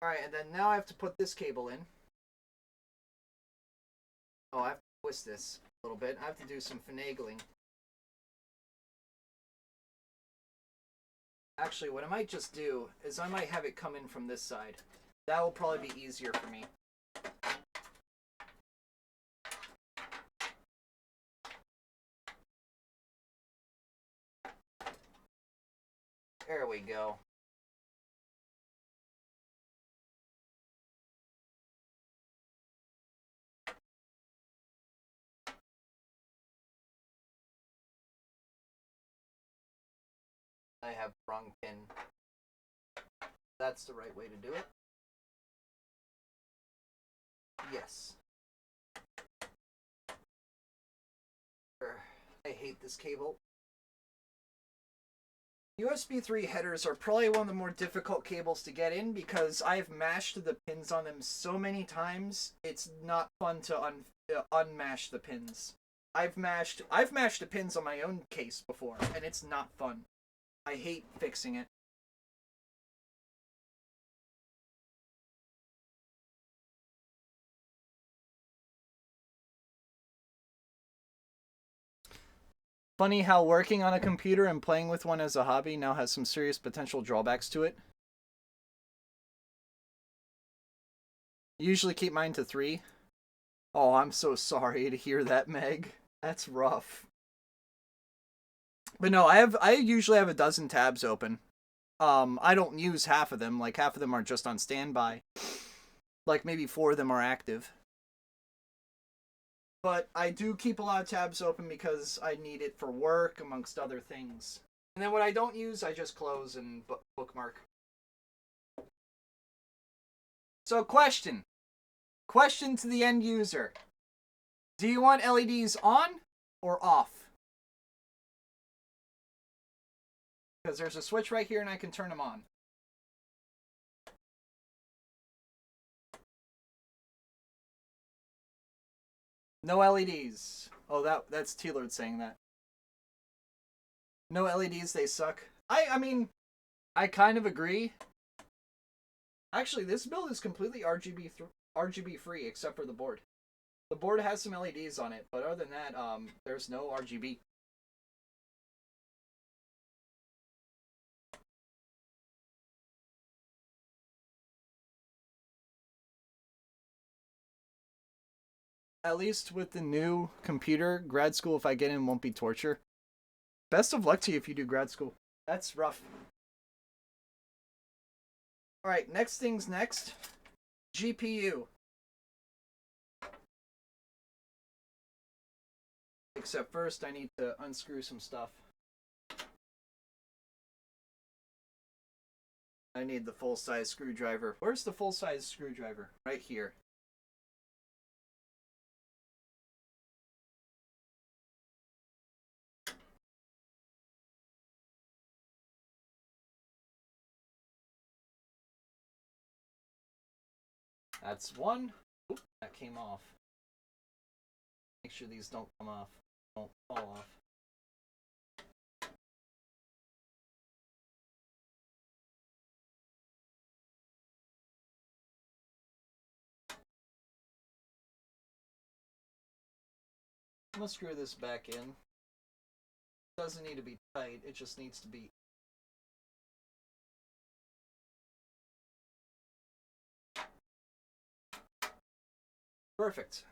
Alright, and then now I have to put this cable in. Oh, I have to twist this a little bit. I have to do some finagling. Actually, what I might just do is I might have it come in from this side. That will probably be easier for me. There we go. I have wrong pin. That's the right way to do it. Yes. I hate this cable. USB 3 headers are probably one of the more difficult cables to get in because I've mashed the pins on them so many times. It's not fun to unmash the pins. I've mashed the pins on my own case before, and it's not fun. I hate fixing it. Funny how working on a computer and playing with one as a hobby now has some serious potential drawbacks to it. Usually keep mine to 3. Oh, I'm so sorry to hear that, Meg. That's rough. But no, I usually have a dozen tabs open. I don't use half of them. Like, half of them are just on standby. Like, maybe 4 of them are active. But I do keep a lot of tabs open because I need it for work, amongst other things. And then what I don't use, I just close and bookmark. So, question. Question to the end user. Do you want LEDs on or off? Because there's a switch right here and I can turn them on. No LEDs. Oh, that's T-Lord saying that. No LEDs, they suck. I mean, I kind of agree. Actually, this build is completely RGB free except for the board. The board has some LEDs on it, but other than that, there's no RGB. At least with the new computer, grad school, if I get in, won't be torture. Best of luck to you if you do grad school. That's rough. Alright, next thing's next. GPU. Except first, I need to unscrew some stuff. I need the full-size screwdriver. Where's the full-size screwdriver? Right here. That's one. Oop, that came off. Make sure these don't come off. Don't fall off. I'm gonna screw this back in. It doesn't need to be tight, it just needs to be. Perfect.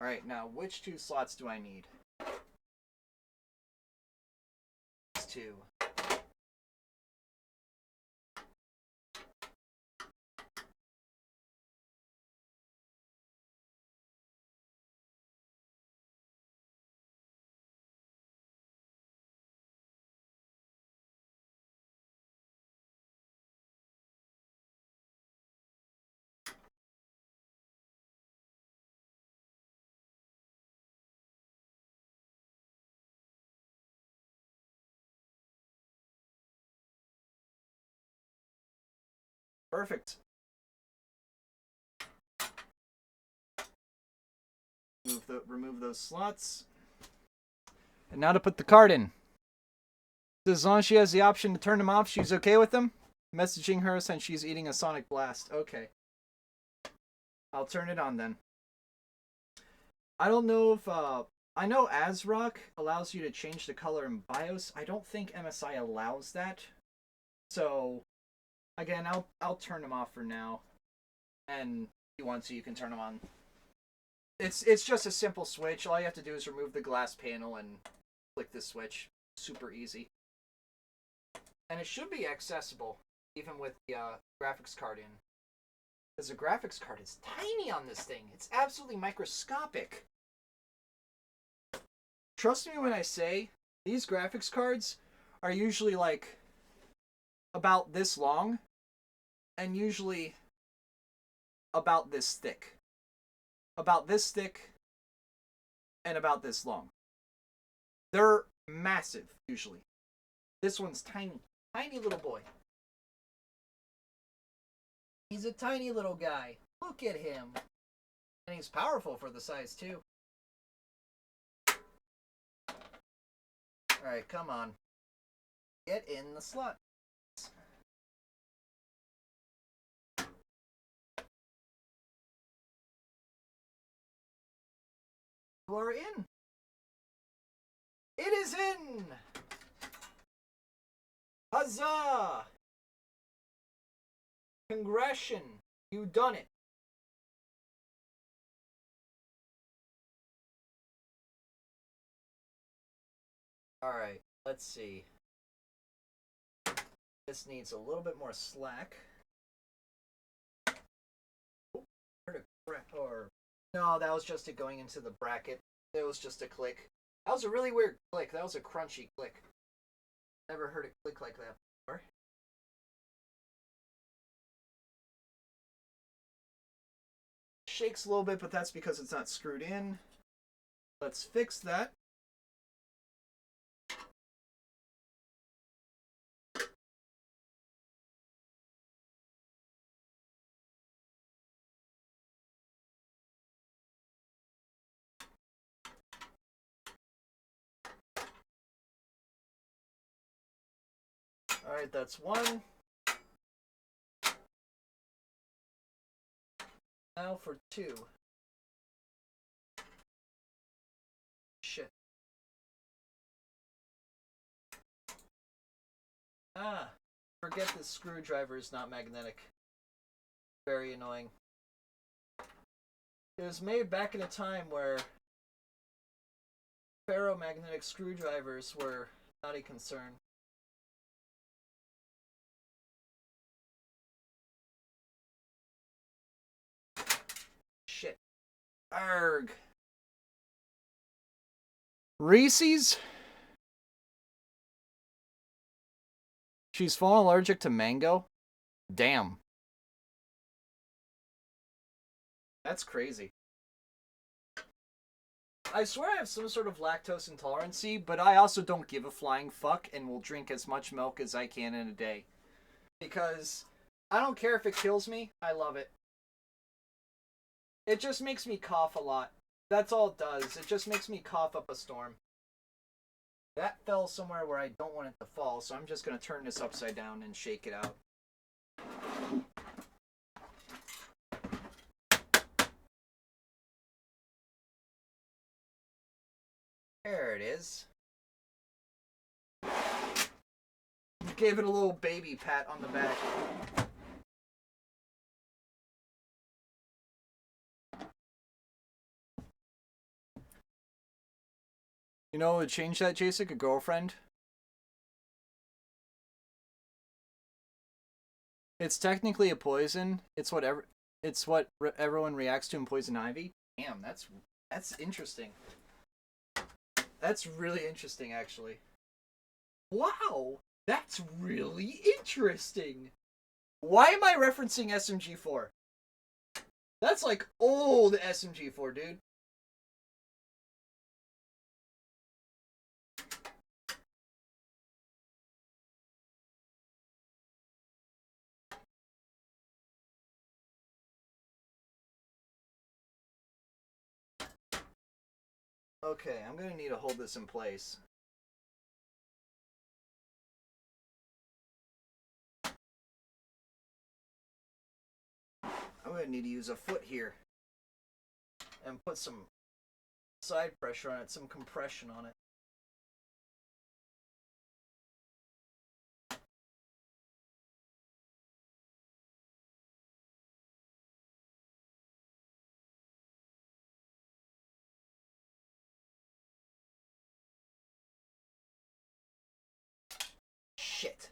Alright, now which 2 slots do I need? These 2. Perfect. Remove those slots. And now to put the card in. As long as she has the option to turn them off, she's okay with them. Messaging her since she's eating a Sonic Blast. Okay. I'll turn it on then. I don't know if I know ASRock allows you to change the color in BIOS. I don't think MSI allows that. So again, I'll turn them off for now. And if you want to, you can turn them on. It's just a simple switch. All you have to do is remove the glass panel and click the switch. Super easy. And it should be accessible, even with the graphics card in. Because the graphics card is tiny on this thing. It's absolutely microscopic. Trust me when I say, these graphics cards are usually like about this long, and usually about this thick. About this thick, and about this long. They're massive, usually. This one's tiny. Tiny little boy. He's a tiny little guy. Look at him. And he's powerful for the size, too. Alright, come on. Get in the slot. You are in. It is in! Huzzah! Congression, you done it. Alright, let's see. This needs a little bit more slack. Or no, that was just it going into the bracket. It was just a click. That was a really weird click. That was a crunchy click. Never heard it click like that before. Shakes a little bit, but that's because it's not screwed in. Let's fix that. Alright, that's one. Now for two. Shit. Ah, forget the screwdriver is not magnetic. Very annoying. It was made back in a time where ferromagnetic screwdrivers were not a concern. Shit. Arg. Reese's? She's fallen allergic to mango? Damn. That's crazy. I swear I have some sort of lactose intolerancy, but I also don't give a flying fuck and will drink as much milk as I can in a day. Because I don't care if it kills me, I love it. It just makes me cough a lot. That's all it does. It just makes me cough up a storm. That fell somewhere where I don't want it to fall, so I'm just going to turn this upside down and shake it out. There it is. Gave it a little baby pat on the back. You know what would change that, Jacek? A girlfriend? It's technically a poison. It's what everyone reacts to in poison ivy. Damn, that's interesting. That's really interesting, actually. Wow, that's really interesting. Why am I referencing SMG4? That's like old SMG4, dude. Okay, I'm gonna need to hold this in place. I'm gonna need to use a foot here and put some side pressure on it, some compression on it. Shit.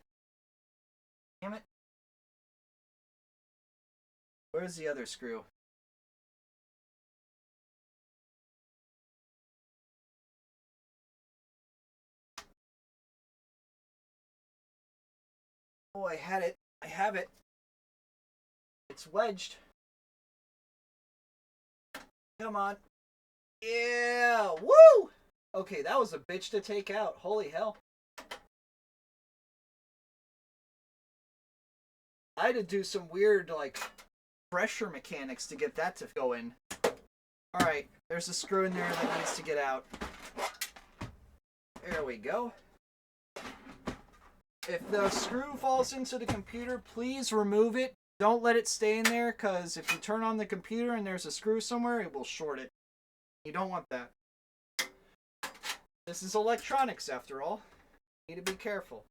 Damn it. Where's the other screw? Oh, I had it. I have it. It's wedged. Come on. Yeah! Woo! Okay, that was a bitch to take out. Holy hell. I had to do some weird, like, pressure mechanics to get that to go in. Alright, there's a screw in there that needs to get out. There we go. If the screw falls into the computer, please remove it. Don't let it stay in there, because if you turn on the computer and there's a screw somewhere, it will short it. You don't want that. This is electronics, after all. You need to be careful.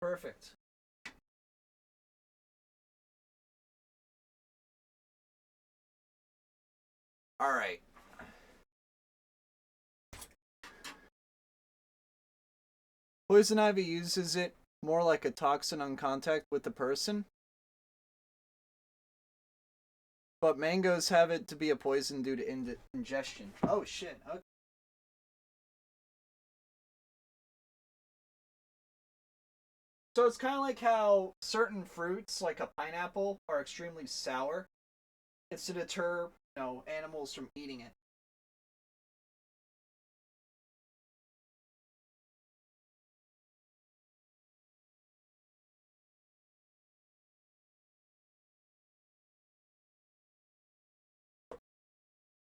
Perfect. All right. Poison ivy uses it more like a toxin on contact with the person. But mangoes have it to be a poison due to ingestion. Oh, shit. Okay. So it's kind of like how certain fruits, like a pineapple, are extremely sour. It's to deter, animals from eating it.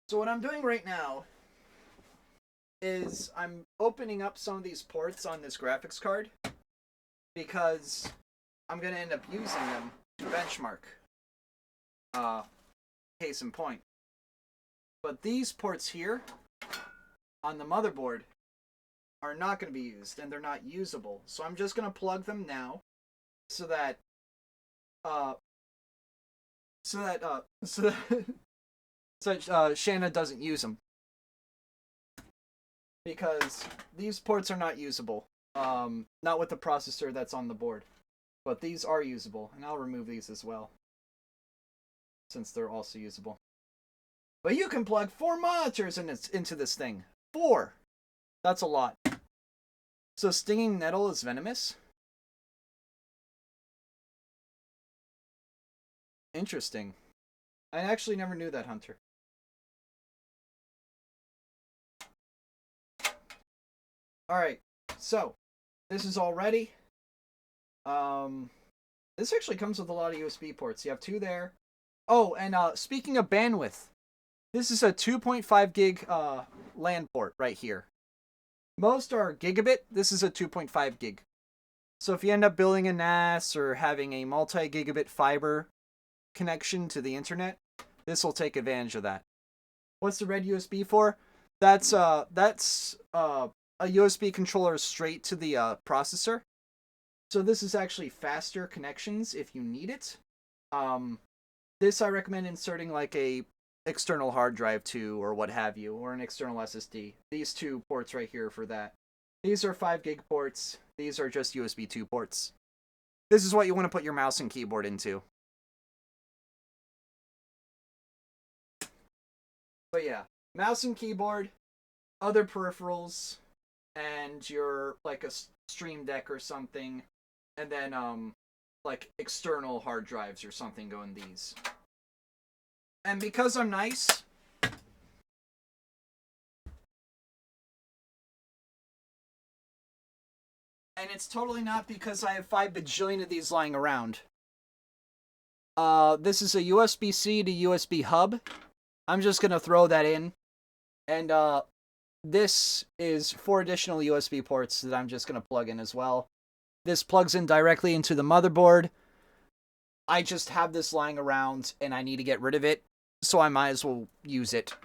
So what I'm doing right now is I'm opening up some of these ports on this graphics card because I'm going to end up using them to benchmark. Case in point. But these ports here on the motherboard are not going to be used, and they're not usable. So I'm just going to plug them now so that Shanna doesn't use them, because these ports are not usable. Not with the processor that's on the board, but these are usable, and I'll remove these as well since they're also usable. But you can plug 4 monitors into this thing. 4. That's a lot. So stinging nettle is venomous? Interesting. I actually never knew that, Hunter. Alright, so this is all ready. This actually comes with a lot of USB ports. You have 2 there. Oh, and speaking of bandwidth, this is a 2.5 gig LAN port right here. Most are gigabit. This is a 2.5 gig. So if you end up building a NAS or having a multi-gigabit fiber connection to the internet, this will take advantage of that. What's the red USB for? That's a USB controller straight to the processor. So this is actually faster connections if you need it. This I recommend inserting like a external hard drive to, or what have you, or an external SSD. These 2 ports right here for that. These are 5 gig ports. These are just USB 2 ports. This is what you want to put your mouse and keyboard into. But yeah, mouse and keyboard, other peripherals, and your like a Stream Deck or something, and then like external hard drives or something go in these. And because I'm nice, And it's totally not because I have 5 bajillion of these lying around. This is a USB-C to USB hub. I'm just gonna throw that in. And, this is 4 additional USB ports that I'm just gonna plug in as well. This plugs in directly into the motherboard. I just have this lying around, and I need to get rid of it, so I might as well use it.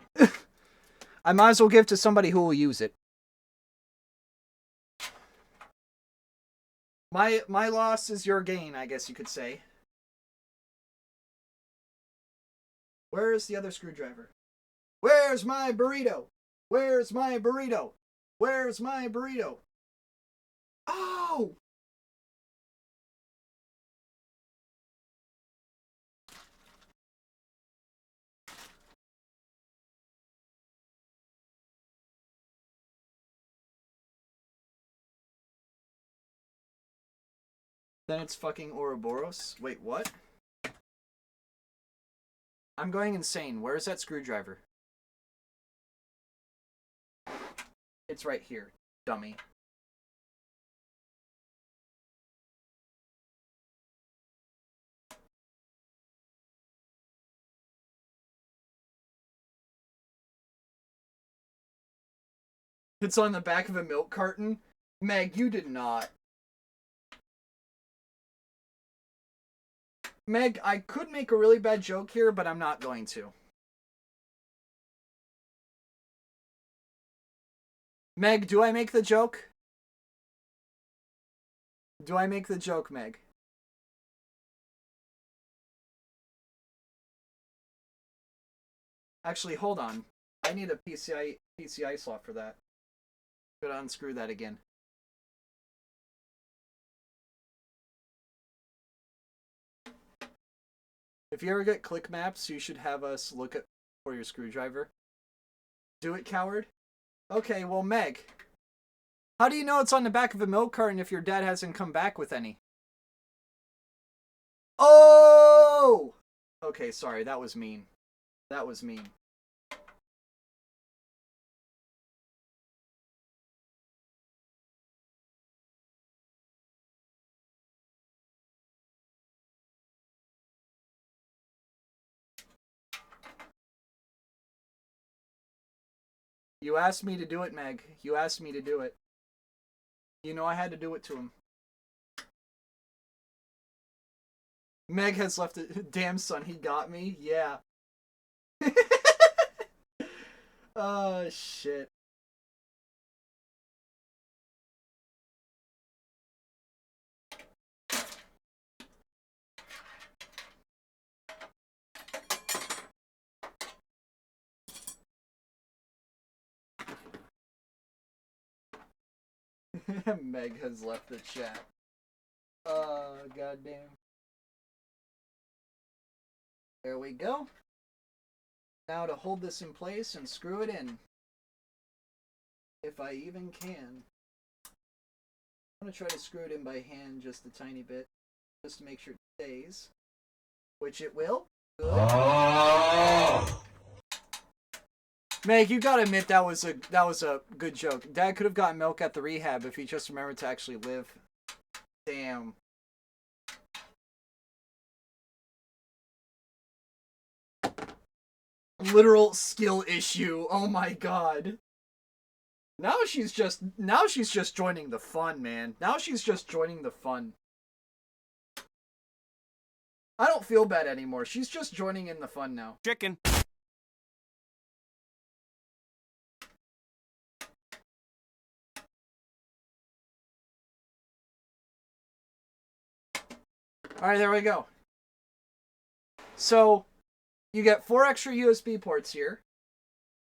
I might as well give to somebody who will use it. My loss is your gain, I guess you could say. Where is the other screwdriver? Where's my burrito? Where's my burrito? Where's my burrito? Oh! Then it's fucking Ouroboros. Wait, what? I'm going insane. Where's that screwdriver? It's right here, dummy. It's on the back of a milk carton? Meg, you did not. Meg, I could make a really bad joke here, but I'm not going to. Meg, do I make the joke? Do I make the joke, Meg? Actually, hold on. I need a PCI slot for that. Gotta unscrew that again. If you ever get click maps, you should have us look for your screwdriver. Do it, coward. Okay, well, Meg. How do you know it's on the back of a milk carton if your dad hasn't come back with any? Oh! Okay, sorry, that was mean. That was mean. You asked me to do it, Meg. You asked me to do it. You know I had to do it to him. Meg has left it. Damn, son, he got me? Yeah. Oh, shit. Meg has left the chat. Oh, goddamn. There we go. Now to hold this in place and screw it in. If I even can. I'm going to try to screw it in by hand just a tiny bit. Just to make sure it stays. Which it will. Good. Oh! Meg, you gotta admit that was a good joke. Dad could have gotten milk at the rehab if he just remembered to actually live. Damn. Literal skill issue. Oh my god. Now she's just joining the fun, man. Now she's just joining the fun. I don't feel bad anymore. She's just joining in the fun now. Chicken. Alright, there we go. So, you get 4 extra USB ports here.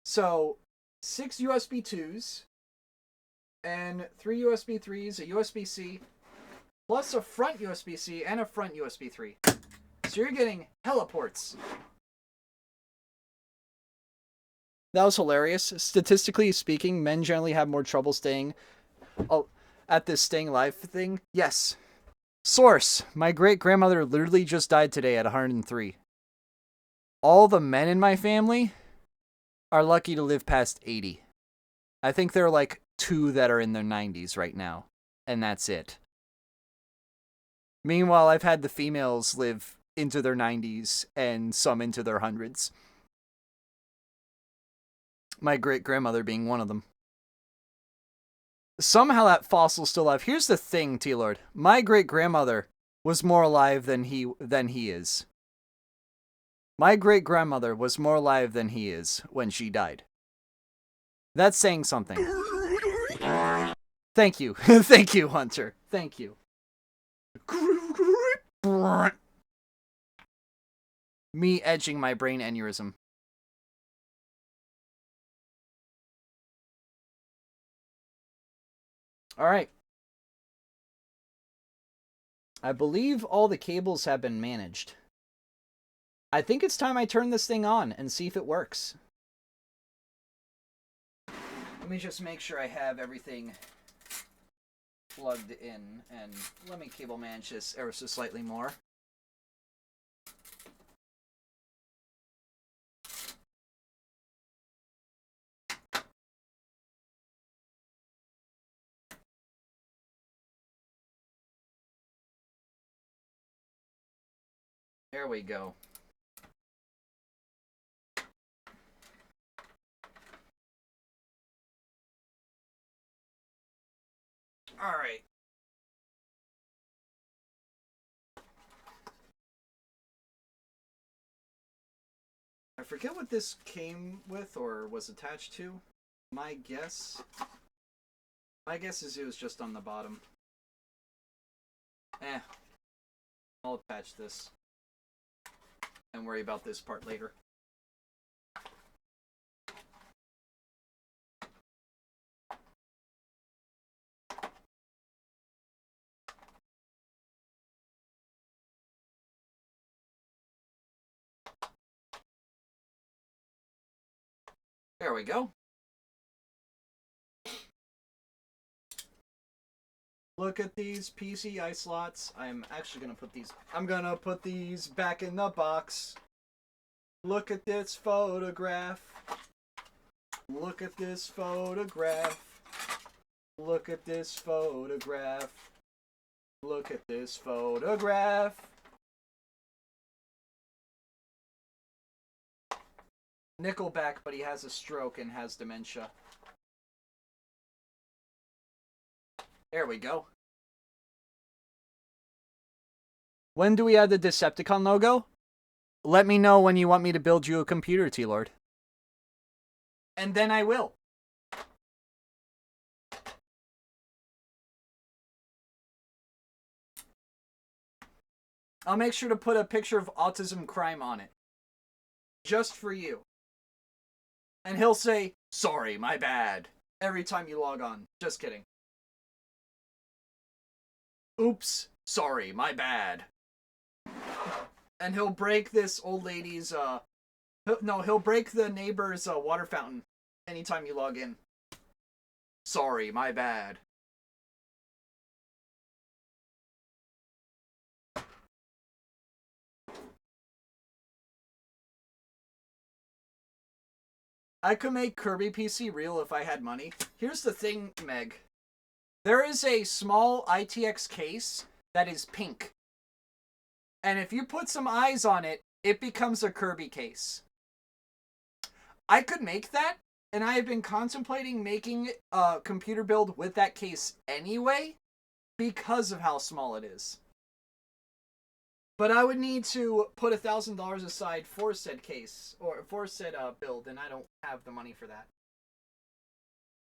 So, 6 USB 2s, and 3 USB 3s, a USB-C, plus a front USB-C and a front USB 3. So you're getting hella ports. That was hilarious. Statistically speaking, men generally have more trouble staying at this staying alive thing. Yes. Source. My great-grandmother literally just died today at 103. All the men in my family are lucky to live past 80. I think there are like 2 that are in their 90s right now. and that's it. Meanwhile, I've had the females live into their 90s and some into their hundreds. My great-grandmother being one of them. Somehow that fossil's still alive. Here's the thing, T-Lord. My great-grandmother was more alive than he is. My great-grandmother was more alive than he is when she died. That's saying something. Thank you. Thank you, Hunter. Thank you. Me edging my brain aneurysm. Alright. I believe all the cables have been managed. I think it's time I turn this thing on and see if it works. Let me just make sure I have everything plugged in, and let me cable manage this ever so slightly more. There we go. All right. I forget what this came with or was attached to. My guess is it was just on the bottom. I'll attach this and worry about this part later. There we go. Look at these PCI slots. I'm actually going to put these... I'm going to put these back in the box. Look at this photograph. Look at this photograph. Look at this photograph. Look at this photograph. Nickelback, but he has a stroke and has dementia. There we go. When do we add the Decepticon logo? Let me know when you want me to build you a computer, T-Lord. And then I will. I'll make sure to put a picture of Autism Crime on it. Just for you. And he'll say, sorry, my bad, every time you log on. Just kidding. Oops, sorry, my bad. And he'll break this old lady's, he'll break the neighbor's water fountain anytime you log in. Sorry, my bad. I could make Kirby PC real if I had money. Here's the thing, Meg. There is a small ITX case that is pink. And if you put some eyes on it, it becomes a Kirby case. I could make that, and I have been contemplating making a computer build with that case anyway, because of how small it is. But I would need to put $1,000 aside for said case, or for said build, and I don't have the money for that.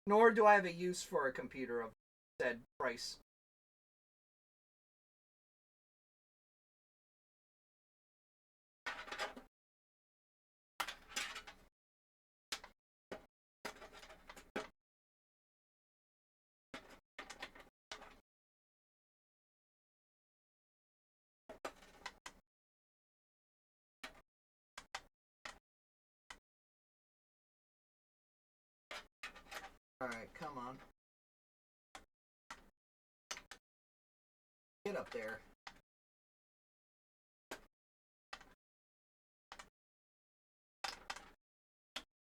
Nor do I have a use for a computer of said price. Alright, come on. Get up there.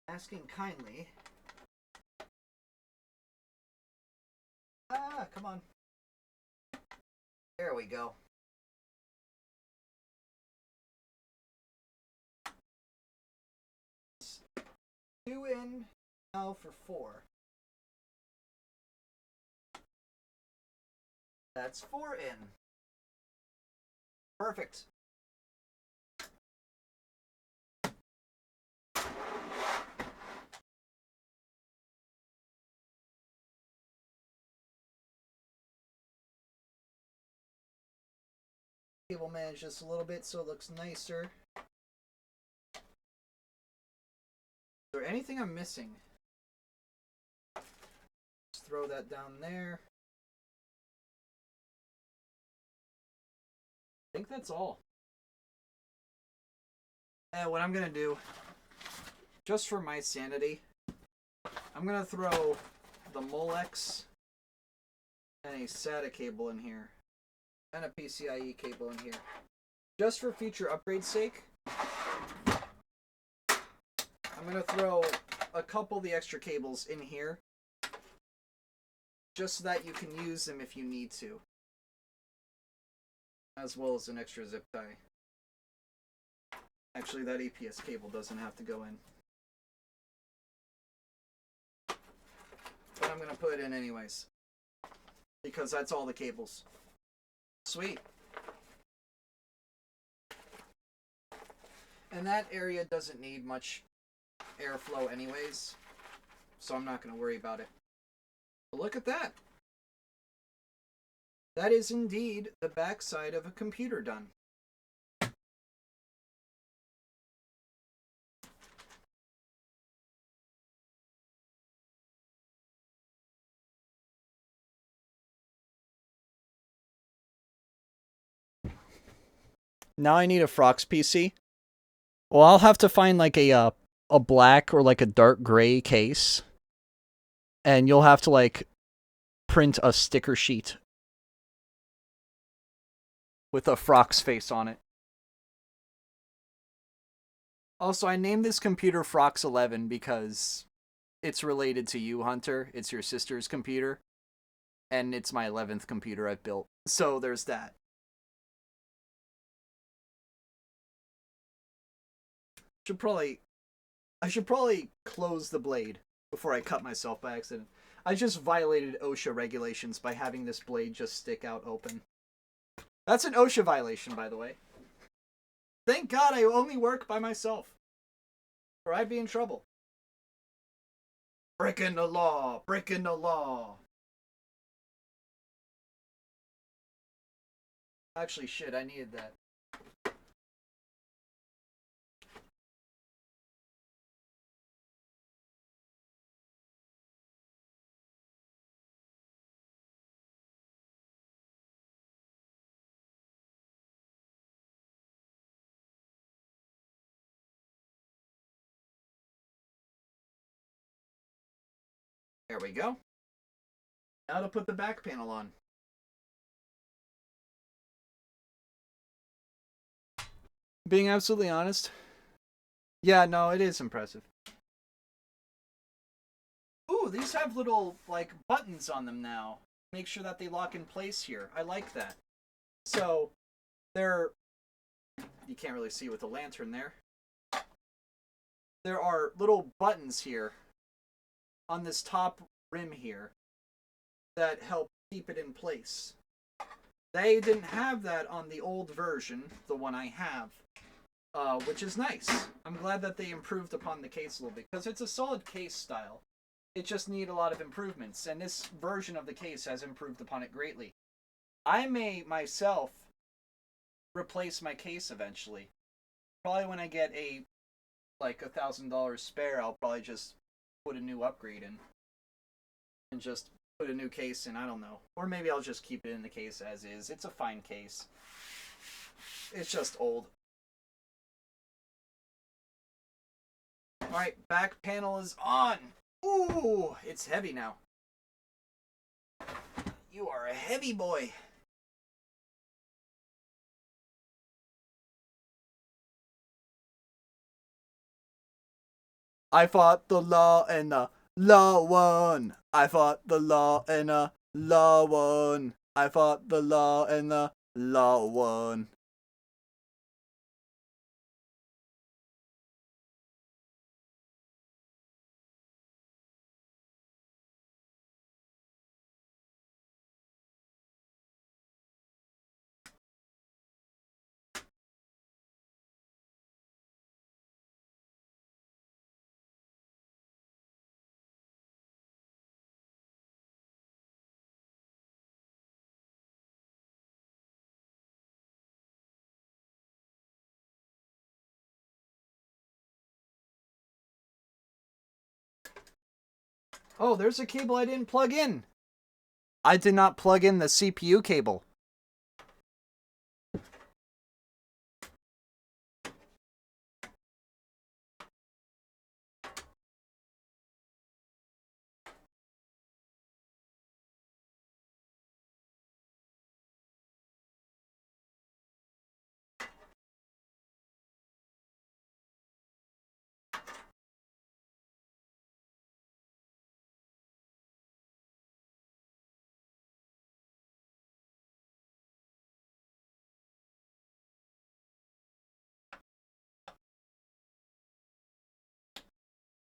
Asking kindly. Ah, come on. There we go. Two in, now for 4. That's 4 in. Perfect. We'll manage this a little bit so it looks nicer. Is there anything I'm missing? Just throw that down there. I think that's all. And what I'm gonna do, just for my sanity, I'm gonna throw the Molex and a SATA cable in here. And a PCIe cable in here. Just for future upgrade sake, I'm going to throw a couple of the extra cables in here. Just so that you can use them if you need to. As well as an extra zip tie. Actually, that APS cable doesn't have to go in. But I'm going to put it in anyways. Because that's all the cables. Sweet. And that area doesn't need much airflow anyways, so I'm not going to worry about it. But look at that. That is indeed the backside of a computer done. Now I need a FROX11. Well, I'll have to find like a black or like a dark gray case. And you'll have to like print a sticker sheet with a FROX face on it. Also, I named this computer FROX11 because it's related to you, Hunter. It's your sister's computer. And it's my 11th computer I've built. So there's that. I should probably close the blade before I cut myself by accident. I just violated OSHA regulations by having this blade just stick out open. That's an OSHA violation, by the way. Thank God I only work by myself, or I'd be in trouble. Breaking the law! Breaking the law! Actually, shit, I needed that. There we go. Now to put the back panel on. Being absolutely honest, yeah, no, it is impressive. Ooh, these have little, like, buttons on them now. Make sure that they lock in place here. I like that. So, they're... You can't really see with the lantern there. There are little buttons here on this top rim here that help keep it in place. They didn't have that on the old version, the one I have, which is nice. I'm glad that they improved upon the case a little bit, because it's a solid case style. It just needs a lot of improvements, and this version of the case has improved upon it greatly. I may, myself, replace my case eventually. Probably when I get like $1,000 spare, I'll probably just put a new upgrade in. And just put a new case in, I don't know. Or maybe I'll just keep it in the case as is. It's a fine case. It's just old. Alright, back panel is on! Ooh, it's heavy now. You are a heavy boy. I fought the law and the law won. I fought the law and the law won. I fought the law and the law won. Oh, there's a cable I didn't plug in. I did not plug in the CPU cable.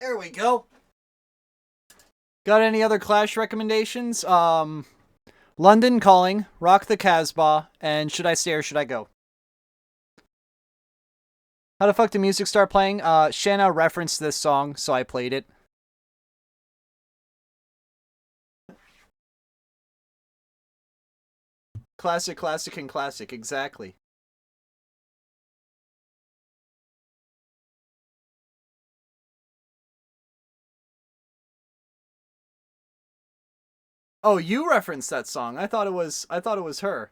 There we go. Got any other Clash recommendations? London Calling, Rock the Casbah, and Should I Stay or Should I Go? How the fuck did music start playing? Shanna referenced this song, so I played it. Classic, classic, and classic, exactly. Oh, you referenced that song. I thought it was her.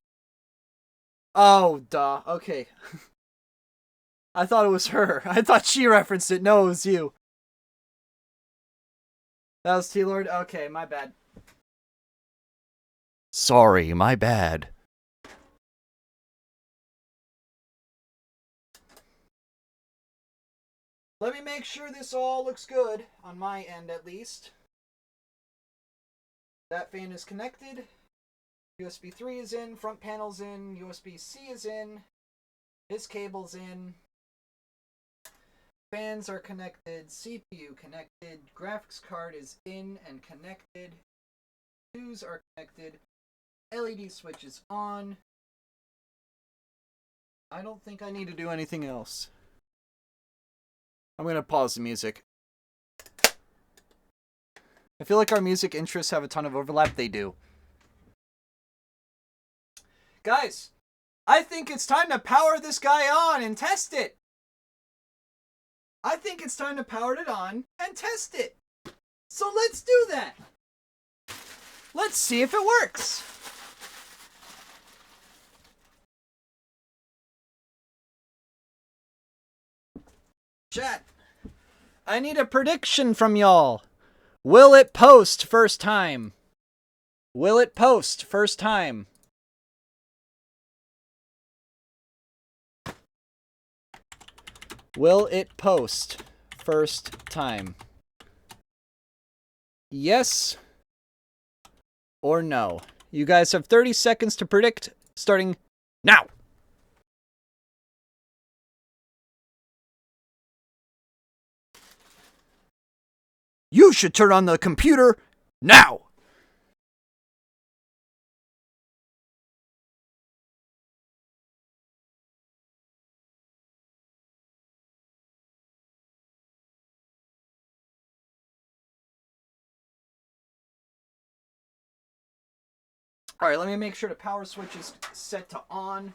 Oh, duh. Okay. I thought it was her. I thought she referenced it. No, it was you. That was T-Lord? Okay, my bad. Sorry, my bad. Let me make sure this all looks good, on my end at least. That fan is connected. USB 3 is in, front panel's in, USB-C is in, this cable's in. Fans are connected, CPU connected, graphics card is in and connected. Fuse are connected, LED switch is on. I don't think I need to do anything else. I'm gonna pause the music. I feel like our music interests have a ton of overlap. They do. Guys, I think it's time to power this guy on and test it. I think it's time to power it on and test it. So let's do that. Let's see if it works. Chat, I need a prediction from y'all. Will it post first time? Will it post first time? Will it post first time? Yes or no? You guys have 30 seconds to predict, starting now. You should turn on the computer now. All right, let me make sure the power switch is set to on.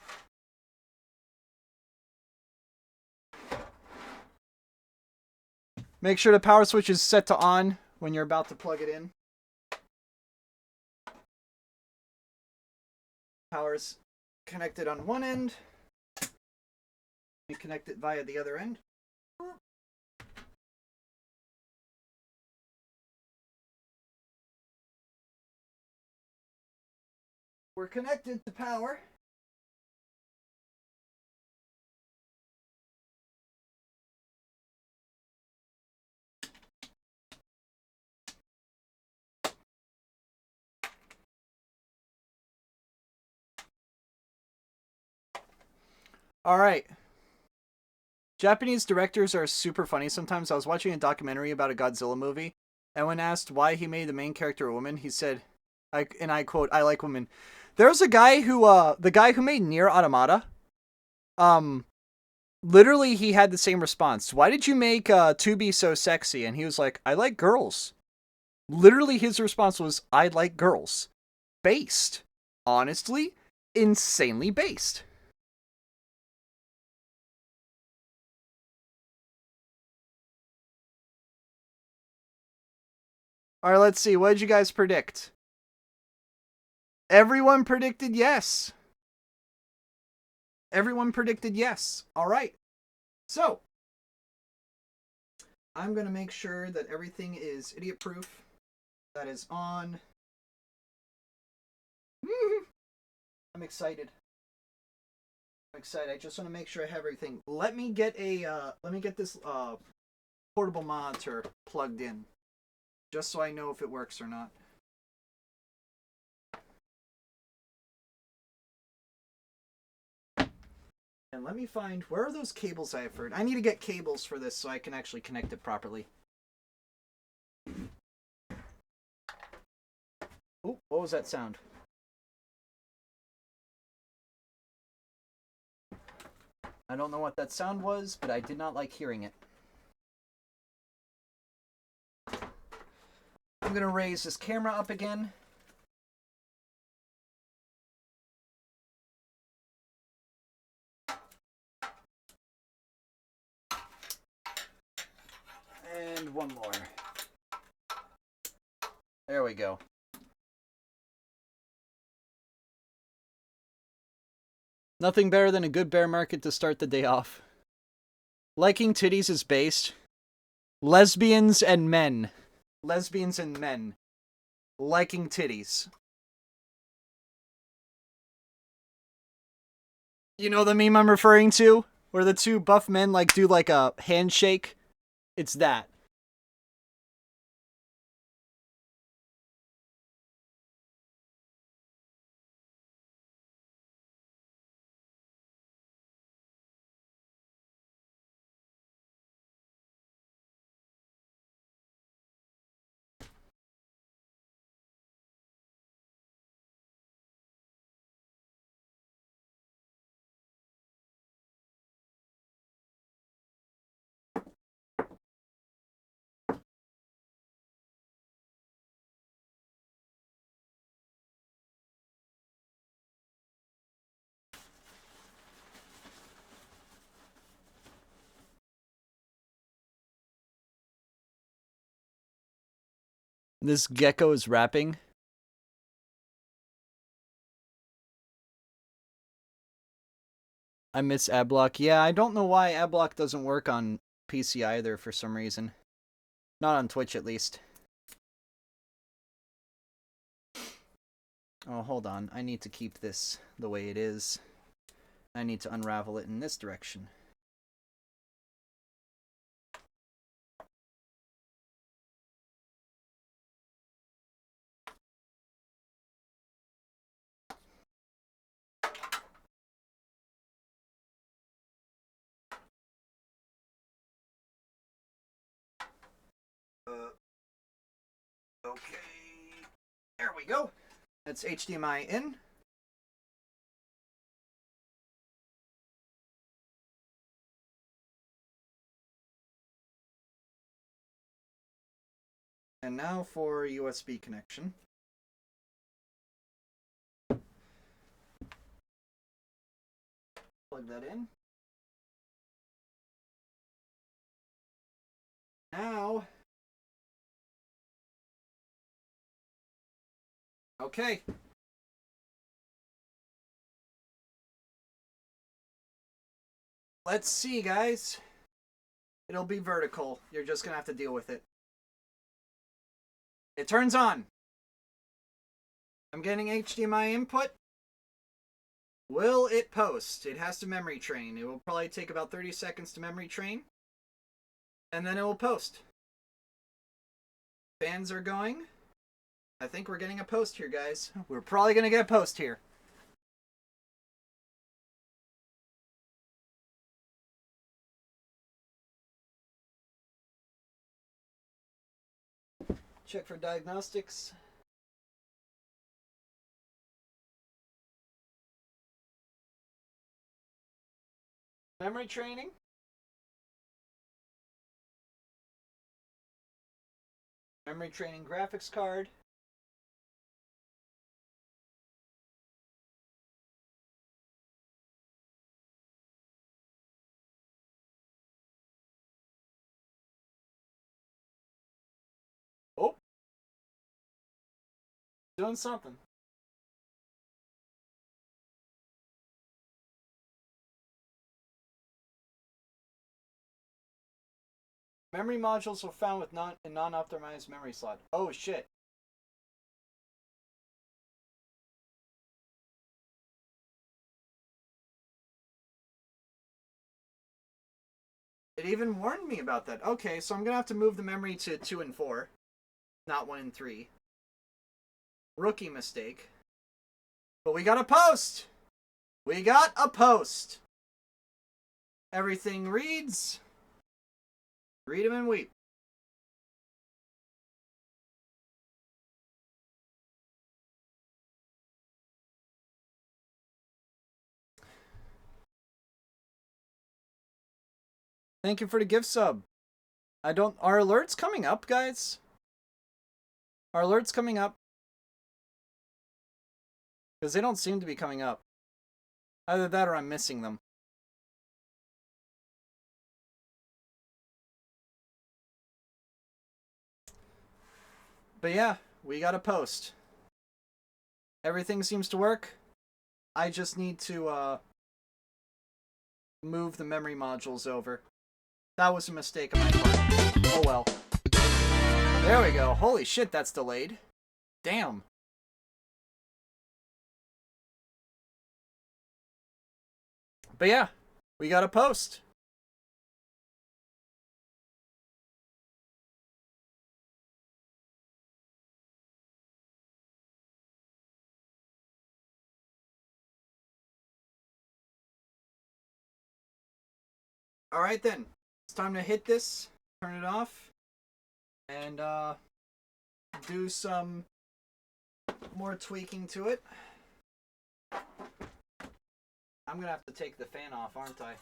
Make sure the power switch is set to on when you're about to plug it in. Power's connected on one end. We connect it via the other end. We're connected to power. Alright. Japanese directors are super funny sometimes. I was watching a documentary about a Godzilla movie, and when asked why he made the main character a woman, he said, and I quote, "I like women." There's a guy who, the guy who made Nier Automata, literally he had the same response. Why did you make, 2B so sexy? And he was like, I like girls. Literally his response was, I like girls. Based. Honestly, insanely based. Alright, let's see. What did you guys predict? Everyone predicted yes. Everyone predicted yes. Alright. So, I'm going to make sure that everything is idiot-proof. That is on. I'm excited. I'm excited. I just want to make sure I have everything. Let me get this portable monitor plugged in, just so I know if it works or not. And let me find, where are those cables I have heard? I need to get cables for this so I can actually connect it properly. Oh, what was that sound? I don't know what that sound was, but I did not like hearing it. I'm going to raise this camera up again. And one more. There we go. Nothing better than a good bear market to start the day off. Liking titties is based. Lesbians and men. Lesbians and men. Liking titties. You know the meme I'm referring to? Where the two buff men do like a handshake? It's that. This gecko is rapping. I miss Adblock. Yeah, I don't know why Adblock doesn't work on PC either for some reason. Not on Twitch, at least. Oh, hold on. I need to keep this the way it is. I need to unravel it in this direction. Okay. There we go. That's HDMI in. And now for USB connection. Plug that in. Now. Okay. Let's see, guys. It'll be vertical. You're just gonna have to deal with it. It turns on. I'm getting HDMI input. Will it post? It has to memory train. It will probably take about 30 seconds to memory train. And then it will post. Fans are going. I think we're getting a post here, guys. We're probably going to get a post here. Check for diagnostics. Memory training. Memory training graphics card. Oh. Doing something. Memory modules were found with non-optimized memory slot. Oh shit. It even warned me about that. Okay, so I'm gonna have to move the memory to 2 and 4, not 1 and 3. Rookie mistake. But we got a post! We got a post! Everything reads. Read 'em and weep. Thank you for the gift sub. Are alerts coming up, guys? Are alerts coming up? Because they don't seem to be coming up. Either that or I'm missing them. But yeah, we got a post. Everything seems to work. I just need to move the memory modules over. That was a mistake on my part. Oh well. There we go. Holy shit, that's delayed. Damn. But yeah, we got a post. Alright then. It's time to hit this, turn it off, and do some more tweaking to it. I'm gonna have to take the fan off, aren't I?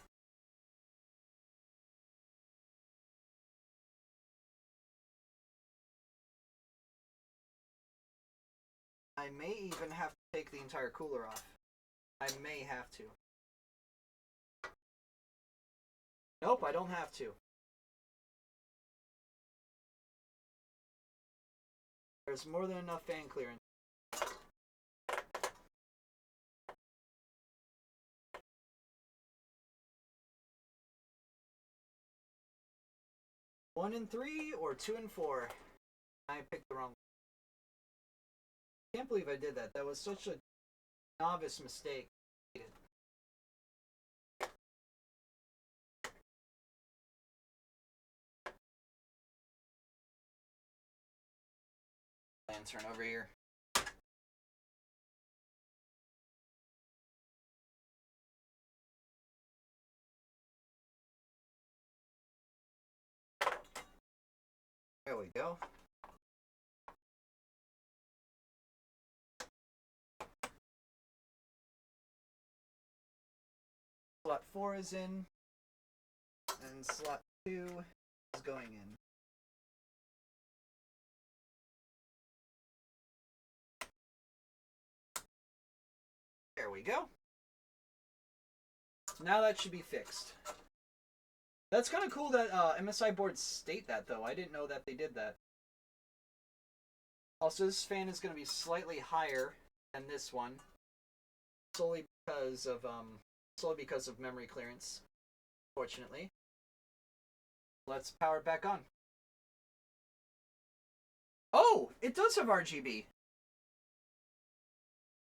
I may even have to take the entire cooler off. I may have to. Nope, I don't have to. There's more than enough fan clearance. One and 3 or 2 and 4? I picked the wrong one. Can't believe I did that. That was such a novice mistake. Lantern over here. There we go. Slot 4 is in, and slot 2 is going in. There we go. Now that should be fixed. That's kind of cool that MSI boards state that, though. I didn't know that they did that. Also, this fan is going to be slightly higher than this one, solely because of memory clearance. Fortunately, let's power it back on. Oh, it does have RGB.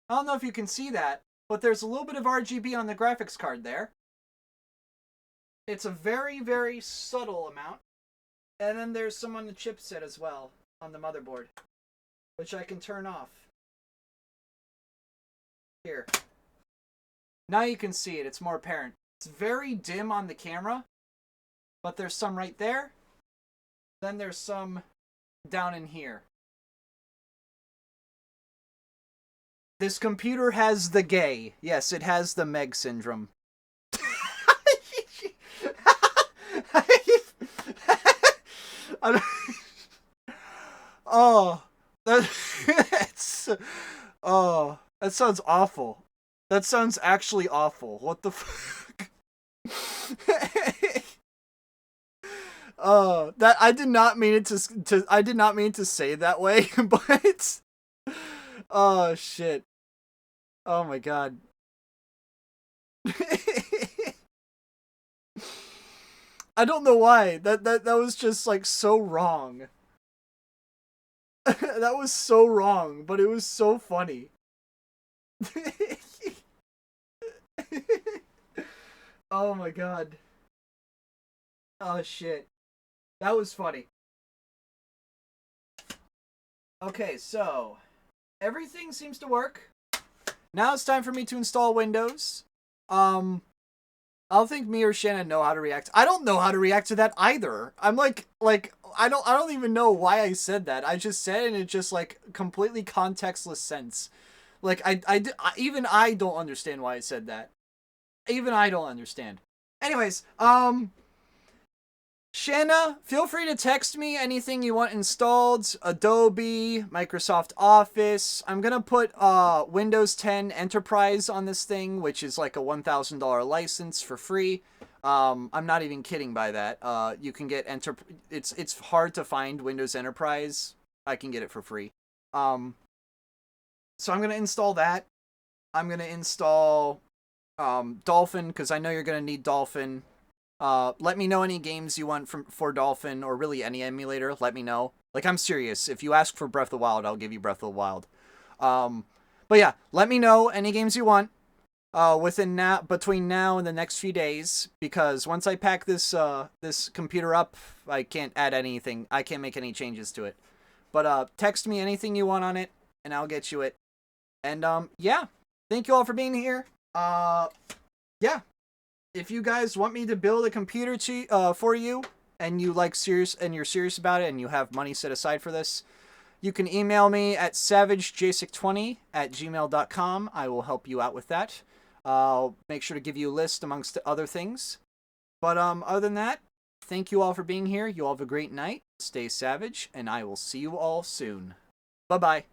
I don't know if you can see that, but there's a little bit of RGB on the graphics card there. It's a very, very subtle amount. And then there's some on the chipset as well, on the motherboard, which I can turn off. Here. Now you can see it. It's more apparent. It's very dim on the camera, but there's some right there. Then there's some down in here. This computer has the gay. Yes, it has the Meg syndrome. I don't- oh, that's oh, that sounds awful. That sounds actually awful. What the fuck? That I did not mean it to I did not mean to say it that way, but oh shit. Oh my god. I don't know why. That was just like so wrong. That was so wrong, but it was so funny. Oh my god. Oh shit. That was funny. Okay, so everything seems to work. Now it's time for me to install Windows. I don't think me or Shannon know how to react. I don't know how to react to that either. I'm like I don't even know why I said that. I just said it and it just like completely contextless sense. Like even I don't understand why I said that. Even I don't understand. Anyways, Shanna, feel free to text me anything you want installed. Adobe, Microsoft Office. I'm gonna put Windows 10 Enterprise on this thing, which is like a $1,000 license for free. I'm not even kidding by that. You can get it's hard to find Windows Enterprise. I can get it for free. So I'm gonna install that. I'm gonna install Dolphin, because I know you're gonna need Dolphin. Let me know any games you want for Dolphin, or really any emulator. Let me know. Like, I'm serious. If you ask for Breath of the Wild, I'll give you Breath of the Wild. But yeah, let me know any games you want. Between now and the next few days, because once I pack this computer up, I can't add anything. I can't make any changes to it. But text me anything you want on it, and I'll get you it. And yeah, thank you all for being here. Yeah. If you guys want me to build a computer for you, and you're serious about it, and you have money set aside for this, you can email me at savagejasic20@gmail.com. I will help you out with that. I'll make sure to give you a list amongst other things. But other than that, thank you all for being here. You all have a great night. Stay savage, and I will see you all soon. Bye-bye.